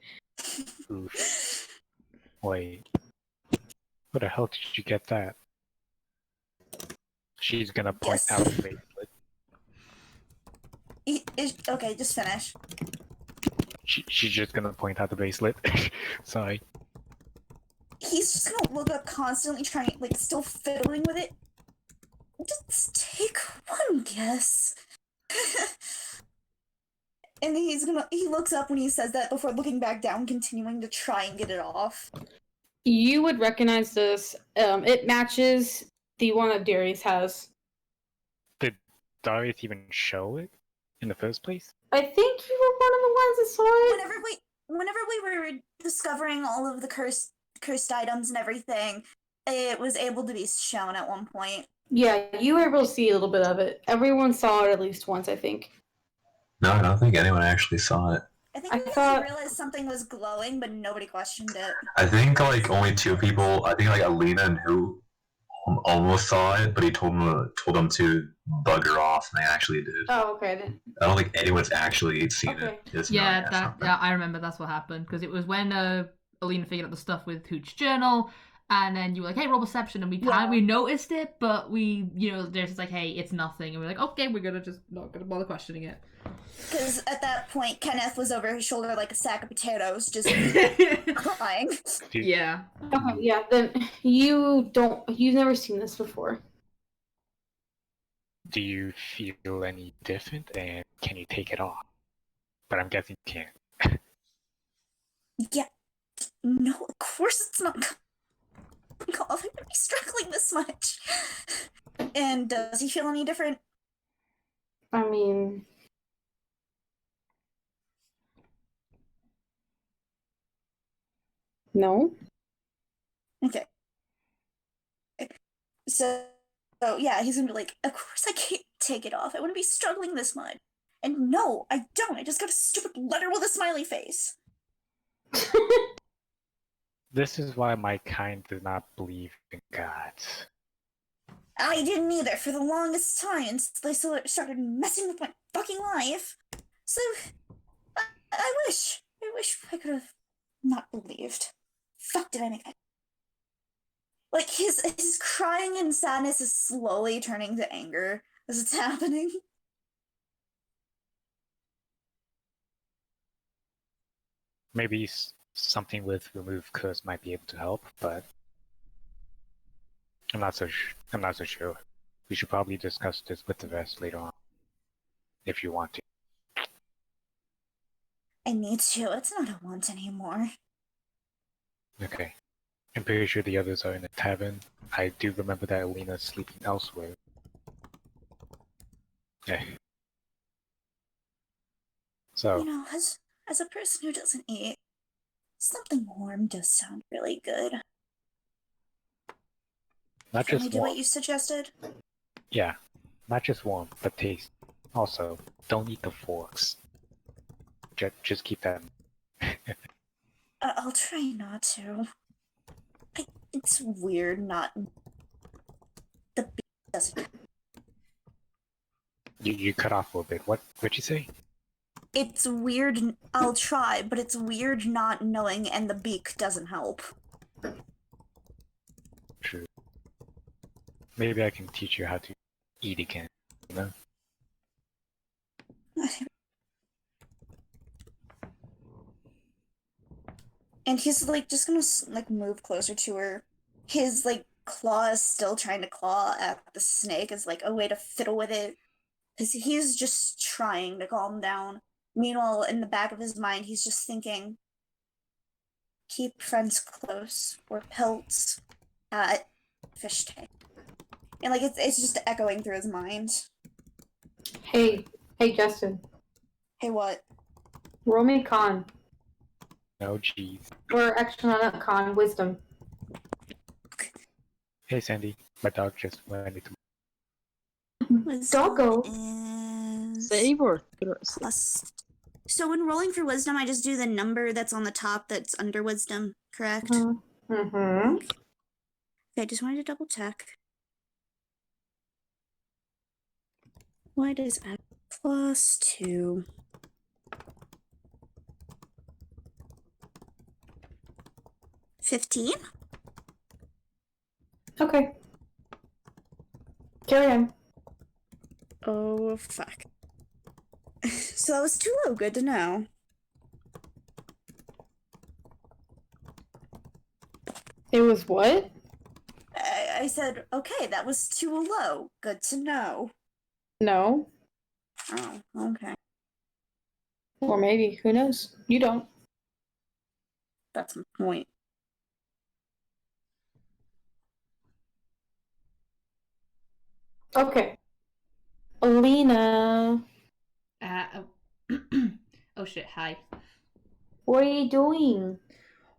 Oof. Wait. Where the hell did you get that? She's gonna point out the bracelet. Okay, just finish. She's just gonna point out the bracelet. Sorry. He's just gonna look up constantly trying, like, still fiddling with it. Just take one guess. And he looks up when he says that before looking back down, continuing to try and get it off. You would recognize this. It matches the one that Darius has. Did Darius even show it in the first place? I think you were one of the ones that saw it. Whenever we were discovering all of the cursed items and everything, it was able to be shown at one point. Yeah, you were able to see a little bit of it. Everyone saw it at least once, I think. No, I don't think anyone actually saw it. I think we realized something was glowing, but nobody questioned it. I think like only two people. I think like Alina and who almost saw it, but he told them to bugger off, and they actually did. Oh, okay then. I don't think anyone's actually seen Okay. it. Yeah, I remember that's what happened, because it was when Alina figured out the stuff with Hooch's journal, and then you were like, hey, roll perception, and we noticed it, but there's just like, hey, it's nothing, and we're like, okay, we're gonna just not gonna bother questioning it. Because at that point, Kenneth was over his shoulder like a sack of potatoes, just crying. Yeah. Okay, yeah, then you've never seen this before. Do you feel any different, and can you take it off? But I'm guessing you can't. Yeah. no, of course it's not cough. I wouldn't be struggling this much. And does he feel any different? I mean, no. Okay. So yeah, he's gonna be like, of course I can't take it off. I wouldn't be struggling this much. And no, I don't. I just got a stupid letter with a smiley face. This is why my kind does not believe in God. I didn't either for the longest time until they started messing with my fucking life. So, I wish I could have not believed. Fuck did I make that? Like, his crying and sadness is slowly turning to anger as it's happening. Maybe something with remove curse might be able to help, but I'm not so sure. We should probably discuss this with the rest later on, if you want to. I need to. It's not a want anymore. Okay. I'm pretty sure the others are in the tavern. I do remember that Alina's sleeping elsewhere. Okay. So, You know, as a person who doesn't eat, something warm does sound really good. not Can we just do what warm. you suggested? Yeah, not just warm, but taste. Also, don't eat the forks. Just keep that. I'll try not to. It's weird not. The beat doesn't. You cut off a little bit. What'd you say? It's weird. I'll try, but it's weird not knowing, and the beak doesn't help. True. Maybe I can teach you how to eat again. You know? And he's like just gonna like move closer to her. His like claw is still trying to claw at the snake as like a way to fiddle with it, because he's just trying to calm down. Meanwhile, in the back of his mind, he's just thinking, "Keep friends close, or pelts at fish tank," and like it's just echoing through his mind. Hey, Justin. Hey, what? Roll me con. No, jeez. Or actually, not con, wisdom. Hey, Sandy. My dog just went into. Doggo. Is Save or plus. So when rolling for wisdom, I just do the number that's on the top that's under wisdom, correct? Mm-hmm. Okay, I just wanted to double check. Why does add +2? $15? Okay. Carry on. Oh, fuck. So that was too low. Good to know. It was what? I said, okay, that was too low. Good to know. No. Oh, okay. Or maybe. Who knows? You don't. That's my point. Okay. Alina, Oh. Oh shit, hi. what are you doing?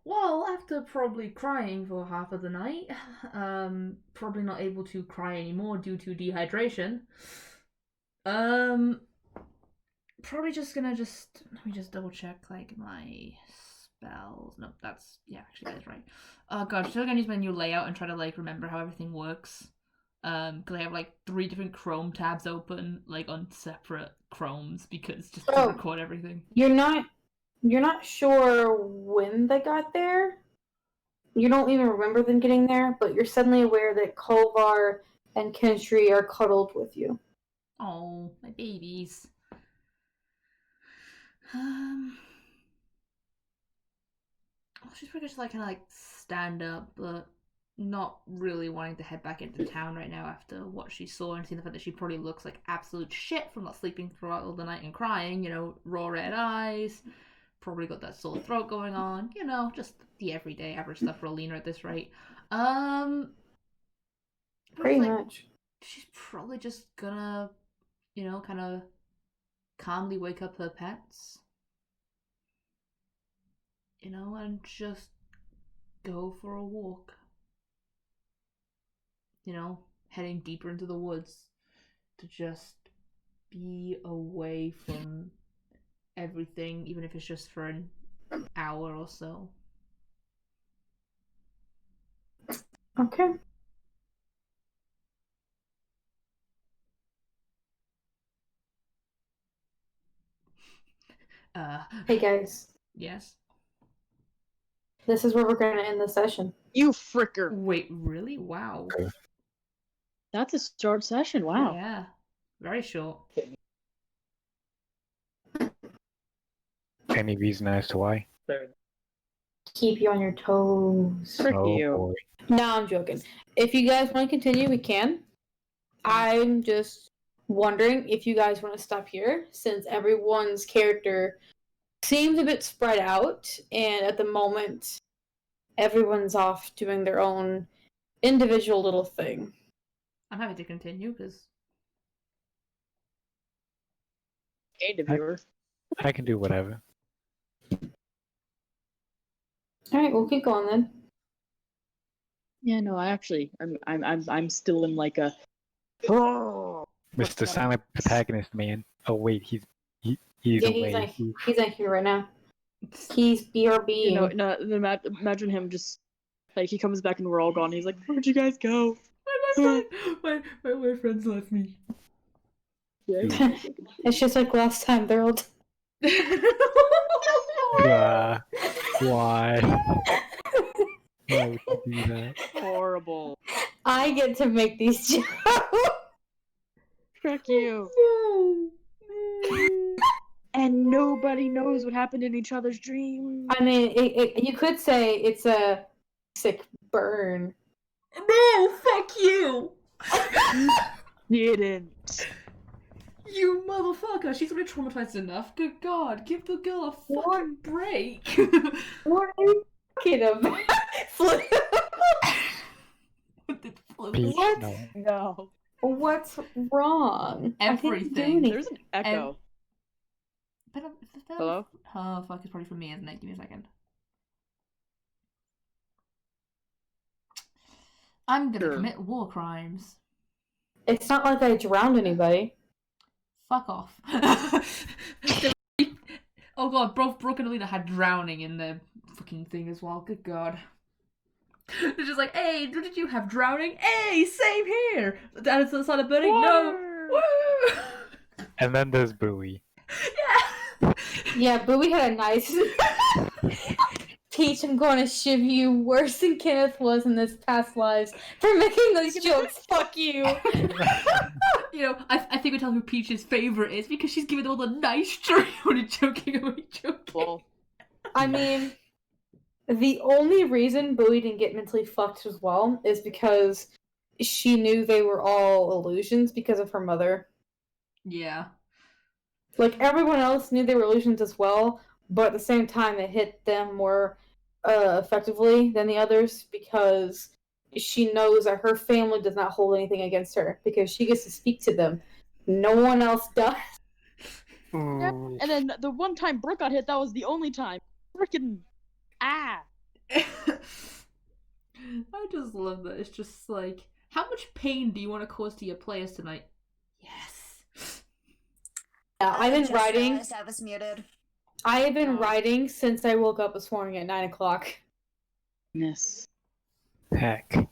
Well, after probably crying for half of the night, probably not able to cry anymore due to dehydration. Probably just gonna let me just double check like my spells. No, that's actually that is right. Oh god, I'm still gonna use my new layout and try to like remember how everything works. Because I have like 3 different Chrome tabs open like on separate Chromes because just to record everything. You're not sure when they got there. You don't even remember them getting there, but you're suddenly aware that Kolvar and Kenshri are cuddled with you. Oh, my babies. She's probably just like kind of like stand up, but not really wanting to head back into town right now after what she saw and seeing the fact that she probably looks like absolute shit from not sleeping throughout all the night and crying. You know, raw red eyes, probably got that sore throat going on. You know, just the everyday average stuff for a leaner at this rate. Pretty like, much. she's probably just gonna, you know, kind of calmly wake up her pets. You know, and just go for a walk. You know, heading deeper into the woods to just be away from everything, even if it's just for an hour or so. Okay. Hey guys, Yes? this is where we're gonna end the session. You fricker. Wait, really? Wow. That's a short session. Wow. Yeah. Very short. Any reason as to why? Keep you on your toes. Frick Oh you. boy. No, I'm joking. If you guys want to continue, we can. I'm just wondering if you guys want to stop here, since everyone's character seems a bit spread out, and at the moment, everyone's off doing their own individual little thing. I'm happy to continue because Hey, the viewer. I can do whatever. All right, we'll keep going then. Yeah, no, I'm still in like a. Oh. Mr. Silent Protagonist, man. Oh wait, he's Yeah, away. he's not here right now. He's BRB. You know, no, imagine him just like he comes back and we're all gone. He's like, "Where'd you guys go?" my friends left me. Yeah. It's just like last time. They're all. Why? Why would you do that? Horrible. I get to make these jokes. Frick you. No. And nobody knows what happened in each other's dreams. I mean, you could say it's a sick burn. No, fuck you. Didn't. You motherfucker. She's already traumatized enough. Good God, give the girl a fucking break. What are you talking about? What did Flip? Peach, What? no. No. What's wrong? I didn't do Everything. anything. There's an echo. Hello? Oh, fuck, it's probably from me, isn't it? Give me a second. I'm gonna Sure. commit war crimes. It's not like I drowned anybody. Fuck off. Oh god, both Brooke and Alina had drowning in their fucking thing as well. Good god. They're just like, hey, did you have drowning? Hey, same here. That is the side of burning? No. Woo! And then there's Bowie. Yeah. Yeah, but we had a nice. Peach, I'm going to shiv you worse than Kenneth was in this past lives for making those jokes. Fuck you. You know, I think we tell who Peach's favorite is because she's giving all the nice joke. Only joking, only joking. Well, I mean, the only reason Bowie didn't get mentally fucked as well is because she knew they were all illusions because of her mother. Yeah. Like, everyone else knew they were illusions as well, but at the same time, it hit them more effectively than the others because she knows that her family does not hold anything against her because she gets to speak to them. No one else does. yep. And then the one time Brooke got hit, that was the only time. Frickin' ah. I just love that. It's just like, how much pain do you want to cause to your players tonight? Yes. Yeah, I've been writing. Realized I was muted. I have been writing since I woke up this morning at 9 o'clock. Yes. Heck.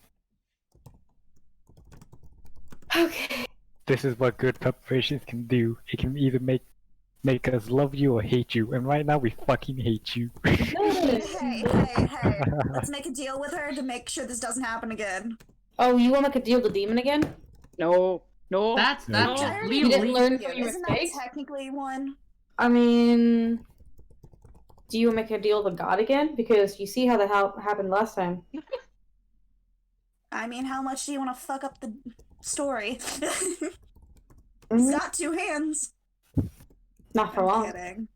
Okay. This is what good preparations can do. It can either make us love you or hate you, and right now we fucking hate you. Hey, let's make a deal with her to make sure this doesn't happen again. Oh, you want to make a deal with the demon again? No. That's No. You didn't learn from your Isn't that mistakes? technically one? I mean, do you make a deal with God again? Because you see how that happened last time. I mean, how much do you want to fuck up the story? It's Mhm. got two hands. Not for I'm long. kidding.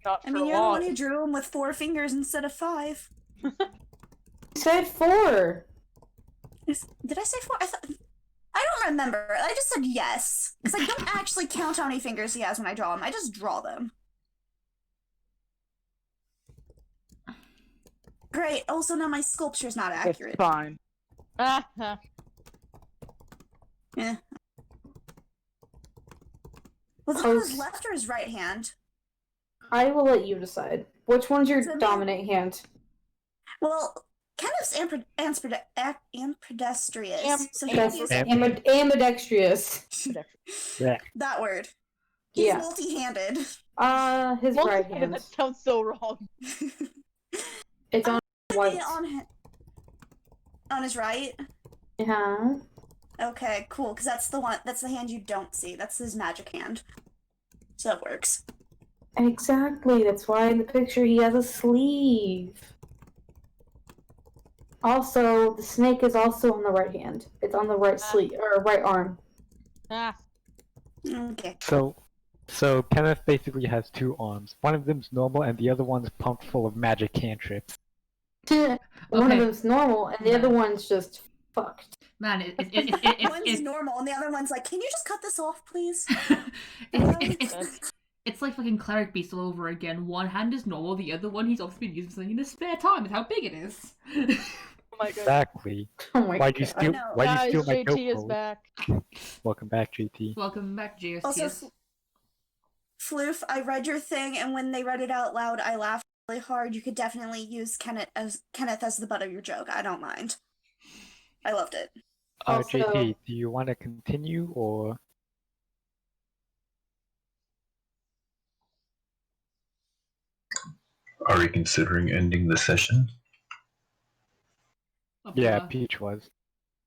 Not I for mean, a you're the lot. one who drew him with 4 fingers instead of 5. You said 4. Did I say 4? I don't remember. I just said yes. Because I don't actually count how many fingers he has when I draw him. I just draw them. Great. Also, now my sculpture's not accurate. It's fine. Ah, Eh. Was it on his left or his right hand? I will let you decide. Which one's your So me- dominant hand? Well, Kenneth's ambidextrous. So he That's has ambidextrous. Yeah. that word. He's Yeah. multi-handed. His right that hand. sounds so wrong. It's on white. On his right? Yeah. Okay, cool, because that's the hand you don't see. That's his magic hand. So that works. Exactly. That's why in the picture he has a sleeve. Also, the snake is also on the right hand. It's on the right sleeve or right arm. Ah, Okay. So Kenneth basically has 2 arms. One of them's normal, and the other one's pumped full of magic cantrips. One Okay. of them's normal, and the other one's just fucked. Man, One's normal, and the other one's like, can you just cut this off, please? it's like fucking Cleric Beast all over again. One hand is normal, the other one he's obviously been using something in his spare time. That's how big it is. oh my god. Exactly. Oh my Why'd you god. steal? know. Why'd you steal Guys, my JT is GoPro? back. Welcome back, JT. Welcome back, JSTS. Also, Floof, I read your thing, and when they read it out loud, I laughed really hard. You could definitely use Kenneth as the butt of your joke. I don't mind. I loved it. Also- JT, do you want to continue or? Are we considering ending the session? Up to Yeah, her. Peach was.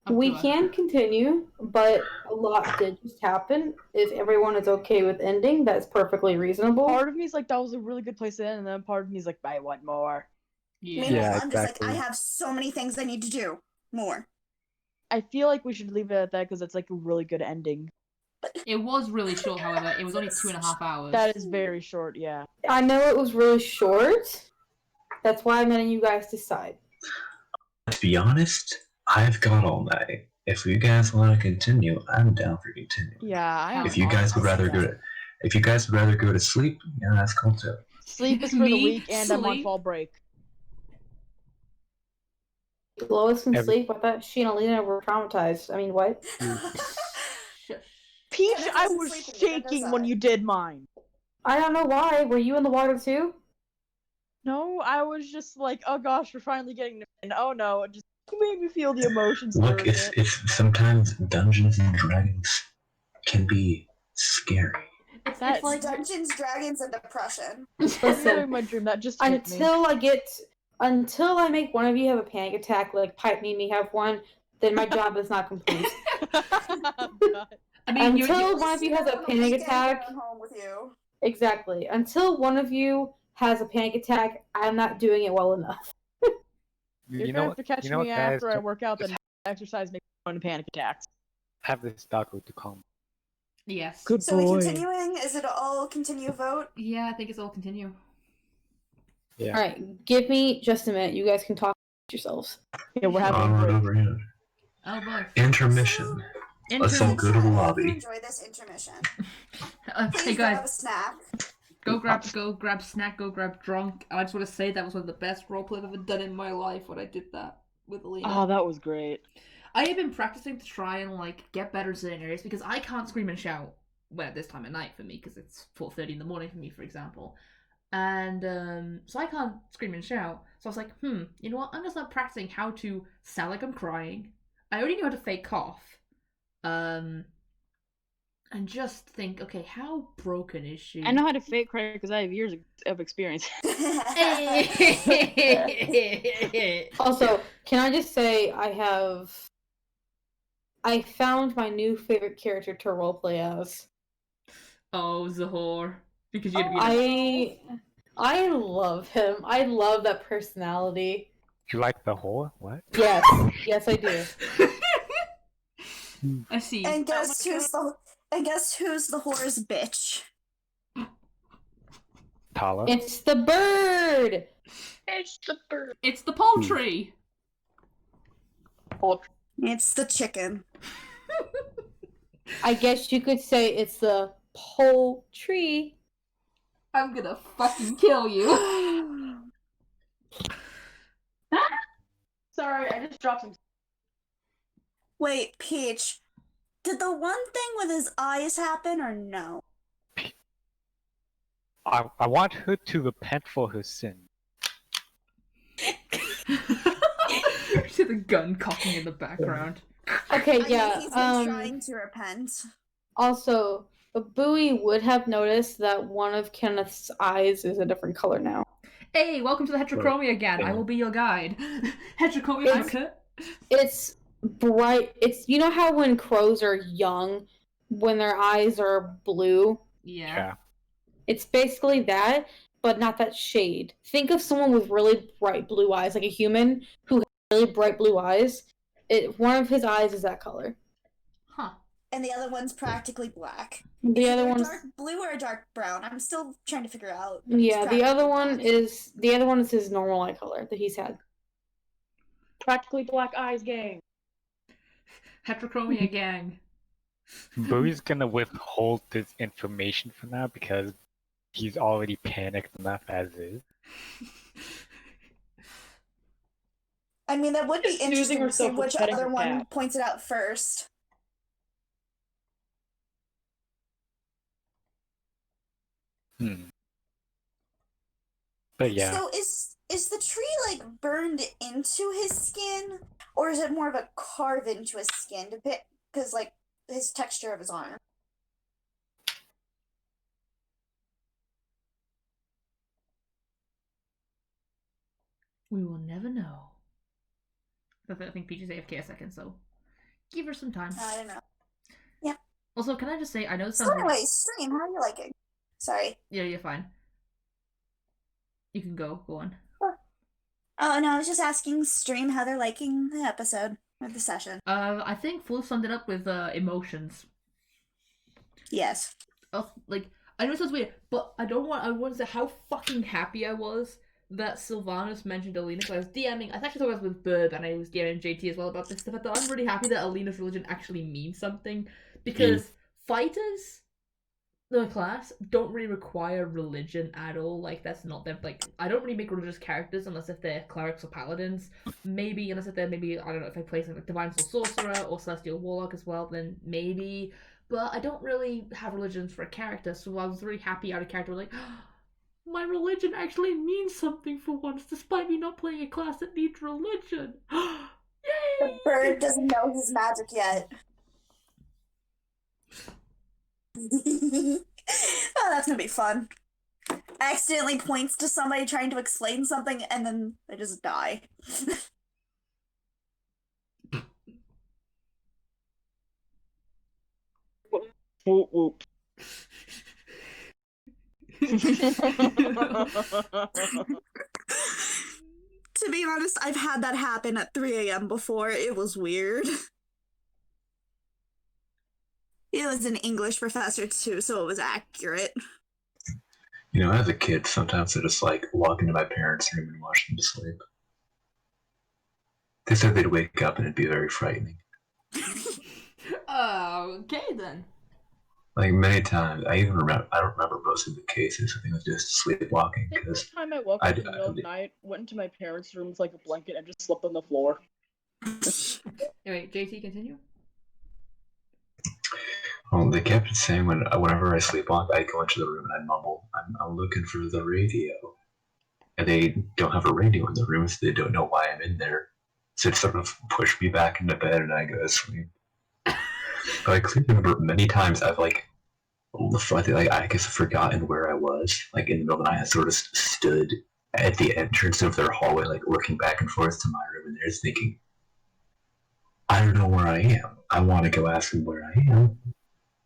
Up to We her. can continue, but a lot did just happen. If everyone is okay with ending, that's perfectly reasonable. Part of me's like, that was a really good place to end, and then part of me's like, I want more. Yeah. Meanwhile, Yeah, I'm just like, exactly. I have so many things I need to do. More. I feel like we should leave it at that because it's like a really good ending. It was really short, however. It was only 2.5 hours. That is very short, yeah. I know it was really short. That's why I'm letting you guys decide. To be honest, I've got all night. If you guys want to continue, I'm down for continuing. Yeah, I am If you guys would honestly rather down. if you guys would rather go to sleep, yeah, that's cool too. Sleep is for the Me? weak, and I'm on Sleep? fall break. Lois can Every- sleep. I thought she and Alina were traumatized. I mean, what? Shush. Peach, Kenneth I doesn't was sleep and neither does shaking when I. you did mine. I don't know why. Were you in the water too? No, I was just like, oh gosh, we're finally getting to and oh no, it just made me feel the emotions. Look, for it. it's sometimes Dungeons and Dragons can be scary. It's That's- like Dungeons, Dragons, and Depression. I'm Listen, doing my dream. That just hit me. until I make one of you have a panic attack, like Pipe made me have one, then my job is not complete. God. I mean, Until one of you has a panic attack. I'm home with you. Exactly. Until one of you has a panic attack, I'm not doing it well enough. You're You gonna know have what? to catch You know me what, guys? after I work out. Then exercise makes me go into panic attacks. Have this doggo to calm. yes. Good So we boy. continuing? Is it all continue vote? Yeah, I think it's all continue. Yeah. Alright, give me just a minute. You guys can talk yourselves. Yeah, we're having a Onward break. over here. Oh boy. Intermission. Let's all go to the lobby. Enjoy this intermission. Hey Please grab a guys, snack. go grab snack, go grab drunk. I just want to say that was one of the best roleplay I've ever done in my life when I did that with Alina. Oh, that was great. I have been practicing to try and like get better in certain areas because I can't scream and shout well, at this time of night for me because it's 4:30 in the morning for me, for example. And so I can't scream and shout. So I was like, you know what? I'm gonna start practicing how to sound like I'm crying. I already know how to fake cough. And just think, okay, how broken is she? I know how to fake cry because I have years of experience. Also, can I just say I found my new favorite character to roleplay as. Oh, Zahor. Because you're gonna be like, I love him. I love that personality. Do you like the whore? What? Yes, I do. I see. And guess who's the whore's bitch? Tala. It's the bird! It's the bird. It's the poultry. It's the chicken. I guess you could say it's the poultry. I'm gonna fucking kill you. Sorry, I just dropped some. Wait, Peach. Did the one thing with his eyes happen or no? I want her to repent for her sin. See the gun cocking in the background. Okay, I yeah. mean, he's been trying to repent. Also, Bowie would have noticed that one of Kenneth's eyes is a different color now. Hey, welcome to the Heterochromia again. I will be your guide. Heterochromia haircut. It's bright. It's, you know how when crows are young, when their eyes are blue? Yeah. It's basically that, but not that shade. Think of someone with really bright blue eyes, like a human who has really bright blue eyes. One of his eyes is that color. Huh. And the other one's practically black. The Is other it a one's dark blue or a dark brown? I'm still trying to figure out. yeah. It's The other practically one black. is his normal eye color that he's had. Practically black eyes gang. Heterochromia gang. Bowie's gonna withhold this information for now because he's already panicked enough as is. I mean, that would be Excusing interesting to see herself with which petting other her one cat. points it out first. But yeah, So is the tree like burned into his skin, or is it more of a carve into his skin? Because like his texture of his arm. We will never know. I think Peach is AFK a second, so give her some time. I don't know. Also, can I just say, I know this So sounds anyway, stream. How are you liking? Sorry. Yeah, you're fine. You can go on. Oh no, I was just asking stream how they're liking the episode or the session. I think Flo summed it up with emotions. Yes. Like, I know it sounds weird, but I want to say how fucking happy I was that Sylvanas mentioned Alina, because I was DMing, I was actually talking with Burb, and I was DMing JT as well about this stuff. I thought I'm really happy that Alina's religion actually means something, because fighters, the class, don't really require religion at all. Like, that's not them. Like, I don't really make religious characters unless if they're clerics or paladins. Maybe, unless if they're maybe, I don't know, if I play something like Divine Soul Sorcerer or Celestial Warlock as well, then maybe. But I don't really have religions for a character, so I was really happy out of character. Like, my religion actually means something for once, despite me not playing a class that needs religion. Yay! The bird doesn't know his magic yet. Oh, that's gonna be fun. Accidentally points to somebody trying to explain something and then they just die. Whoop whoop. To be honest, I've had that happen at 3 a.m. before. It was weird. It was an English professor too, so it was accurate. You know, as a kid, sometimes I just like walk into my parents' room and watch them sleep. They said they'd wake up and it'd be very frightening. Okay then. Like many times, I don't remember most of the cases. I think it was just sleepwalking I think because one time I woke up in the middle of the night, went into my parents' room with like a blanket, and just slept on the floor. Anyway, JT, continue. well, they kept saying whenever I sleepwalk, I go into the room and I mumble, I'm looking for the radio. And they don't have a radio in the room, so they don't know why I'm in there. So it sort of pushed me back into bed and I go to sleep. But I clearly remember many times I've I guess I've forgotten where I was. Like in the middle of the night, I sort of stood at the entrance of their hallway, like looking back and forth to my room, and there's thinking, I don't know where I am. I want to go ask them where I am,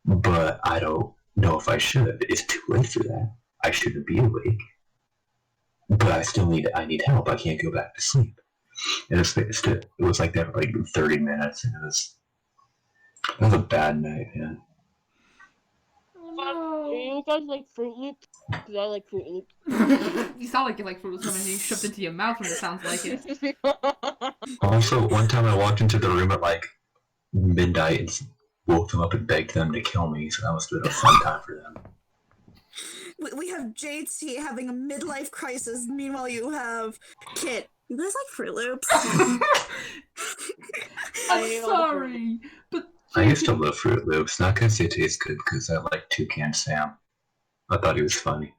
but I don't know if I should. It's too late for that. I shouldn't be awake. But I need help. I can't go back to sleep. And it was like that for like 30 minutes, and it was a bad night, man. Oh you guys like Fruit Loops? Because I like Fruit Loops. You sound like you like fruit something you shoved into your mouth when it sounds like it. Also, one time I walked into the room at like midnight and woke them up and begged them to kill me, so that must have been a fun time for them. We have JT having a midlife crisis. Meanwhile, you have Kit. You guys like Fruit Loops? I'm sorry, but I used to love Fruit Loops, not because they taste good, because I like Toucan Sam. I thought he was funny.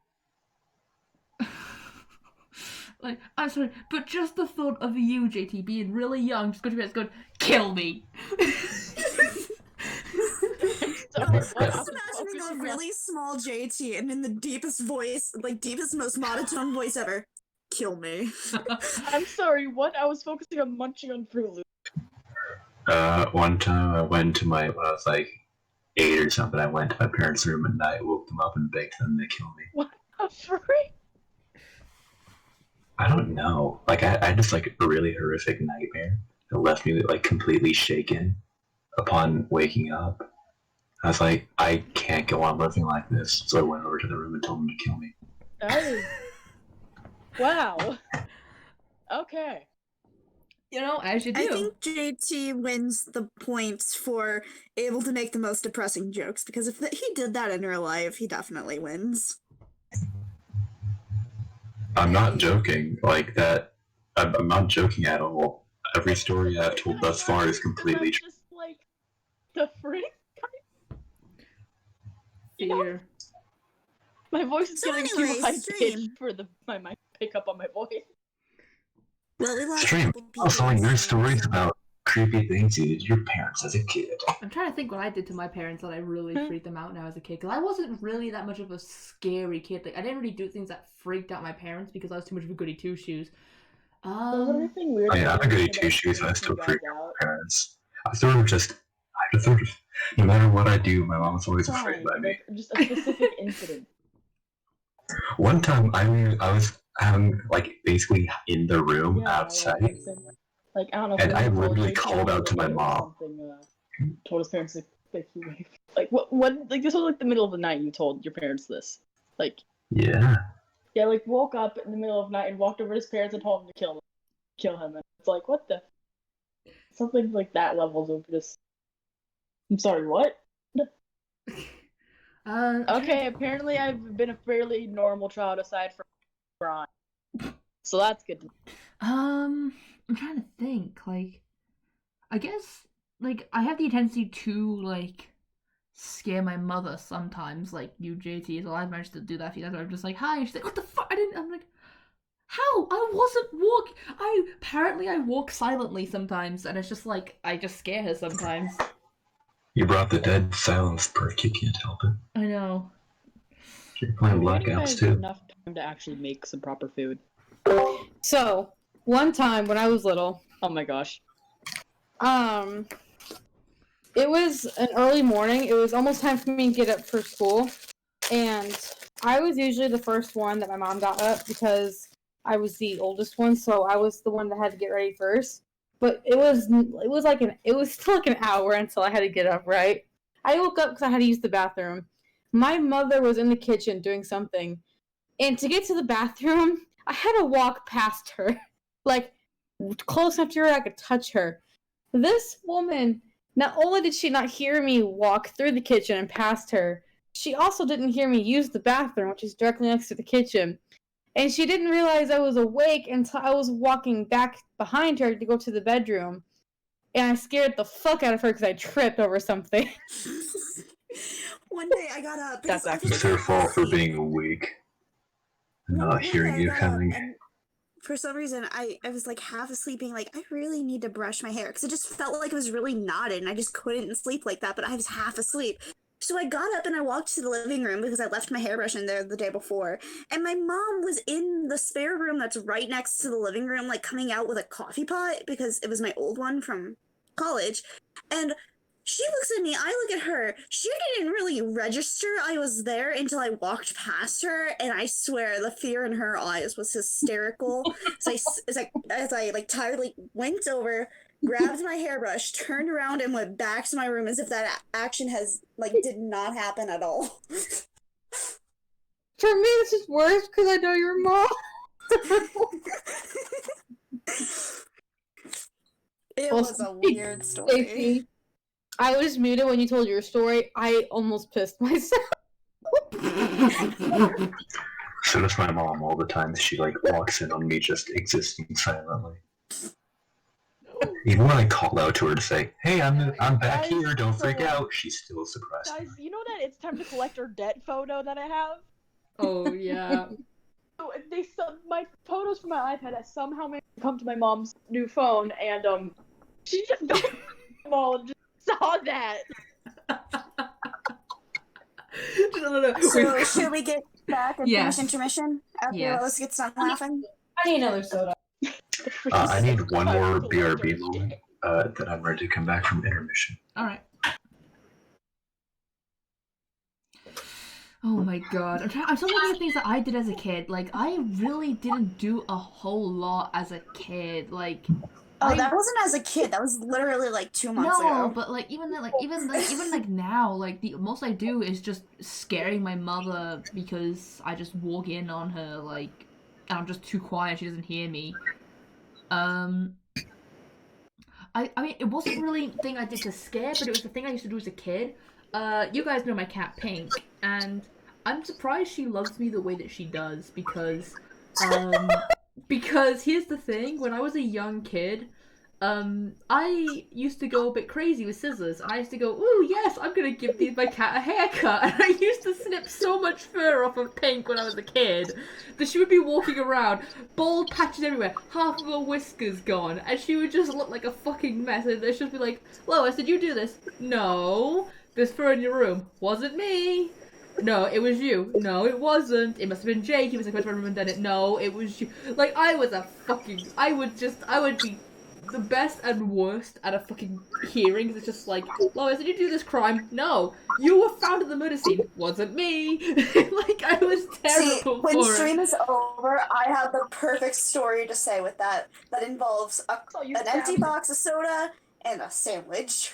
like, I'm sorry, but just the thought of you, JT, being really young, just going to bed, going, kill me. I'm just imagining a really small JT and in the deepest voice, like deepest, most monotone voice ever. Kill me. I'm sorry, what? I was focusing on munching on Fruit Loops. One time I went to when I was like 8 or something, I went to my parents' room at night, woke them up and begged them to kill me. What the frick? I don't know. Like, I had just like a really horrific nightmare that left me like completely shaken upon waking up. I was like, I can't go on living like this. So I went over to the room and told them to kill me. That is... Wow. Okay. You know, as you do. I think JT wins the points for able to make the most depressing jokes, because if he did that in real life, he definitely wins. I'm not joking. Like that. I'm not joking at all. Every story I've told thus far is completely true. Just like the frick. Fear. My voice is So getting anyway, too high stream. pitched for my mic to pick up on my voice. Well, we lost a Stream. couple people Also, like, there's listening, stories so- about creepy things you did to your parents as a kid. I'm trying to think what I did to my parents that I really freaked them out when I was a kid. Because I wasn't really that much of a scary kid. Like, I didn't really do things that freaked out my parents because I was too much of a goody two-shoes. Was anything weird? Oh, yeah, I'm a goody two-shoes, and I still freak out my parents. I sort of just, no matter what I do, my mom's always afraid by me. Just a specific incident. One time, I was like basically in the room outside. Like I don't know. And I someone literally JT called out to my or mom. something, told his parents like he like what like this was like the middle of the night. You told your parents this, like Yeah. yeah, like woke up in the middle of the night and walked over to his parents and told him to kill him. And it's like what the something like that levels of just. I'm sorry, what? Okay, apparently I've been a fairly normal child aside from crime. So that's good. I'm trying to think. Like, I guess, like, I have the tendency to, like, scare my mother sometimes, like you, JT. So I've managed to do that a few times where I'm just like, hi. And she's like, what the fuck? I'm like, how? I wasn't walking. Apparently I walk silently sometimes. And it's just like, I just scare her sometimes. You brought the dead silence perk. You can't help it. I know. You're playing blackouts too. Enough time to actually make some proper food. So, one time when I was little, Oh my gosh. it was an early morning. It was almost time for me to get up for school. And I was usually the first one that my mom got up because I was the oldest one, so I was the one that had to get ready first. But it was still like an hour until I had to get up, right? I woke up because I had to use the bathroom. My mother was in the kitchen doing something. And to get to the bathroom, I had to walk past her. Like, close enough to her I could touch her. This woman, not only did she not hear me walk through the kitchen and past her, she also didn't hear me use the bathroom, which is directly next to the kitchen. And she didn't realize I was awake until I was walking back behind her to go to the bedroom. And I scared the fuck out of her because I tripped over something. One day I got up. That's because I actually was It's her fault for asleep. being weak. And One not day hearing I you got up, coming. and for some reason, I was like half asleep, being like, I really need to brush my hair because it just felt like it was really knotted, and I just couldn't sleep like that. But I was half asleep, so I got up and I walked to the living room because I left my hairbrush in there the day before, and my mom was in the spare room that's right next to the living room, like coming out with a coffee pot because it was my old one from college, and. She looks at me, I look at her. She didn't really register I was there until I walked past her, and I swear the fear in her eyes was hysterical. As I like tiredly went over, grabbed my hairbrush, turned around, and went back to my room as if that action did not happen at all. For me, this is worse because I know your mom. It Well, was a weird story. Stacey, I was muted when you told your story. I almost pissed myself. So does my mom all the time. She like walks in on me just existing silently. Even when I call out to her to say, "Hey, I'm back Guys, here. Don't freak so- out," she's still surprised. Guys, you know that it's time to collect our debt photo that I have? Oh yeah. So my photos from my iPad has somehow made it come to my mom's new phone, and she just got them all and just saw that. No. So should we get back and Yes. finish intermission after Yes. Lois gets done laughing? I need another soda. I need one more God, BRB moment that I'm ready to come back from intermission. All right. Oh my god. I'm still looking at things that I did as a kid. Like, I really didn't do a whole lot as a kid. Like, Oh, that wasn't as a kid. That was literally like 2 months no, ago. but like even now, like the most I do is just scaring my mother because I just walk in on her like, and I'm just too quiet. She doesn't hear me. I mean, it wasn't really a thing I did to scare, but it was the thing I used to do as a kid. You guys know my cat Pink, and I'm surprised she loves me the way that she does because here's the thing, when I was a young kid, I used to go a bit crazy with scissors, and I used to go, ooh, yes, I'm gonna give my cat a haircut, and I used to snip so much fur off of Pink when I was a kid, that she would be walking around, bald patches everywhere, half of her whiskers gone, and she would just look like a fucking mess, and she'd be like, Lois, did you do this? No. There's fur in your room. Wasn't me. No, it was you. No, it wasn't. It must have been Jake. He was like, "Where's my done it?" No, it was you. Like, I would be the best and worst at a fucking hearing. It's just like, Lois, did you do this crime? No. You were found at the murder scene. Wasn't me. Like, I was terrible See, when for stream it. is over, I have the perfect story to say with that. That involves an empty box of soda and a sandwich.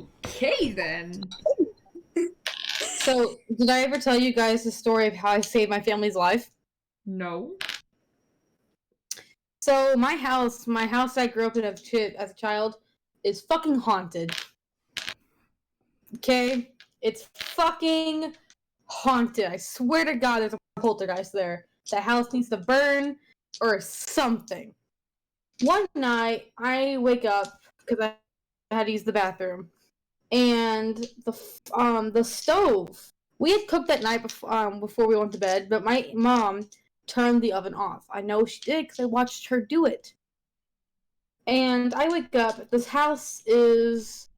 Okay then. So, did I ever tell you guys the story of how I saved my family's life? No. So, my house I grew up in as a child, is fucking haunted. Okay? It's fucking haunted. I swear to God, there's a poltergeist there. That house needs to burn or something. One night, I wake up because I had to use the bathroom, and the stove. We had cooked that night before we went to bed, but my mom turned the oven off. I know she did because I watched her do it. And I wake up. This house is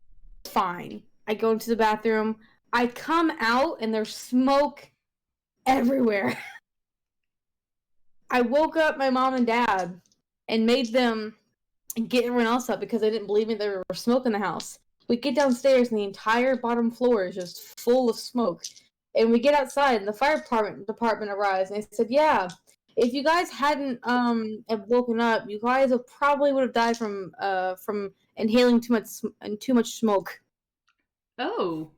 fine. I go into the bathroom. I come out, and there's smoke everywhere. I woke up my mom and dad and made them get everyone else up because they didn't believe me there was smoke in the house. We get downstairs and the entire bottom floor is just full of smoke. And we get outside and the fire department arrives and they said, yeah, if you guys hadn't have woken up, you guys probably would have died from inhaling too much smoke. Oh.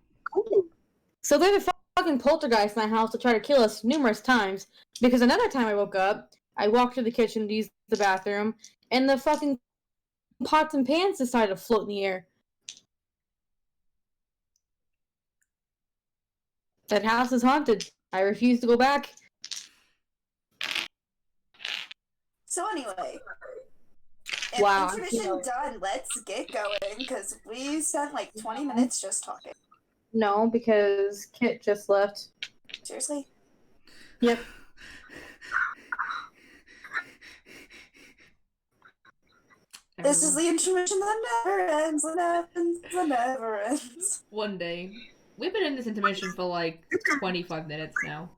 So there's a fucking poltergeist in that house to try to kill us numerous times. Because another time I woke up, I walked to the kitchen to use the bathroom, and the fucking pots and pans decided to float in the air. That house is haunted. I refuse to go back. So anyway, Wow. intermission done. Let's get going because we spent like 20 minutes just talking. No, because Kit just left. Seriously? Yep. This is the intermission that never ends, that never ends. One day. We've been in this intermission for like 25 minutes now.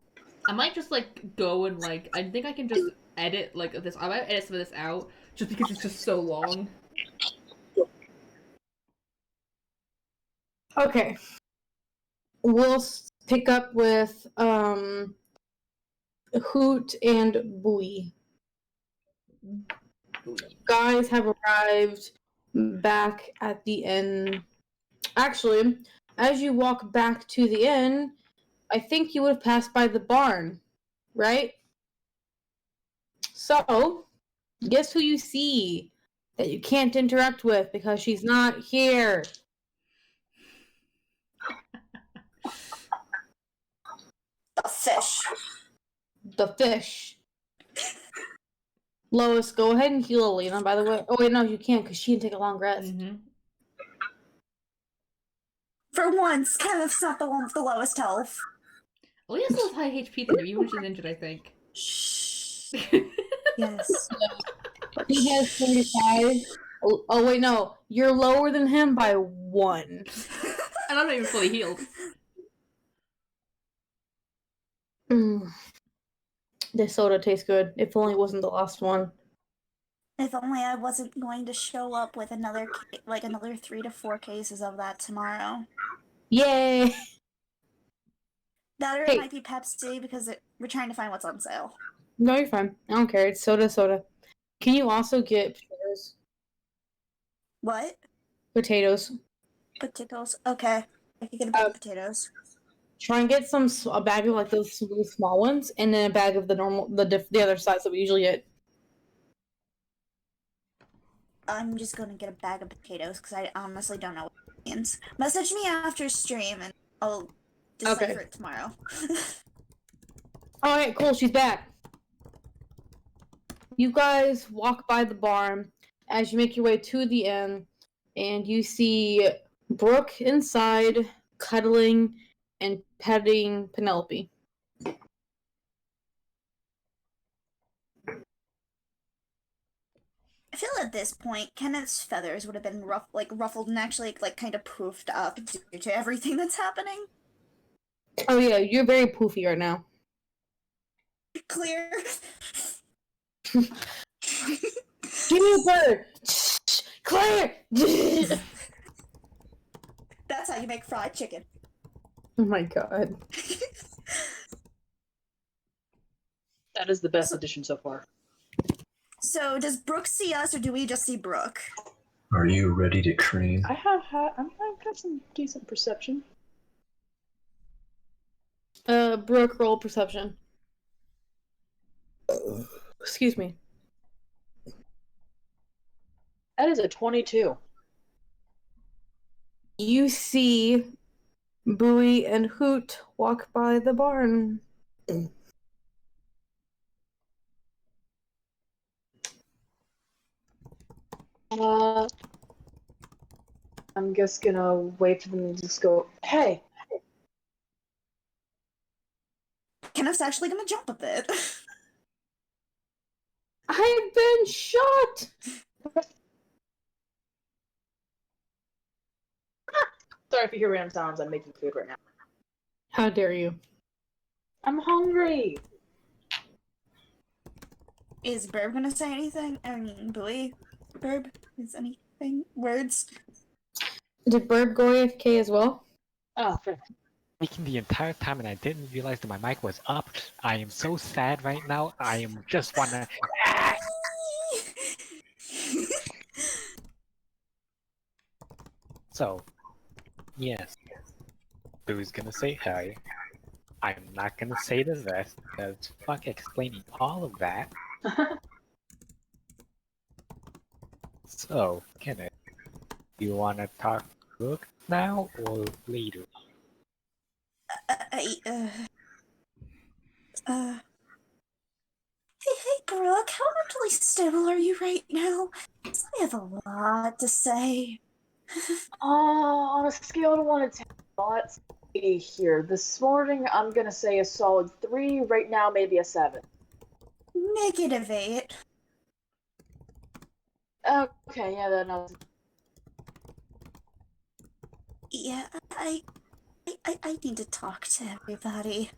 I might just like go and like, I think I can just edit like this. I might edit some of this out just because it's just so long. Okay. We'll pick up with Hoot and Bowie. Guys have arrived back at the inn. Actually, as you walk back to the inn, I think you would have passed by the barn, right? So, guess who you see that you can't interact with because she's not here? A fish. The fish. Lois, go ahead and heal Alina, by the way. Oh, wait, no, you can't because she can take a long rest. Mm-hmm. For once, Kenneth's not the one with the lowest health. Alina still has high HP than you, even when she's injured, I think. Shh. Yes. He has 45. Oh, wait, no. You're lower than him by 1. And I'm not even fully healed. This soda tastes good. If only it wasn't the last one. If only I wasn't going to show up with another 3 to 4 cases of that tomorrow. Yay! That or Hey. it might be Pepsi because we're trying to find what's on sale. No, you're fine. I don't care. It's soda. Can you also get potatoes? What? Potatoes. Potatoes. Okay. I can get a bag of potatoes. Try and get a bag of like those really small ones, and then a bag of the the other size that we usually get. I'm just gonna get a bag of potatoes because I honestly don't know what it means. Message me after stream and I'll decipher it tomorrow. Alright, cool, she's back. You guys walk by the barn as you make your way to the inn, and you see Brooke inside, cuddling and petting Penelope. I feel at this point, Kenneth's feathers would have been ruffled and actually kind of poofed up due to everything that's happening. Oh yeah, you're very poofy right now. Clear. Give me a bird! Claire! That's how you make fried chicken. Oh my god. That is the best addition so far. So, does Brooke see us, or do we just see Brooke? Are you ready to cream? I've got some decent perception. Brooke, roll perception. Excuse me. That is a 22. You see Bowie and Hoot walk by the barn. I'm just gonna wait for them to just go, hey! Kenneth's actually gonna jump a bit. I've been shot! Sorry if you hear random sounds, I'm making food right now. How dare you? I'm hungry! Is Burb gonna say anything? I mean, Bowie? Burb? Is anything? Words? Did Burb go AFK as well? Oh, fair. Speaking the entire time and I didn't realize that my mic was up. I am so sad right now. I am just wanna. So, yes. Who's gonna say hi? I'm not gonna say the rest because fuck explaining all of that. So, Kenneth, you wanna talk book now or later? Hey, Brooke, how mentally stable are you right now? 'Cause I have a lot to say. On a scale of 1 to 10, let's see here. This morning, I'm gonna say a solid 3. Right now, maybe a 7. -8. Okay, yeah, that knows. Yeah, I need to talk to everybody.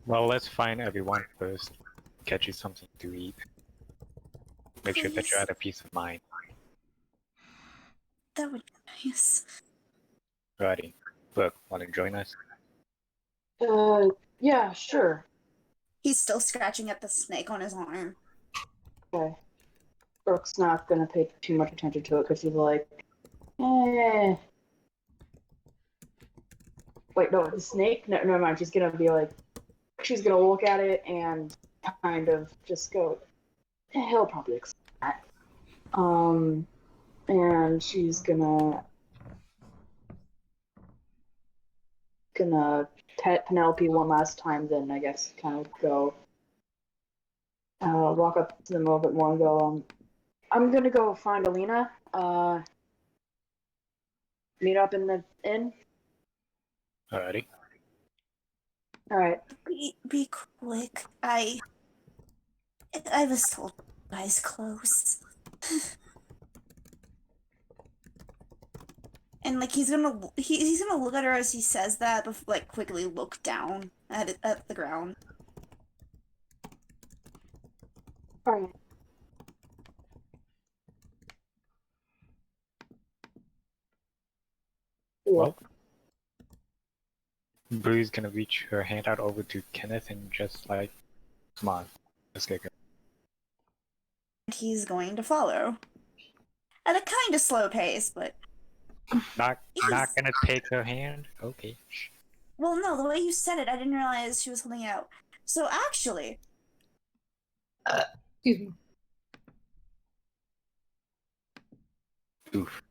Well, let's find everyone first. Get you something to eat. Make sure that you're at a peace of mind. That would be nice. Righty. Look, wanna join us? Yeah, sure. He's still scratching at the snake on his arm. Okay. Brooke's not gonna pay too much attention to it because she's like, eh. Wait, no, the snake? No, never mind. She's gonna be like, she's gonna look at it and kind of just go, he'll probably accept that. And she's gonna pet Penelope one last time, then I guess kind of go walk up to them a little bit more and go, I'm gonna go find Alina. Meet up in the inn. Alrighty. Oh. Alright. Be quick. I was told you guys close. And like he's gonna look at her as he says that, but like quickly look down at the ground. Alright. Well, Bree's gonna reach her hand out over to Kenneth and just like, come on, let's get going. And he's going to follow. At a kind of slow pace, but Not Yes. gonna take her hand? Okay. well, no, the way you said it, I didn't realize she was holding it out. So actually, Excuse me. Oof.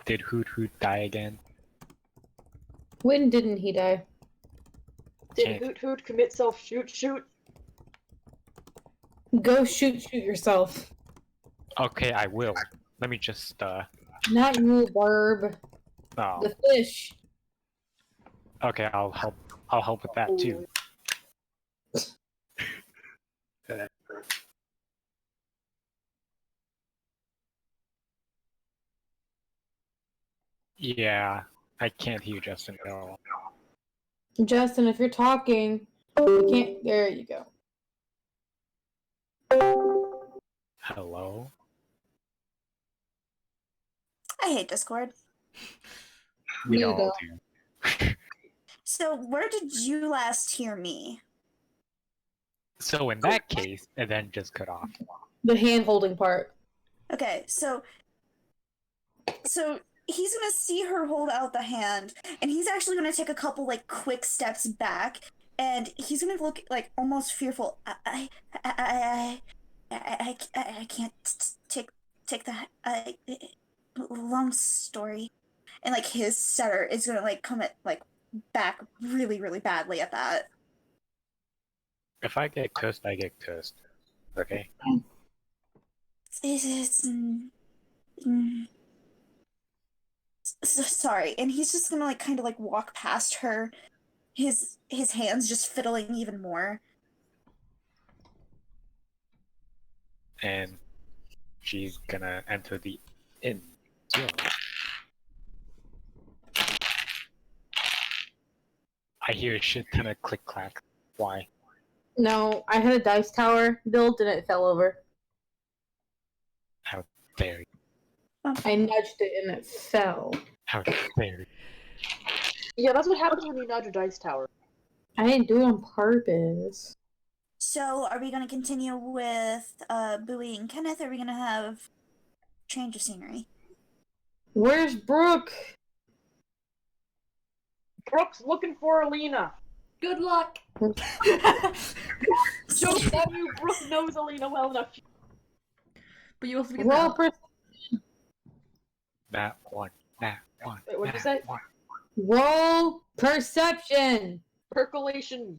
Did Hoot Hoot die again? When didn't he die? Did Can't. Hoot Hoot commit self-shoot? Go shoot yourself. Okay, I will. Let me just Not you, Barb. oh. The fish. Okay, I'll help with that too. Yeah, I can't hear Justin at all. Justin, if you're talking, you can't. There you go. Hello? I hate Discord. We You all don't. do. So where did you last hear me? So in that case, and then just cut off. The hand holding part. Okay, so he's gonna see her hold out the hand, and he's actually gonna take a couple like quick steps back, and he's gonna look like almost fearful. I can't take that. Long story, and like his stutter is gonna like come at like back really really badly at that. If I get cursed, I get cursed. Okay? It's sorry, and he's just gonna like kind of like walk past her, his hands just fiddling even more. And she's gonna enter the inn. So, I hear a shit ton of click clack. Why? No, I had a dice tower built and it fell over. How dare you? I nudged it and it fell. How dare you? Yeah, that's what happens when you nudge a dice tower. I didn't do it on purpose. So, are we gonna continue with Bowie and Kenneth? Or are we gonna have change of scenery? Where's Brooke? Brooke's looking for Alina. Good luck. Just that you, Brooke knows Alina well enough. But you also get Roll that. That one. That one. Wait, what'd you that say? one. Roll perception. Percolation.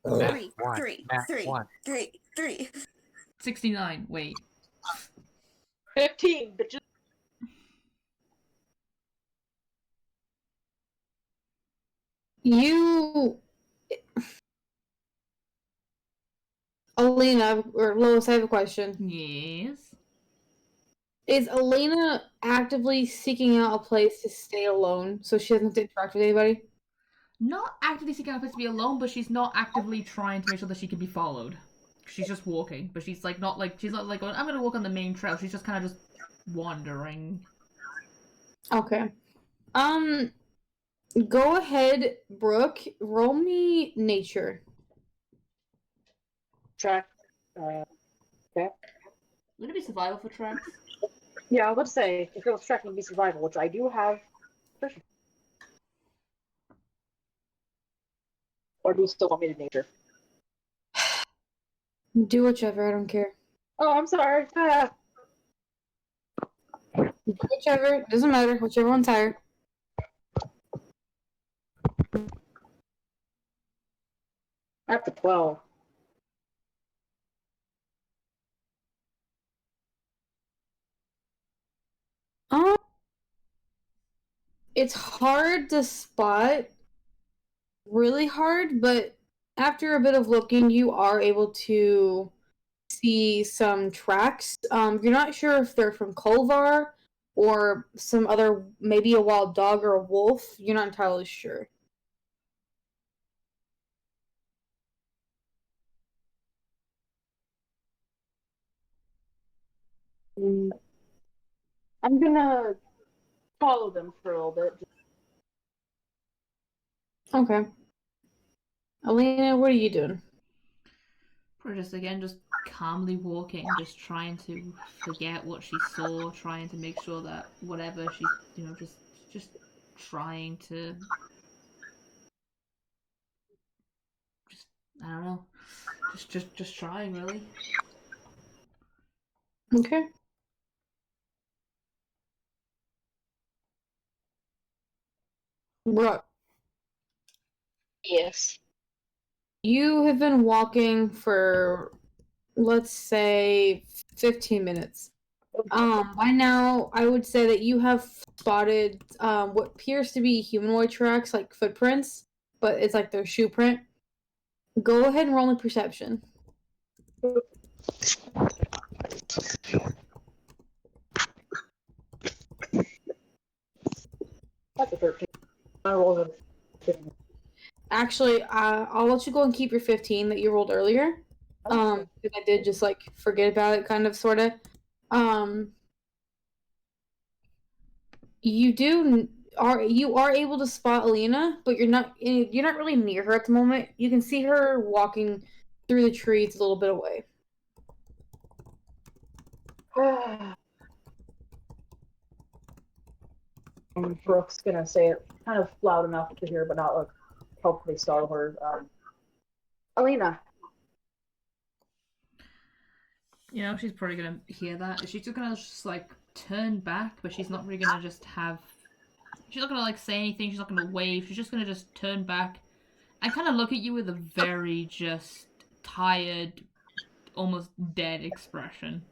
That Three, one. three, That three, one. three. 69. Wait. 15, bitches. You, Alina, or Lois, I have a question. Yes. Is Elena actively seeking out a place to stay alone so she doesn't have to interact with anybody? Not actively seeking out a place to be alone, but she's not actively trying to make sure that she can be followed. She's just walking, but she's like not like going, I'm gonna walk on the main trail. She's just kind of just wandering. Okay. Go ahead, Brooke. Roll me nature. Track. Would it be survival for tracks? Yeah, let's say if it was tracking be survival, which I do have Or do you still want me to nature? Do whichever, I don't care. Oh, I'm sorry. Whichever, doesn't matter. Whichever one's higher. At the 12. Um, it's hard to spot. Really hard, but after a bit of looking, you are able to see some tracks. You're not sure if they're from Kolvar or some other, maybe a wild dog or a wolf. You're not entirely sure. I'm gonna follow them for a little bit. Okay. Alina, what are you doing? Probably just calmly walking, just trying to forget what she saw, trying to make sure that whatever she's, just trying to, just I don't know, just trying really. Okay. Brooke, Yes. you have been walking for, let's say, 15 minutes. By now, I would say that you have spotted what appears to be humanoid tracks, like footprints, but it's like their shoe print. Go ahead and roll a perception. That's a 13. I rolled a 15. Actually, I'll let you go and keep your 15 that you rolled earlier. Because I did just like forget about it, kind of, sort of. You are able to spot Alina, but you're not really near her at the moment. You can see her walking through the trees a little bit away. Brooke's gonna say it kind of loud enough to hear, but not like hopefully startle her. Alina. She's probably gonna hear that. She's just gonna just like turn back, but she's not really gonna just have. She's not gonna like say anything. She's not gonna wave. She's just gonna just turn back and kind of look at you with a very just tired, almost dead expression.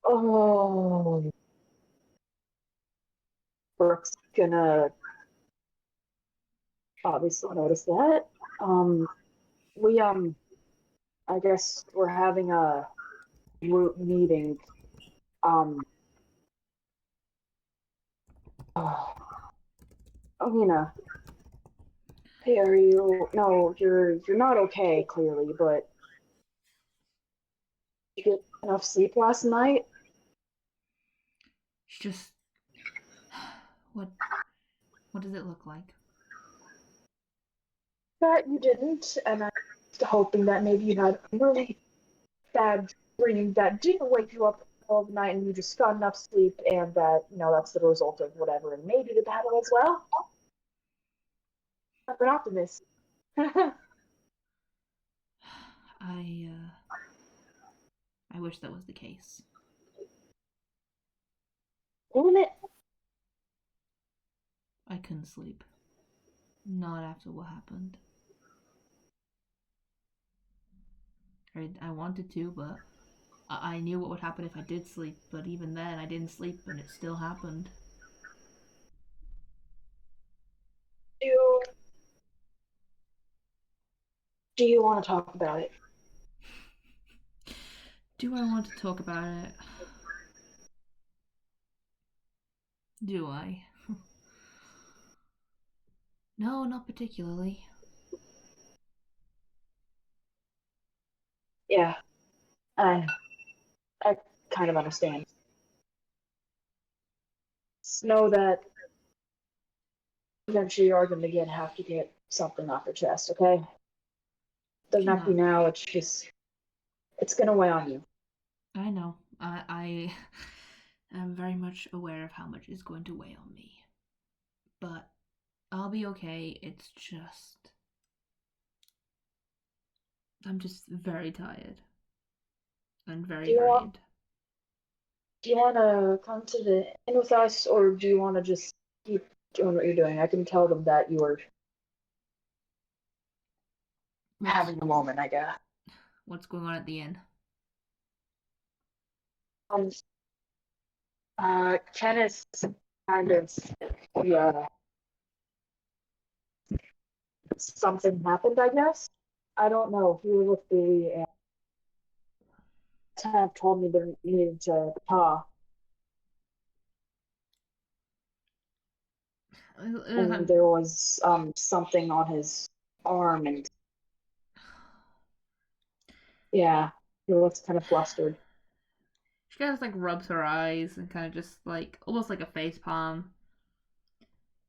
Oh. Brooke's gonna obviously notice that. We I guess we're having a group meeting. Alina, hey, are you? No, you're not okay, clearly. But did you get enough sleep last night? She just. What does it look like? That you didn't, and I'm hoping that maybe you had a really bad dream that didn't wake you up in the middle of the night, and you just got enough sleep, and that that's the result of whatever, and maybe the battle as well. I'm an optimist. I wish that was the case. Damn it. I couldn't sleep. Not after what happened. I wanted to, but I knew what would happen if I did sleep, but even then I didn't sleep and it still happened. Do you want to talk about it? Do I want to talk about it? Do I? No, not particularly. Yeah, I kind of understand. Just know that eventually you're going to have to get something off your chest, okay? Doesn't have to be now, it's going to weigh on you. I know. I am very much aware of how much is going to weigh on me. But I'll be okay. It's just... I'm just very tired. And very drained. Do you want to come to the inn with us, or do you want to just keep doing what you're doing? I can tell them that you are having a moment, I guess. What's going on at the inn? Kenneth kind of, yeah, something happened, I guess. I don't know. He was with Billy, and Tab told me they needed to talk. And there was something on his arm, and yeah, he looks kind of flustered. She kind of like rubs her eyes and kind of just like almost like a face palm.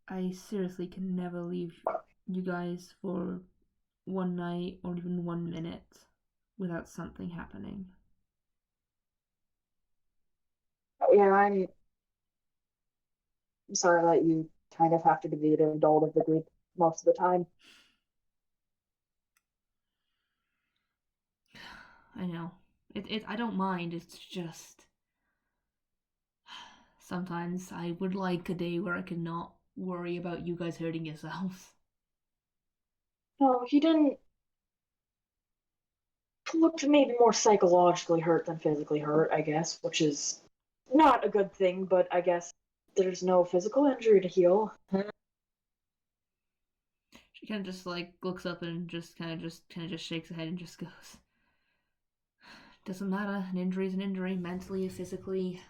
I seriously can never leave you guys for one night or even 1 minute without something happening. Yeah, I'm sorry that you kind of have to be the adult of the group most of the time. I know. I don't mind, it's just... Sometimes I would like a day where I could not worry about you guys hurting yourselves. No, he didn't look maybe more psychologically hurt than physically hurt, I guess, which is not a good thing, but I guess there's no physical injury to heal. She kind of just like looks up and just kind of just shakes her head and just goes, "Doesn't matter. An injury is an injury, mentally or physically."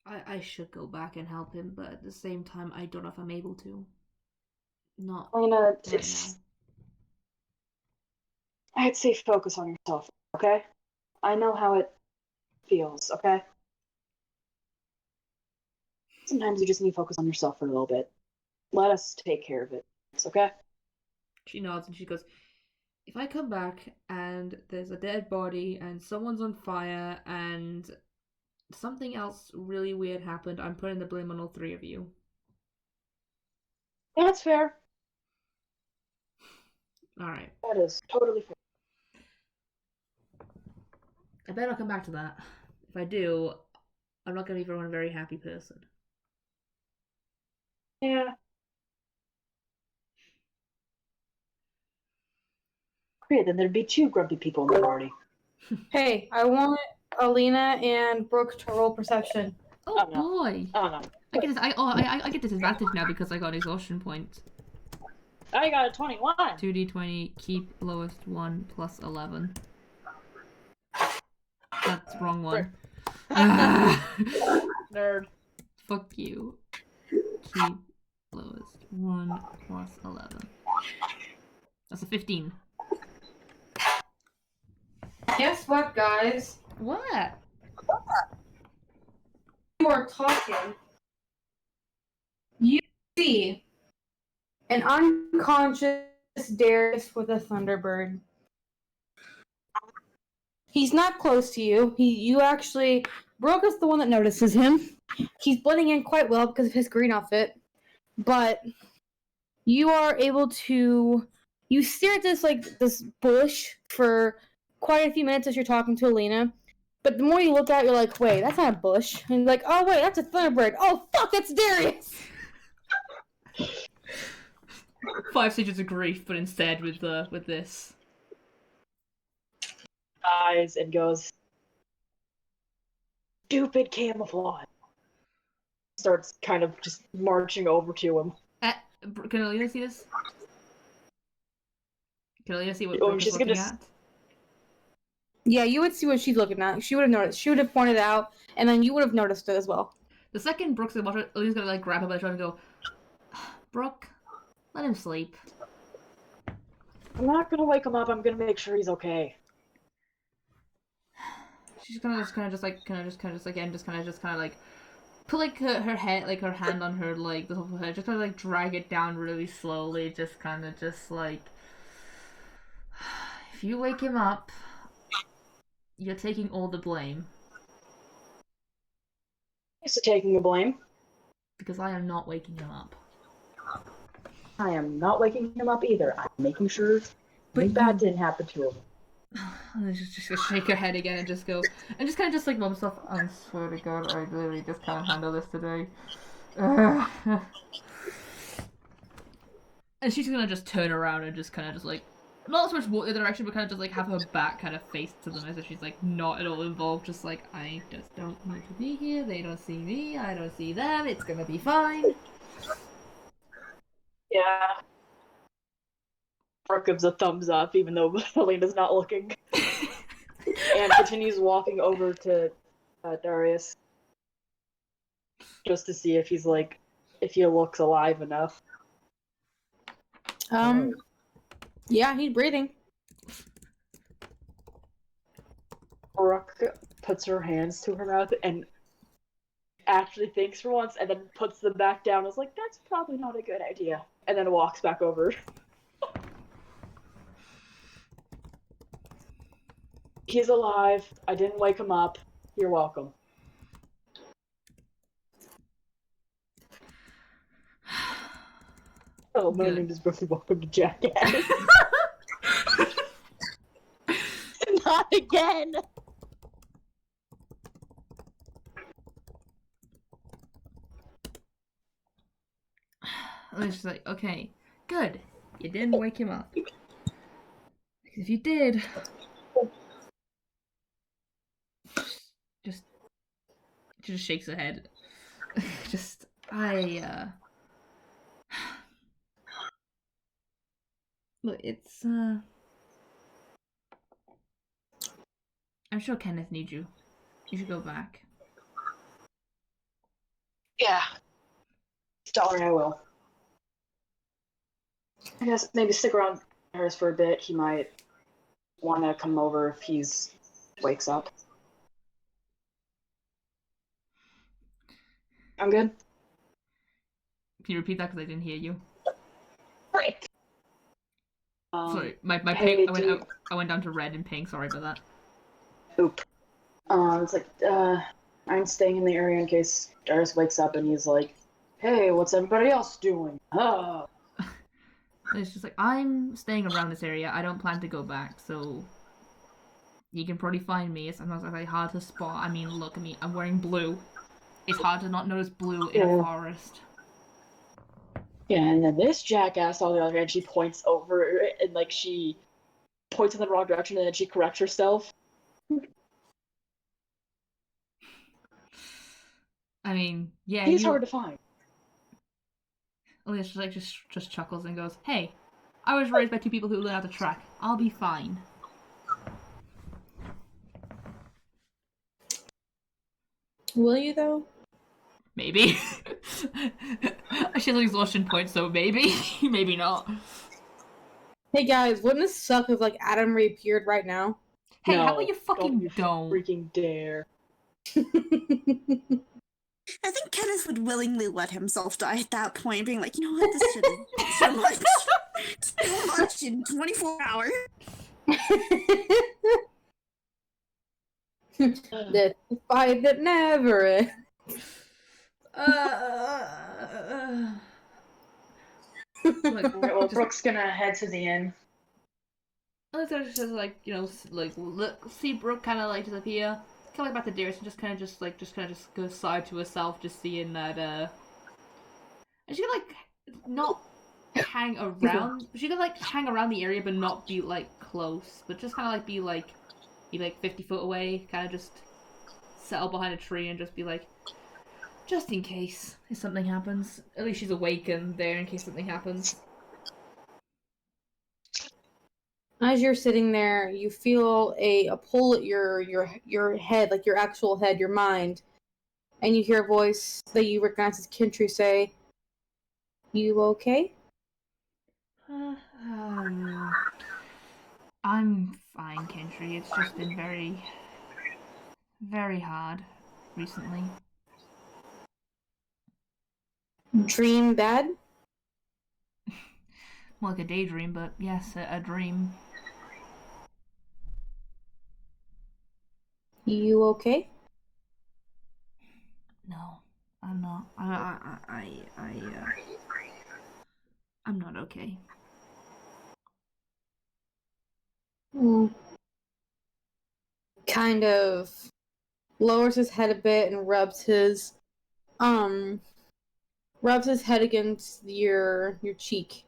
I should go back and help him, but at the same time, I don't know if I'm able to. Not Lena, right now. I'd say focus on yourself, okay? I know how it feels, okay? Sometimes you just need to focus on yourself for a little bit. Let us take care of it, okay? She nods and she goes, "If I come back and there's a dead body and someone's on fire and something else really weird happened, I'm putting the blame on all three of you." That's fair. Alright. That is totally fair. I better not come back to that. If I do, I'm not going to be everyone a very happy person. Yeah. Great, then there'd be 2 grumpy people in the party. Hey, I want Alina and Brooke to roll perception. Oh, no. boy! Oh no. I get disadvantage now because I got exhaustion points. I got a 21. 2d20, keep lowest 1 plus 11. That's wrong one. Nerd. Fuck you. Keep lowest 1 plus 11. That's a 15. Guess what, guys? What? You are talking. You see an unconscious Darius with a Thunderbird. He's not close to you. You actually... Brooke is the one that notices him. He's blending in quite well because of his green outfit. But you are able to... You stare at this bush for quite a few minutes as you're talking to Alina. But the more you look at it, you're like, wait, that's not a bush. And you're like, oh, wait, that's a Thunderbird. Oh, fuck, it's Darius! 5 stages of grief, but instead with this. Eyes and goes, stupid camouflage. Starts kind of just marching over to him. Can Alina see this? Can Alina see what Oh, Brooke is she's looking gonna at? Yeah, you would see what she's looking at. She would have noticed. She would have pointed it out, and then you would have noticed it as well. The second Brooke's gonna watch it, Alina's gonna like grab her by the shoulder and go, "Brooke, let him sleep." I'm not gonna wake him up. I'm gonna make sure he's okay. She's gonna kind of like put like her head, like her hand on her like the top of her head, just kind of like drag it down really slowly, just kind of just like, if you wake him up, you're taking all the blame. Thanks for taking the blame. Because I am not waking him up. I am not waking him up either. I'm making sure But anything bad didn't happen to him. And just shake her head again and just go, and just kind of just like mum stuff. I swear to God, I literally just can't handle this today. And she's gonna just turn around and just kind of just like, not so much walk the direction, but kind of just like have her back kind of face to them as if she's like not at all involved. Just like, I just don't need to be here. They don't see me. I don't see them. It's gonna be fine. Yeah. Brooke gives a thumbs up, even though Helena's not looking. And continues walking over to Darius. Just to see if he's like, if he looks alive enough. Yeah, he's breathing. Brooke puts her hands to her mouth and actually thinks for once, and then puts them back down. Is like, that's probably not a good idea. And then walks back over. He's alive. I didn't wake him up. You're welcome. Oh, my name is Brooklyn. Welcome to Jackass. Not again. And it's just like, okay, good. You didn't wake him up. Because if you did, she just shakes her head. Look, it's, I'm sure Kenneth needs you. You should go back. Yeah. Sorry, I will. I guess maybe stick around Harris for a bit. He might want to come over if he's wakes up. I'm good. Can you repeat that because I didn't hear you? Right. Sorry, my hey, pink. I went down to red and pink. Sorry about that. Oop. It's like I'm staying in the area in case Darius wakes up and he's like, "Hey, what's everybody else doing?" Oh. It's just like, I'm staying around this area. I don't plan to go back, so you can probably find me. It's sometimes like hard to spot. I mean, look at me. I'm wearing blue. It's hard to not notice blue in a forest. Yeah, and then this jackass on the other hand, she points over and like she points in the wrong direction and then she corrects herself. I mean, yeah, he's hard to find. Elias just chuckles and goes, "Hey, I was raised by two people who learn how to track. I'll be fine." Will you though? Maybe. She has an exhaustion point, so maybe, maybe not. Hey guys, wouldn't it suck if like Adam reappeared right now? Hey, how about you fucking don't? Freaking dare. I think Kenneth would willingly let himself die at that point, being like, you know what, this shit is so much. So much in 24 hours. The fight that never ends. Like, Well, Brooke's gonna head to the inn. Alexander just like, you know, like see Brooke kind of like disappear, kind of like back to Darius and just kind of just go side to herself, just seeing that and she could like not hang around. She could like hang around the area, but not be like close, but just kind of like be like 50 foot away, kind of just settle behind a tree and just be like, just in case if something happens. At least she's awake and there in case something happens. As you're sitting there, you feel a pull at your head, like your actual head, your mind, and you hear a voice that you recognize as Kintry say, "You okay?" I'm fine, Kentry. It's just been very, very hard recently. Dream bad? More like a daydream, but yes, a dream. You okay? No, I'm not. I'm not okay. Kind of lowers his head a bit and rubs his head against your cheek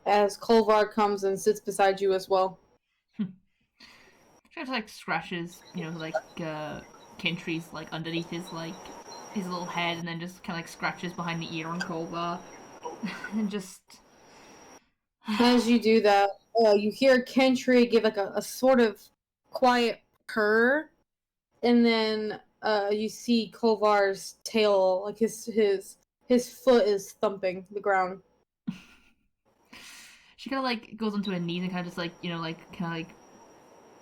as Kolvar comes and sits beside you as well. Just like scratches, like Kintry's like underneath his little head, and then just kind of like scratches behind the ear on Kolvar, and just. As you do that, you hear Kentry give like a sort of quiet purr, and then you see Kolvar's tail, like his foot is thumping the ground. She kind of like goes onto her knees and kind of just like kind of like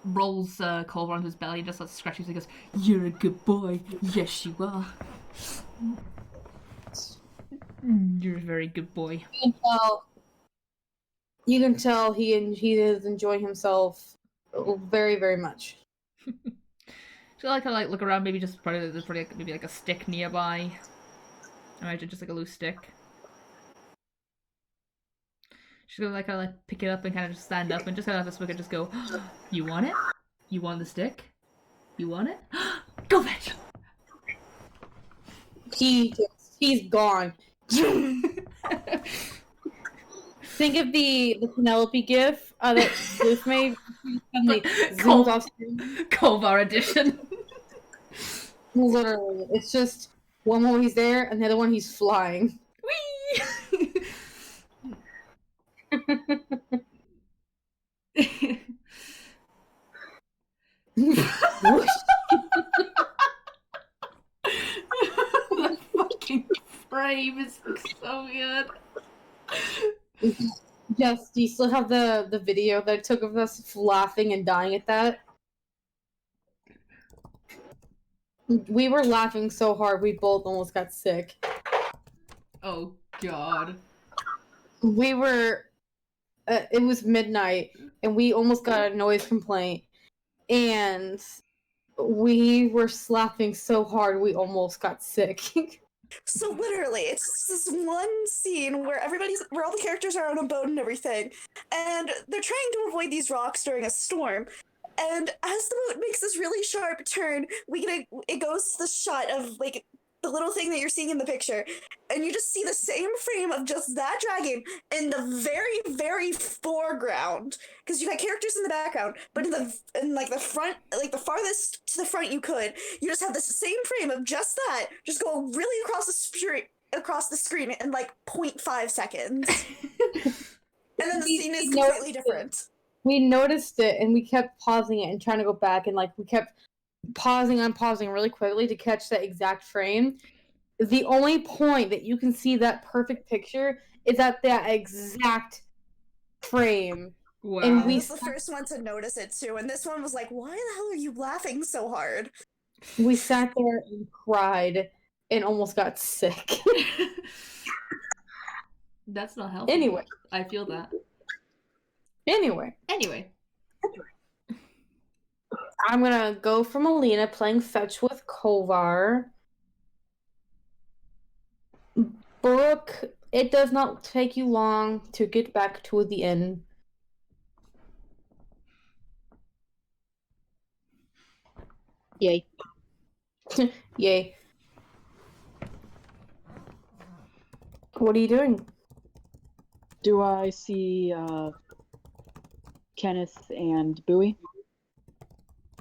rolls Kolvar onto his belly and just like scratches and goes, "You're a good boy. Yes, you are. You're a very good boy." You can tell he is enjoying himself very, very much. So I kind of like look around. Maybe there's probably like, maybe like a stick nearby. I imagine just like a loose stick. She's gonna like kind of like pick it up and kind of just stand up and just kind of have a swig and just go, "You want it? You want the stick? You want it? Go fetch." He's gone. Think of the Penelope gif that Luke made. Suddenly zooms off screen. Kolvar edition. Literally, it's just one moment he's there, and the other one he's flying. Whee! The fucking frame is so good. Yes, do you still have the video that I took of us laughing and dying at that? We were laughing so hard we both almost got sick. Oh god. We were it was midnight and we almost got a noise complaint, and we were laughing so hard we almost got sick. So literally, it's this one scene where where all the characters are on a boat and everything, and they're trying to avoid these rocks during a storm. And as the boat makes this really sharp turn, it goes to the shot of like the little thing that you're seeing in the picture, and you just see the same frame of just that dragon in the very, very foreground, because you got characters in the background, but in like the front, like the farthest to the front you just have the same frame of just that, just go really across the screen in like 0.5 seconds, and then the scene is completely different. We noticed it and we kept pausing it and trying to go back, and like we kept pausing really quickly to catch that exact frame. The only point that you can see that perfect picture is at that exact frame. Wow. And I was the first one to notice it too, and this one was like, why the hell are you laughing so hard? We sat there and cried and almost got sick. That's not healthy. Anyway. I feel that. Anyway. I'm gonna go from Alina playing fetch with Kolvar. Brooke, it does not take you long to get back to the inn. Yay. Yay. What are you doing? Do I see Kenneth and Bowie?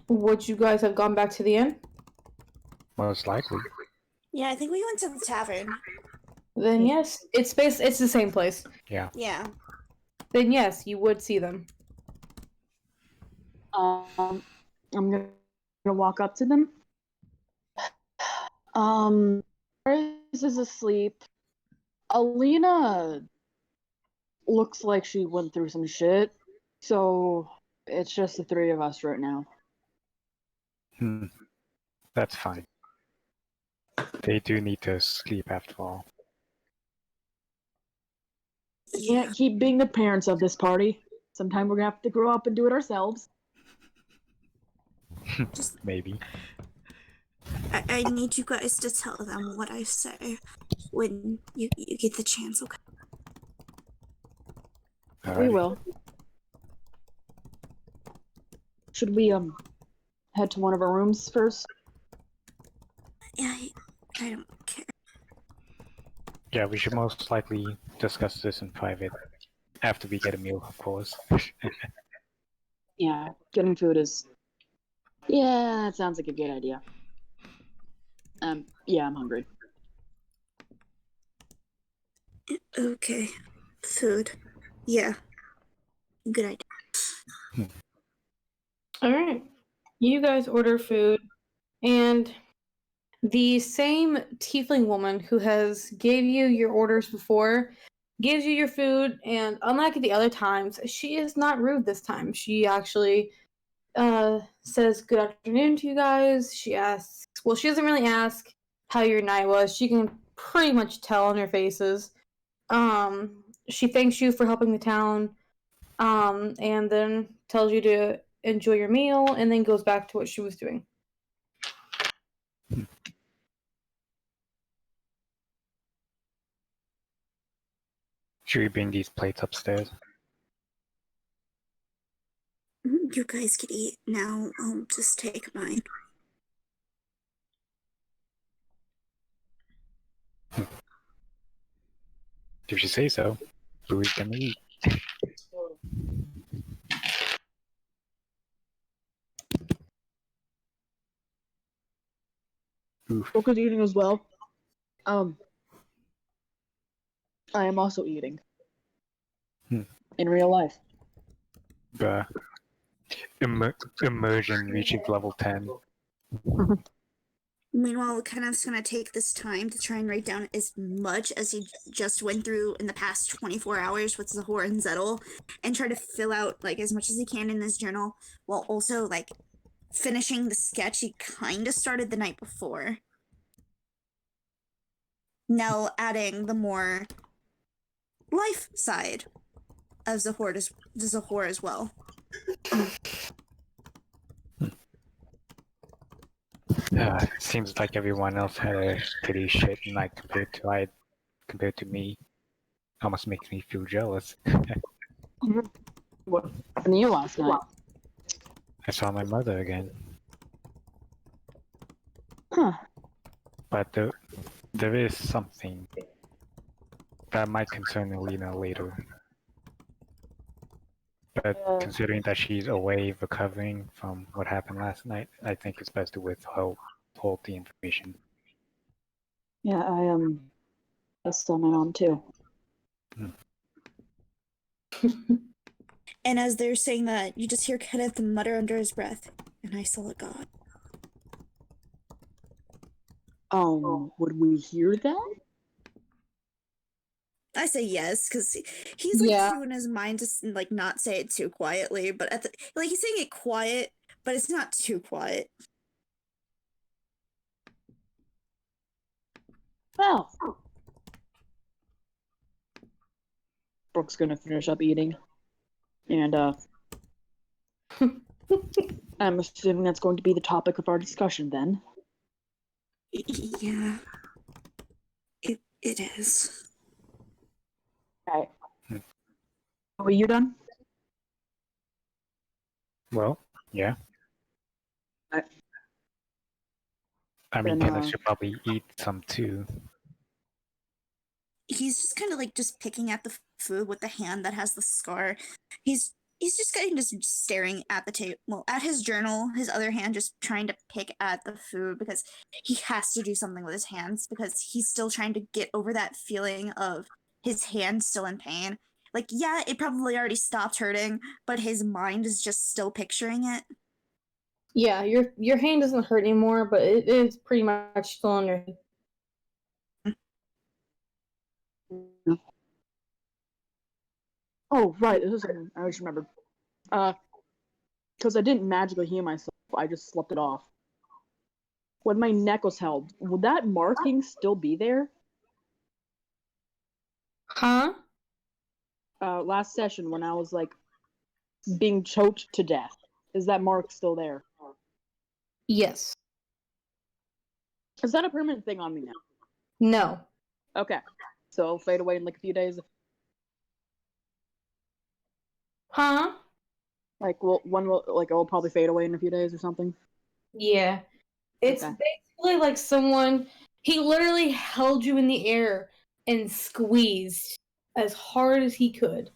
Would you guys have gone back to the inn? Most likely. Yeah, I think we went to the tavern. Then yes, it's the same place. Yeah. Then yes, you would see them. I'm gonna walk up to them. Paris is asleep. Alina looks like she went through some shit, so it's just the three of us right now. That's fine. They do need to sleep after all. We can't keep being the parents of this party. Sometime we're gonna have to grow up and do it ourselves. Maybe. I need you guys to tell them what I say when you get the chance, okay? We Alrighty. will. Should we head to one of our rooms first? Yeah, I don't care. Yeah, we should most likely discuss this in private after we get a meal, of course. Yeah, getting food is. Yeah, that sounds like a good idea. Yeah, I'm hungry. Okay, food. Yeah, good idea. All right. You guys order food, and the same tiefling woman who has gave you your orders before gives you your food, and unlike the other times, she is not rude this time. She actually says good afternoon to you guys. She asks, well, she doesn't really ask how your night was. She can pretty much tell on your faces. She thanks you for helping the town, and then tells you to enjoy your meal, and then goes back to what she was doing. Should we bring these plates upstairs? You guys can eat now. I'll just take mine. If you say so, we can eat. Oof. Book is eating as well. I am also eating. In real life. Bruh. Immersion reaches level 10. Meanwhile, Kenneth's gonna take this time to try and write down as much as he just went through in the past 24 hours with Zahor and Zettel, and try to fill out like as much as he can in his journal, while also like finishing the sketch he kind of started the night before. Now adding the more life side of Zahor as well. Seems like everyone else had a pretty shit night compared to me. Almost makes me feel jealous. What happened to you last night? I saw my mother again. Huh. But there is something that might concern Alina later. But considering that she's away recovering from what happened last night, I think it's best to withhold the information. Yeah, I saw my mom too. And as they're saying that, you just hear Kenneth mutter under his breath, "And I saw a god." Would we hear that? I say yes, because he's like Yeah. doing his mind to like not say it too quietly, but at the like he's saying it quiet, but it's not too quiet. Well, Brooke's gonna finish up eating, and I'm assuming that's going to be the topic of our discussion then. Yeah, it is. Right. Are you done? Well, yeah. Right. I mean, Then, Kenneth should probably eat some too. He's just kind of like just picking at the food with the hand that has the scar. He's just kind of just staring at the table, well, at his journal, his other hand just trying to pick at the food because he has to do something with his hands because he's still trying to get over that feeling of his hand still in pain. Like, yeah, it probably already stopped hurting, but his mind is just still picturing it. Yeah, your hand doesn't hurt anymore, but it is pretty much still on your head. Oh, right. This is something I just remembered. Because I didn't magically heal myself, I just slept it off. When my neck was held, would that marking still be there? Huh? Last session when I was like being choked to death, is that mark still there? Yes. Is that a permanent thing on me now? No. Okay. So it'll fade away in like a few days. Huh? Like, it'll probably fade away in a few days or something. Yeah. It's Okay. basically like someone, he literally held you in the air and squeezed as hard as he could.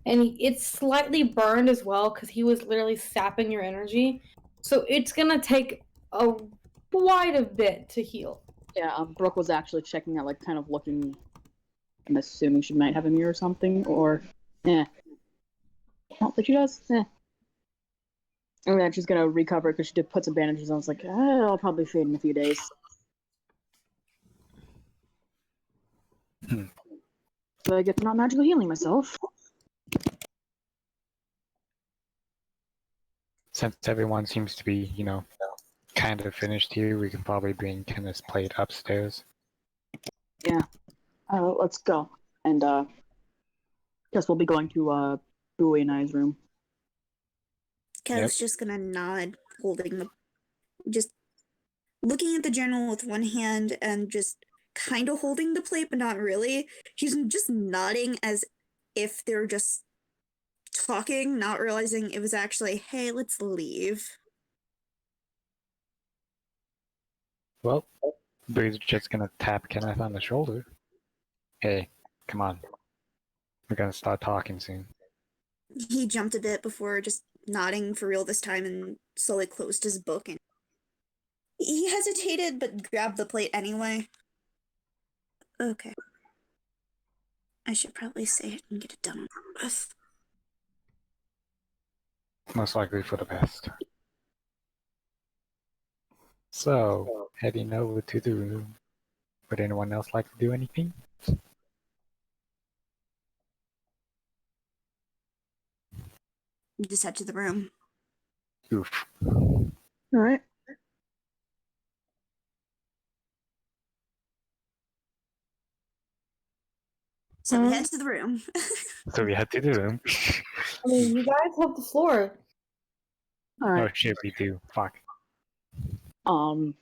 And it's slightly burned as well because he was literally sapping your energy. So it's going to take a quite a bit to heal. Yeah, Brooke was actually checking out, like, kind of looking. I'm assuming she might have a mirror or something, or. I don't think she does. And then she's gonna recover because she did put some bandages on. I was like, I'll probably fade in a few days. So I get to not magically healing myself. Since everyone seems to be, kind of finished here, we can probably bring Kenneth's plate upstairs. Yeah. Let's go. And guess we'll be going to Bowie and I's room. Kev's just gonna nod, just looking at the journal with one hand and just kind of holding the plate, but not really. She's just nodding as if they're just talking, not realizing it was actually, hey, let's leave. Well, Boo's just gonna tap Kenneth on the shoulder. Hey, come on. We're gonna start talking soon. He jumped a bit before just nodding for real this time and slowly closed his book. And he hesitated, but grabbed the plate anyway. Okay. I should probably say it and get it done with. Most likely for the best. So, heading over to the room. Would anyone else like to do anything? Just head to the room. Oof. All right. So we head to the room. So we head to the room. I mean, you guys have the floor. All Oh right. shit, we do. Fuck. When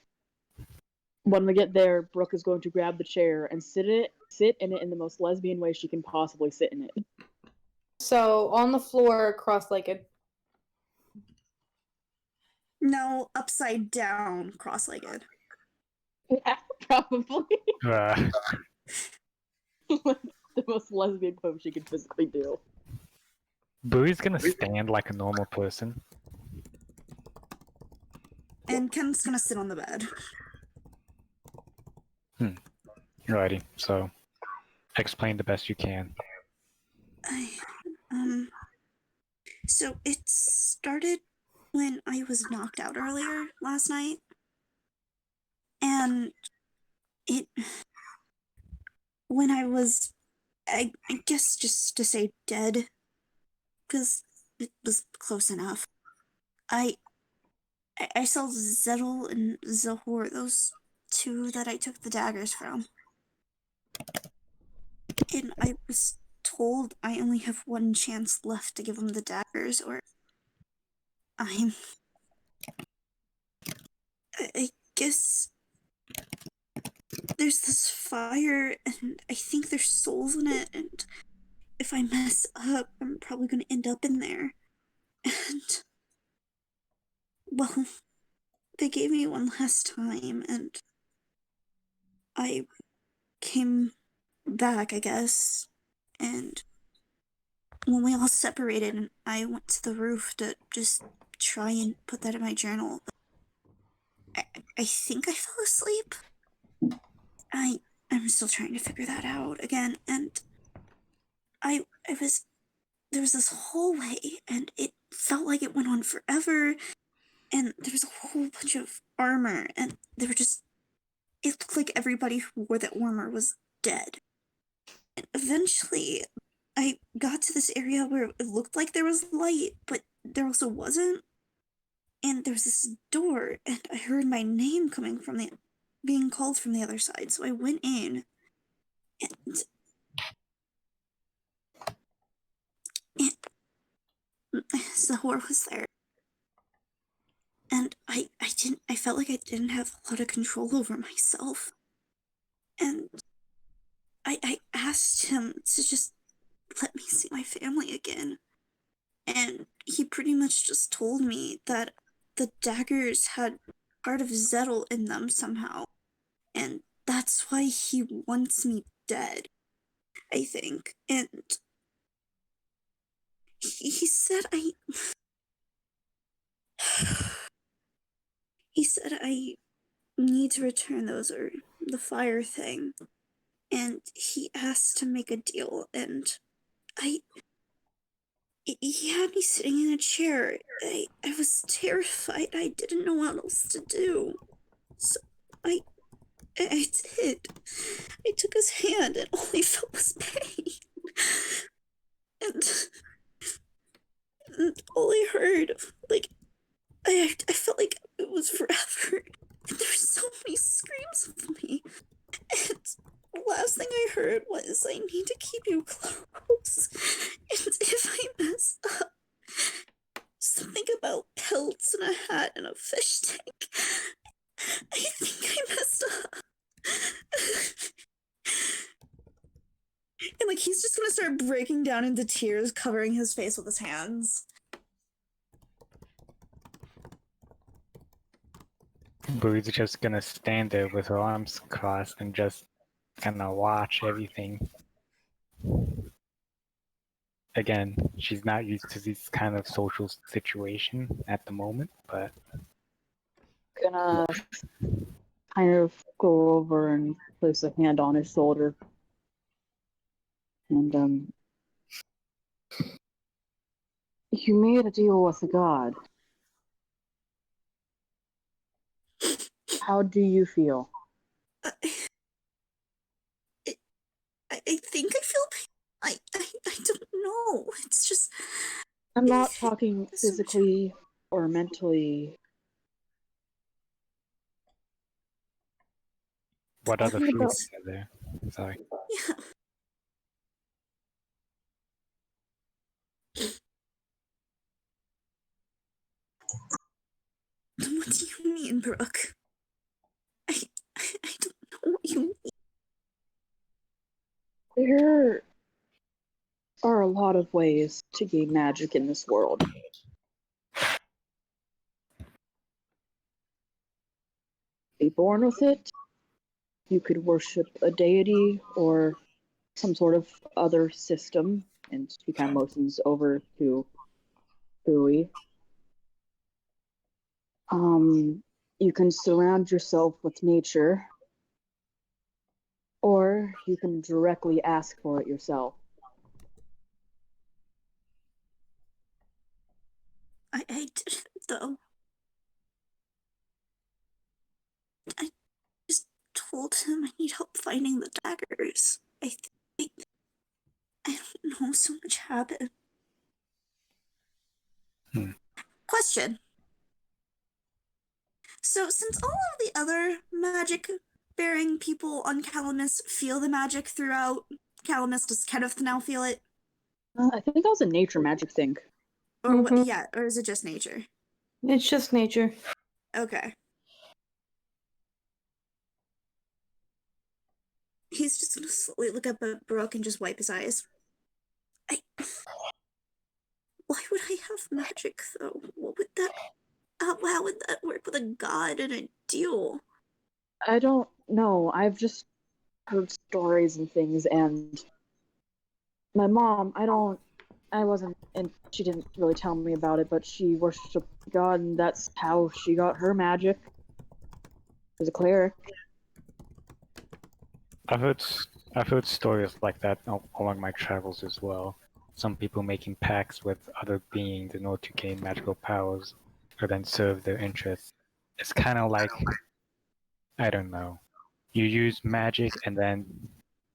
we get there, Brooke is going to grab the chair and sit in it in the most lesbian way she can possibly sit in it. So, on the floor, cross-legged. No, upside down, cross-legged. Yeah, probably. Uh, The most lesbian pose she can physically do. Booey's gonna stand like a normal person. And Ken's gonna sit on the bed. Alrighty, so explain the best you can. So it started when I was knocked out earlier last night. And when I was, I guess just to say dead, because it was close enough. I saw Zettel and Zahor, those two that I took the daggers from. And I was told I only have one chance left to give them the daggers, or I guess there's this fire, and I think there's souls in it, and if I mess up, I'm probably going to end up in there. And, well, they gave me one last time, and I came back, I guess, and when we all separated, and I went to the roof to just try and put that in my journal, but I think I fell asleep. I'm still trying to figure that out again, and there was this hallway, and it felt like it went on forever, and there was a whole bunch of armor, and it looked like everybody who wore that armor was dead. And eventually, I got to this area where it looked like there was light, but there also wasn't. And there was this door, and I heard my name being called from the other side, so I went in, and Zahor was there. And I felt like I didn't have a lot of control over myself. And I asked him to just let me see my family again. And he pretty much just told me that the daggers had part of Zettel in them somehow. And that's why he wants me dead, I think. And he said he said I need to return those, or the fire thing. And he asked to make a deal, and he had me sitting in a chair. I was terrified. I didn't know what else to do. So I did. I took his hand, and all I felt was pain. And all I heard, like, I felt like it was forever. And there were so many screams of me. And the last thing I heard was, I need to keep you close. And if I mess up, something about pelts and a hat and a fish tank. I think I messed up. And like he's just gonna start breaking down into tears, covering his face with his hands. Boo's just gonna stand there with her arms crossed and just gonna watch everything. Again, she's not used to this kind of social situation at the moment, but Gonna kind of go over and place a hand on his shoulder. And, you made a deal with the god. How do you feel? I think I feel pain. I don't know. It's just. I'm not talking physically or mentally. what other Talking about- feelings are there? Sorry. Yeah. What do you mean, Brooke? I don't know what you mean. There are a lot of ways to gain magic in this world. Be born with it. You could worship a deity or some sort of other system and speak our emotions over to Bowie. You can surround yourself with nature, or you can directly ask for it yourself. I didn't, though. I just told him I need help finding the daggers. I don't know, so much happened. Question. So, since all of the other magic-bearing people on Calamus feel the magic throughout Calamus, does Kenneth now feel it? I think that was a nature magic thing. Or what? Yeah, or is it just nature? It's just nature. Okay. He's just gonna slowly look up at Brooke and just wipe his eyes. Why would I have magic, though? What would that... how would that work with a god and a deal? I don't know. I've just heard stories and things, and my mom, I wasn't, and she didn't really tell me about it, but she worshipped God, and that's how she got her magic. As a cleric. I've heard stories like that along my travels as well. Some people making pacts with other beings in order to gain magical powers, or then serve their interests. It's kind of like, I don't know. You use magic and then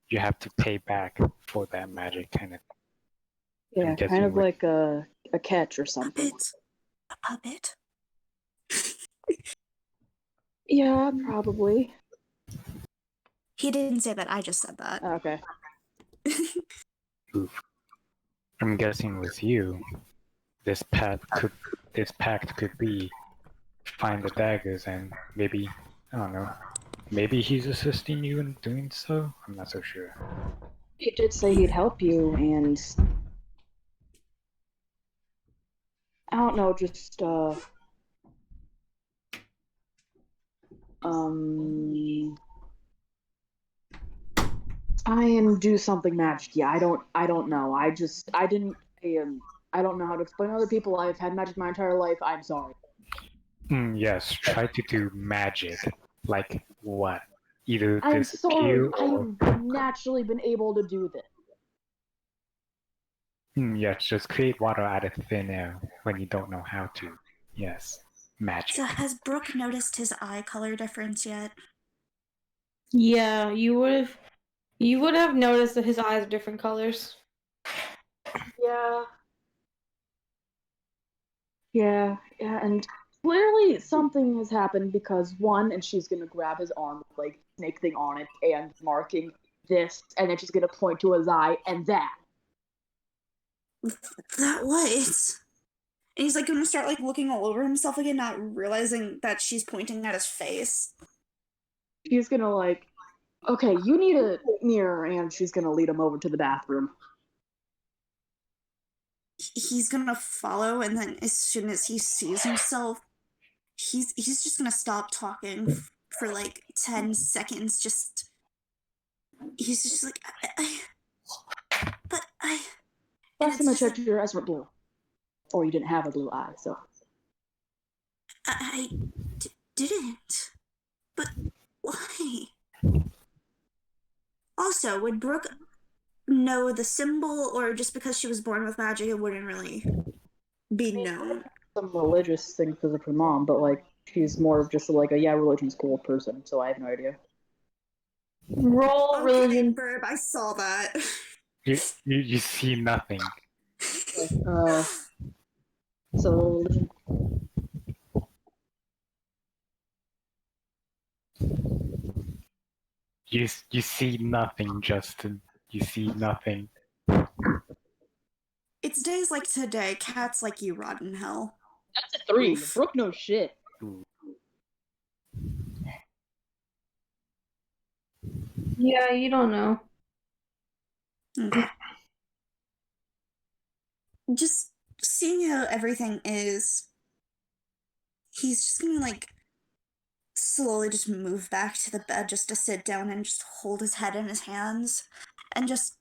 you have to pay back for that magic, kind of. Yeah, kind of like a catch or something. A puppet? Yeah, probably. He didn't say that, I just said that. Okay. Oof. I'm guessing with you, this pact could be find the daggers, and maybe, I don't know, maybe he's assisting you in doing so? I'm not so sure. He did say he'd help you, and I don't know, just try and do something magic. Yeah, I don't know. I don't know how to explain to other people. I've had magic my entire life. I'm sorry. Yes, try to do magic. Like what? Either I'm sorry. disappear or... I've naturally been able to do this. Yes, just create water out of thin air when you don't know how to. Yes, magic. So has Brooke noticed his eye color difference yet? Yeah, you would have noticed that his eyes are different colors. Yeah, and clearly something has happened because one, and she's gonna grab his arm with like snake thing on it and marking this, and then she's gonna point to his eye and that. That was. And he's like gonna start like looking all over himself again, not realizing that she's pointing at his face. She's gonna like, okay, you need a mirror, and she's gonna lead him over to the bathroom. He's gonna follow, and then as soon as he sees himself, he's just gonna stop talking for like 10 seconds. He's just like, Last time I checked, your eyes were blue, or you didn't have a blue eye, so. I didn't. But why? Also, would Brooke know the symbol, or just because she was born with magic, it wouldn't really be known? Some religious thing because of her mom, but like she's more of just like a religion's cool person, so I have no idea. Roll Okay, religion. Burb, I saw that. You see nothing. So You see nothing, Justin. You see nothing. It's days like today, cats like you rot in hell. that's a 3. Oof. Brooke knows shit. Yeah, you don't know. Okay. Just seeing how everything is, he's just gonna like slowly just move back to the bed just to sit down and just hold his head in his hands and he's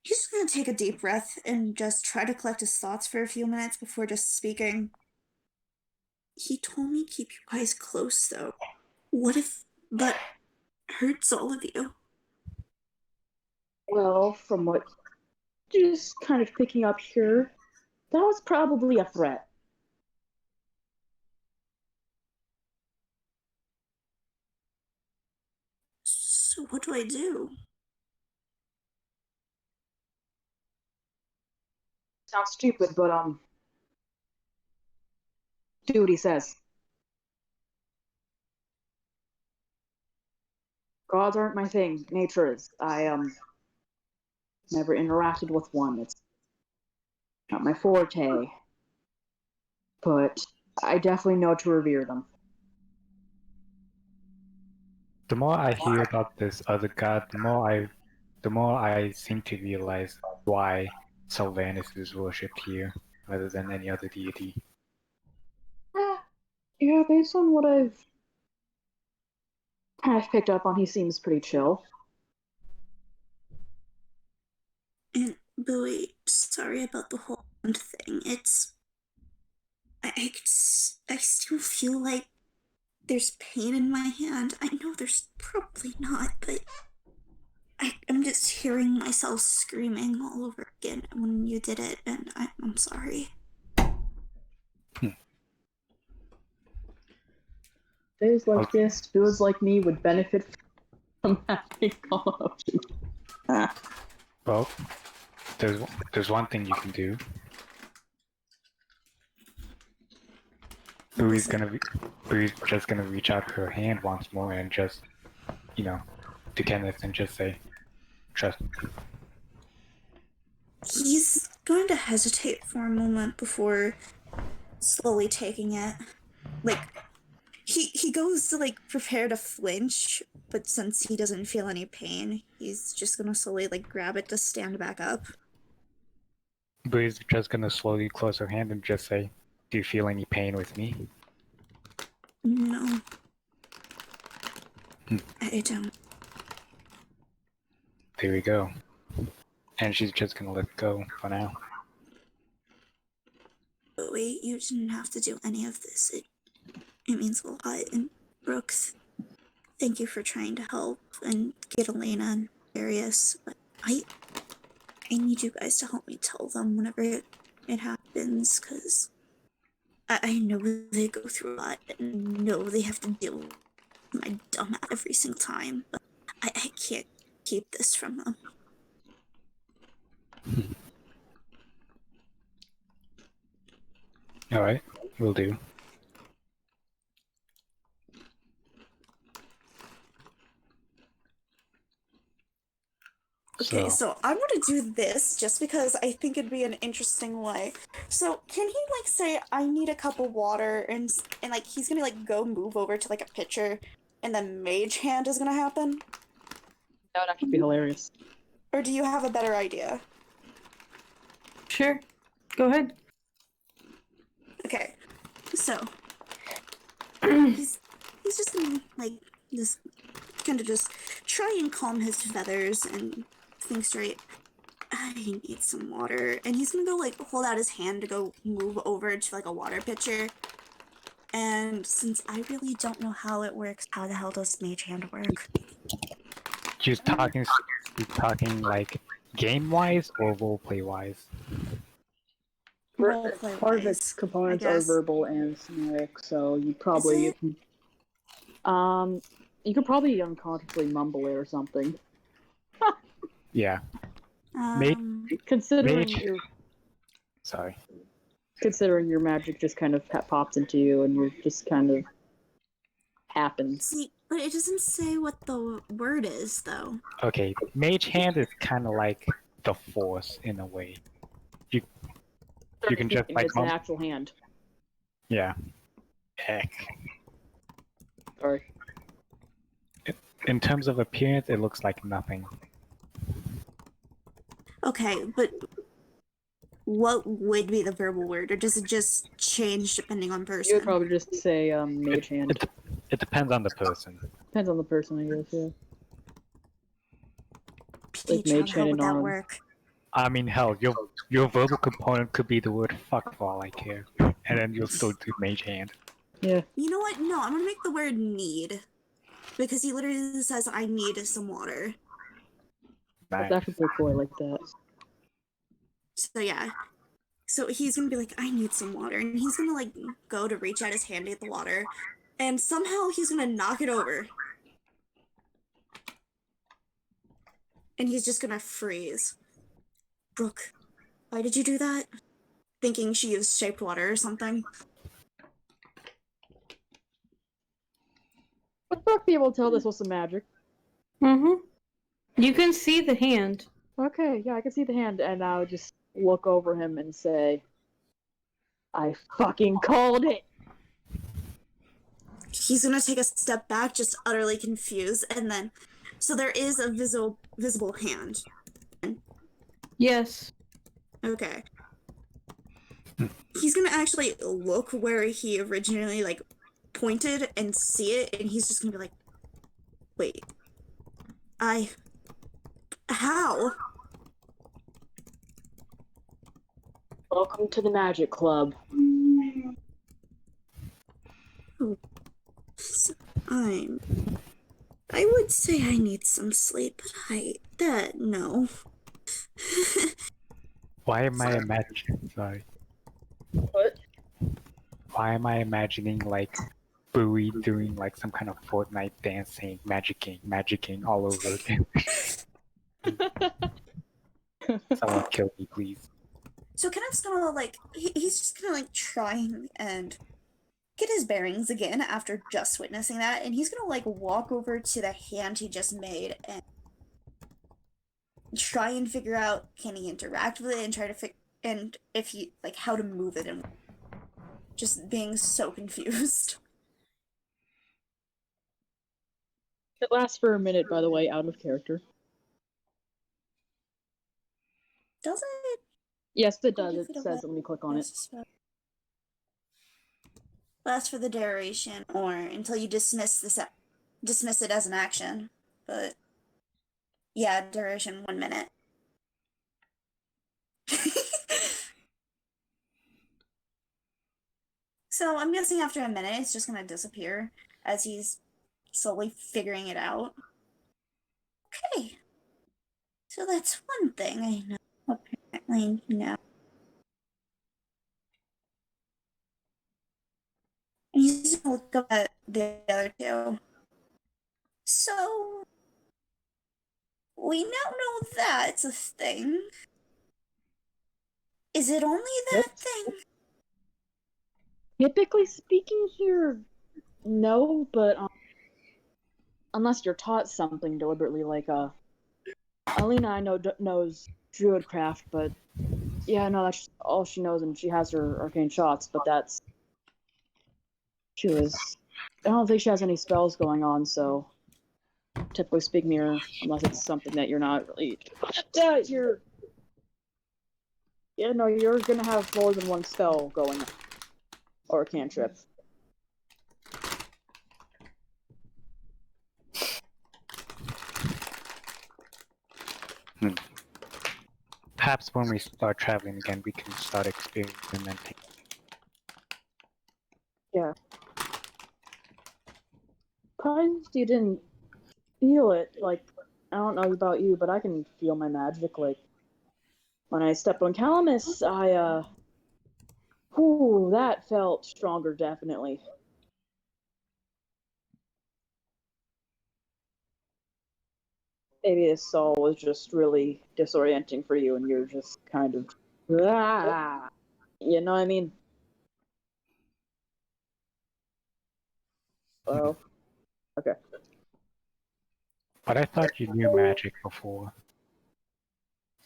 just gonna take a deep breath and just try to collect his thoughts for a few minutes before just speaking. He told me keep your eyes closed though. What if that hurts all of you? Well, from what just kind of picking up here, that was probably a threat. So what do I do? Sounds stupid, but do what he says. Gods aren't my thing. Nature is. I never interacted with one. It's not my forte. But I definitely know to revere them. The more I hear about this other god, the more I seem to realize why Sylvanas is worshipped here, rather than any other deity. Yeah, based on what I've kind of picked up on, he seems pretty chill. And Bowie, sorry about the whole thing. I still feel like there's pain in my hand. I know there's probably not, but I'm just hearing myself screaming all over again when you did it, and I'm sorry. Days like this, dudes like me would benefit from having call out. Well, there's one thing you can do. Bowie's just gonna reach out her hand once more and just, to Kenneth and just say, trust me. He's going to hesitate for a moment before slowly taking it. like he goes to like prepare to flinch, but since he doesn't feel any pain, he's just gonna slowly like grab it to stand back up. Boo's just gonna slowly close her hand and just say, "Do you feel any pain with me?" No. Hmm. I don't. There we go. And she's just gonna let go for now. But wait, you didn't have to do any of this. It means a lot. And Brooks, thank you for trying to help and get Elena and Darius. But I need you guys to help me tell them whenever it happens, because I know they go through a lot and know they have to deal with my dumb every single time. But I can't keep this from them. Alright, will do. Okay, so I'm gonna do this just because I think it'd be an interesting way. So can he like say I need a cup of water and like he's gonna like go move over to like a pitcher and then mage hand is gonna happen? That would actually be hilarious. Or do you have a better idea? Sure. Go ahead. Okay, so he's just gonna like just kind of just try and calm his feathers and think straight. I need some water, and he's gonna go like hold out his hand to go move over to like a water pitcher. And since I really don't know how it works, how the hell does mage hand work? She's talking like game-wise or roleplay-wise? Roleplay Part of wise, its components I are guess. verbal and somatic, so you Is probably it? you could probably unconsciously mumble it or something. Yeah. Considering Mage- your Sorry. considering your magic just kind of pops into you and you're just kind of happens. See, but it doesn't say what the word is, though. Okay, mage hand is kind of like the force in a way. You can just like it's an actual hand. Yeah. Heck. Sorry. In terms of appearance, it looks like nothing. Okay, but what would be the verbal word, or does it just change depending on You person? would probably just say mage hand. It depends on the person. Depends on the person, I guess, yeah. Like Peach, how mage the hell hand would and that arm. work? I mean, hell, your verbal component could be the word fuck for all I care. And then you'll still do mage hand. Yeah. You know what? No, I'm gonna make the word need. Because he literally says, I need some water. Nice. That's actually pretty cool, I like that. So yeah. So he's gonna be like, I need some water. And he's gonna like go to reach out his hand to get the water. And somehow he's gonna knock it over. And he's just gonna freeze. Brooke, why did you do that? Thinking she used shaped water or something. Would Brooke be able to tell this was some magic? Mm-hmm. You can see the hand. Okay, yeah, I can see the hand, and I would just look over him and say, I fucking called it! He's gonna take a step back, just utterly confused, and then so there is a visible hand. Yes. Okay. He's gonna actually look where he originally like pointed and see it, and he's just gonna be like, wait, how? Welcome to the Magic Club. So I would say I need some sleep, but no. Why am I imagining? Sorry. What? Why am I imagining like Bowie doing like some kind of Fortnite dancing, magicking all over again? Someone kill me, please. So Kenneth's gonna like he's just gonna like try and get his bearings again after just witnessing that, and he's gonna like walk over to the hand he just made and try and figure out can he interact with it and try to and if he like how to move it and just being so confused. It lasts for a minute, by the way, out of character. Does it? Yes, it Go does. give It it a says wet it when you click on it. Lasts for the duration or until you dismiss it as an action. But yeah, duration 1 minute. So I'm guessing after a minute it's just gonna disappear as he's slowly figuring it out. Okay. So that's one thing I know. Apparently now. And he's gonna look up at the other two. So we now know that's a thing. Is it only that Yep. thing? Typically speaking here, no, but unless you're taught something deliberately, like Alina I know knows druidcraft, but yeah, no, that's all she knows, and she has her arcane shots, but she was. I don't think she has any spells going on, so typically speaking here, unless it's something that you're not really, you're gonna have more than one spell going on, or a cantrip. Perhaps when we start traveling again, we can start experimenting. Yeah. Surprised you didn't feel it. Like, I don't know about you, but I can feel my magic. Like, when I stepped on Calamus, that felt stronger, definitely. Maybe this all was just really disorienting for you, and you're just kind of, you know what I mean? Oh, okay. But I thought you knew magic before.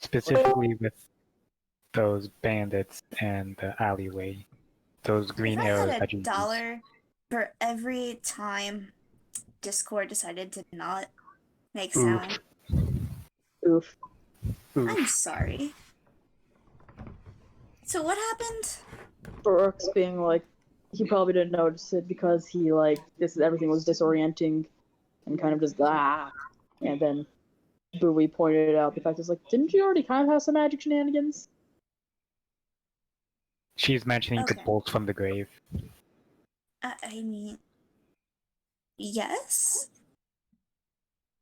Specifically with those bandits and the alleyway. Those green If I arrows had that you use. $1 for every time Discord decided to not make sound, Oof. I'm sorry. So what happened? Brooks being like, he probably didn't notice it because he, like, everything was disorienting and kind of just, and then Bowie pointed out the fact is like, didn't you already kind of have some magic shenanigans? She's mentioning the Okay. bolts from the grave. I mean, yes?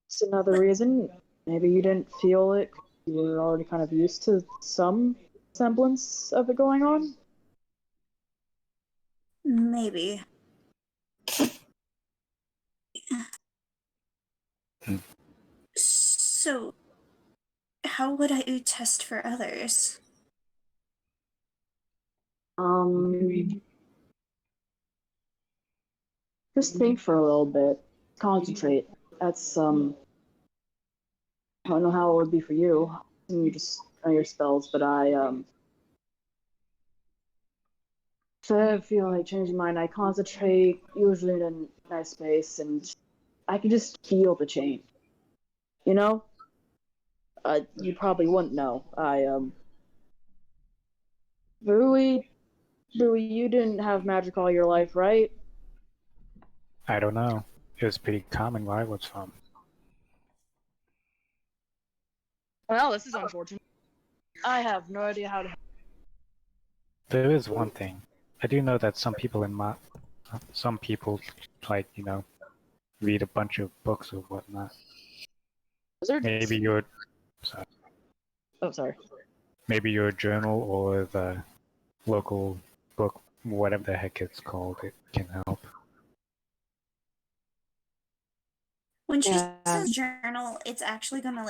It's another reason. Maybe you didn't feel it. You were already kind of used to some semblance of it going on. Maybe. So, how would I test for others? Just think for a little bit. Concentrate. That's I don't know how it would be for you. You just know your spells, but if I feel like changing mine, I concentrate usually in a nice space, and I can just feel the change. You know? You probably wouldn't know. Bowie, you didn't have magic all your life, right? I don't know. It was pretty common where I was from. Well, this is unfortunate. I have no idea how to. There is one thing. I do know that some people like, read a bunch of books or whatnot. Wizards? Maybe your sorry. Oh, sorry. Maybe your journal or the local book, whatever the heck it's called, it can help. When she Yeah. says journal, it's actually gonna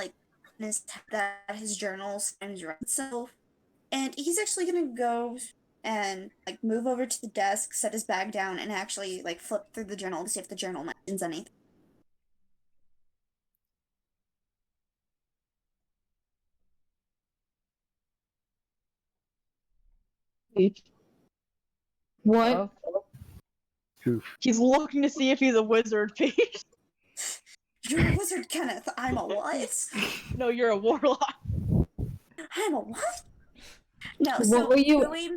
that his journal sometimes writes itself, and he's actually gonna go and move over to the desk, set his bag down, and actually flip through the journal to see if the journal mentions anything. What? Oof. He's looking to see if he's a wizard, Pete. You're a wizard, Kenneth. I'm a what? No, you're a warlock. I'm a what? No, What so were you- Bowie,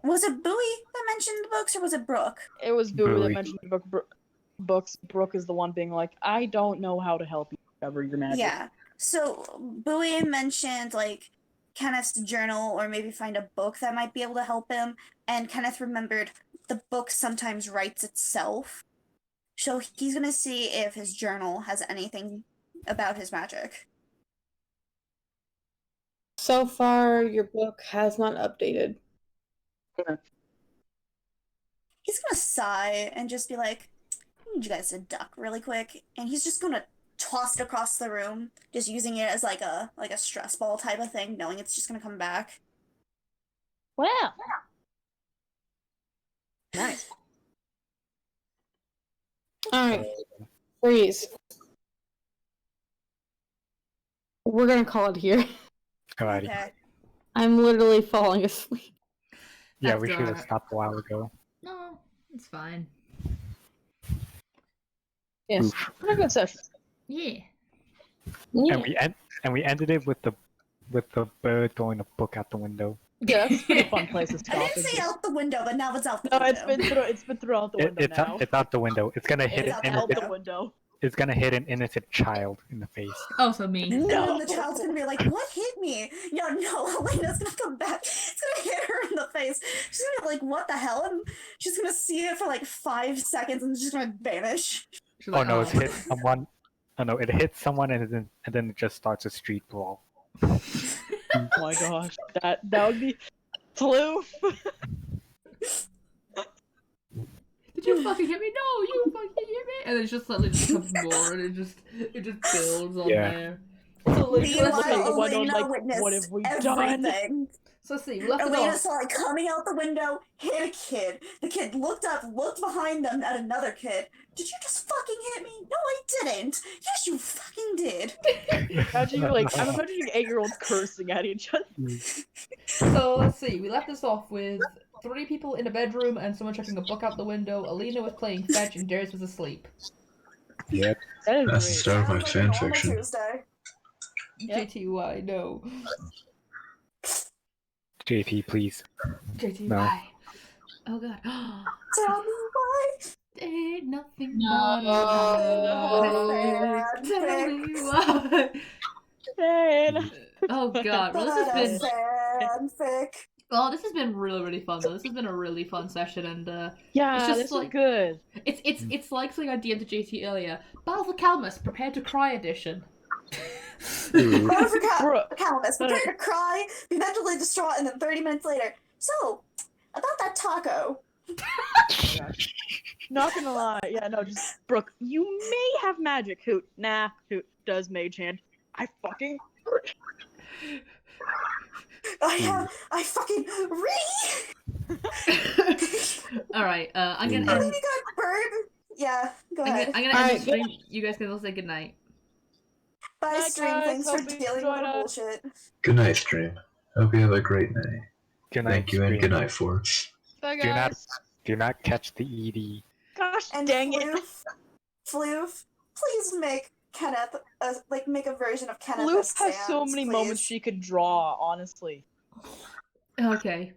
was it Bowie that mentioned the books, or was it Brooke? It was Bowie that Bowie. mentioned the books. Brooke is the one being like, I don't know how to help you discover your magic. Yeah. So Bowie mentioned like Kenneth's journal, or maybe find a book that might be able to help him. And Kenneth remembered the book sometimes writes itself. So he's gonna see if his journal has anything about his magic. So far, your book has not updated. He's gonna sigh and just be like, I need you guys to duck really quick. And he's just gonna toss it across the room, just using it as like a stress ball type of thing, knowing it's just gonna come back. Wow. Nice. Alright. Freeze. We're gonna call it here. Alrighty. Okay. I'm literally falling asleep. Yeah, That's we should have alright. stopped a while ago. No, it's fine. Yes. Oof. What a good session. Yeah. Yeah. And we ended it with the bird throwing a book out the window. Yeah, that's a pretty fun place to I stop. didn't say out the window, but now it's out the No, window. it's been thrown out the window It's now. it's out the window. It's gonna hit It's an out the innocent. Out the window. It's gonna hit an innocent child in the face. Oh, so me. And No. then the child's gonna be like, what hit me? No, Elena's gonna come back. It's gonna hit her in the face. She's gonna be like, what the hell? And she's gonna see it for like 5 seconds and she's gonna vanish. She's Oh like, no, it's hit someone. Oh no, it hits someone and then it just starts a street brawl. Oh my gosh, that would be flu. Did you fucking hit me? No, you fucking hit me! And then it just suddenly just becomes more, and it just builds on Yeah. there. So like, Meanwhile, let's see. Elena Elena witnessed what have we done? everything. So let's see. We left it Elena off. saw it coming out the window, hit a kid. The kid looked up, looked behind them at another kid. Did you just fucking hit me? No, I didn't. Yes, you fucking did. Imagine I'm imagining 8-year-olds cursing at each other. So let's see. We left this off with 3 people in a bedroom and someone chucking a book out the window. Alina was playing fetch and Darius was asleep. Yep. That is That's the great. start of my Sounds like a fan normal fiction. Tuesday. Yep. JTY, no. JT, please. JTY. No. Oh god. Tell me why. Ain't nothing No. but a tell me why. Man. Oh god. Well, this has been fanfic. well, this has been really, really fun though. This has been a really fun session, and Yeah, It's just this like- is good. it's like something I DM'd to JT earlier. Battle for Calamus, prepare to cry edition. Ooh. Battle for Bro, Calamus, prepare to cry, be mentally distraught, and then 30 minutes later. So, about that taco. not gonna lie. Yeah, no, just Brooke, you may have magic. Hoot. Nah, Hoot does mage hand. I fucking I fucking Alright, I'm gonna Oh, end. you got bird. Yeah, go I'm ahead. gonna end Alright, the stream. You guys can all say goodnight. Bye, Night, stream. guys. Thanks for Hope you dealing with enjoyed the us. bullshit. Good night, stream. Hope you have a great night. Good night. Thank you and stream. good night, Force. Bye, Do not guys. do not catch the ED. And Gosh dang it. Floof, please make Kenneth, make a version of Kenneth. Floof as has so Sans, many please. moments she could draw, honestly. Okay.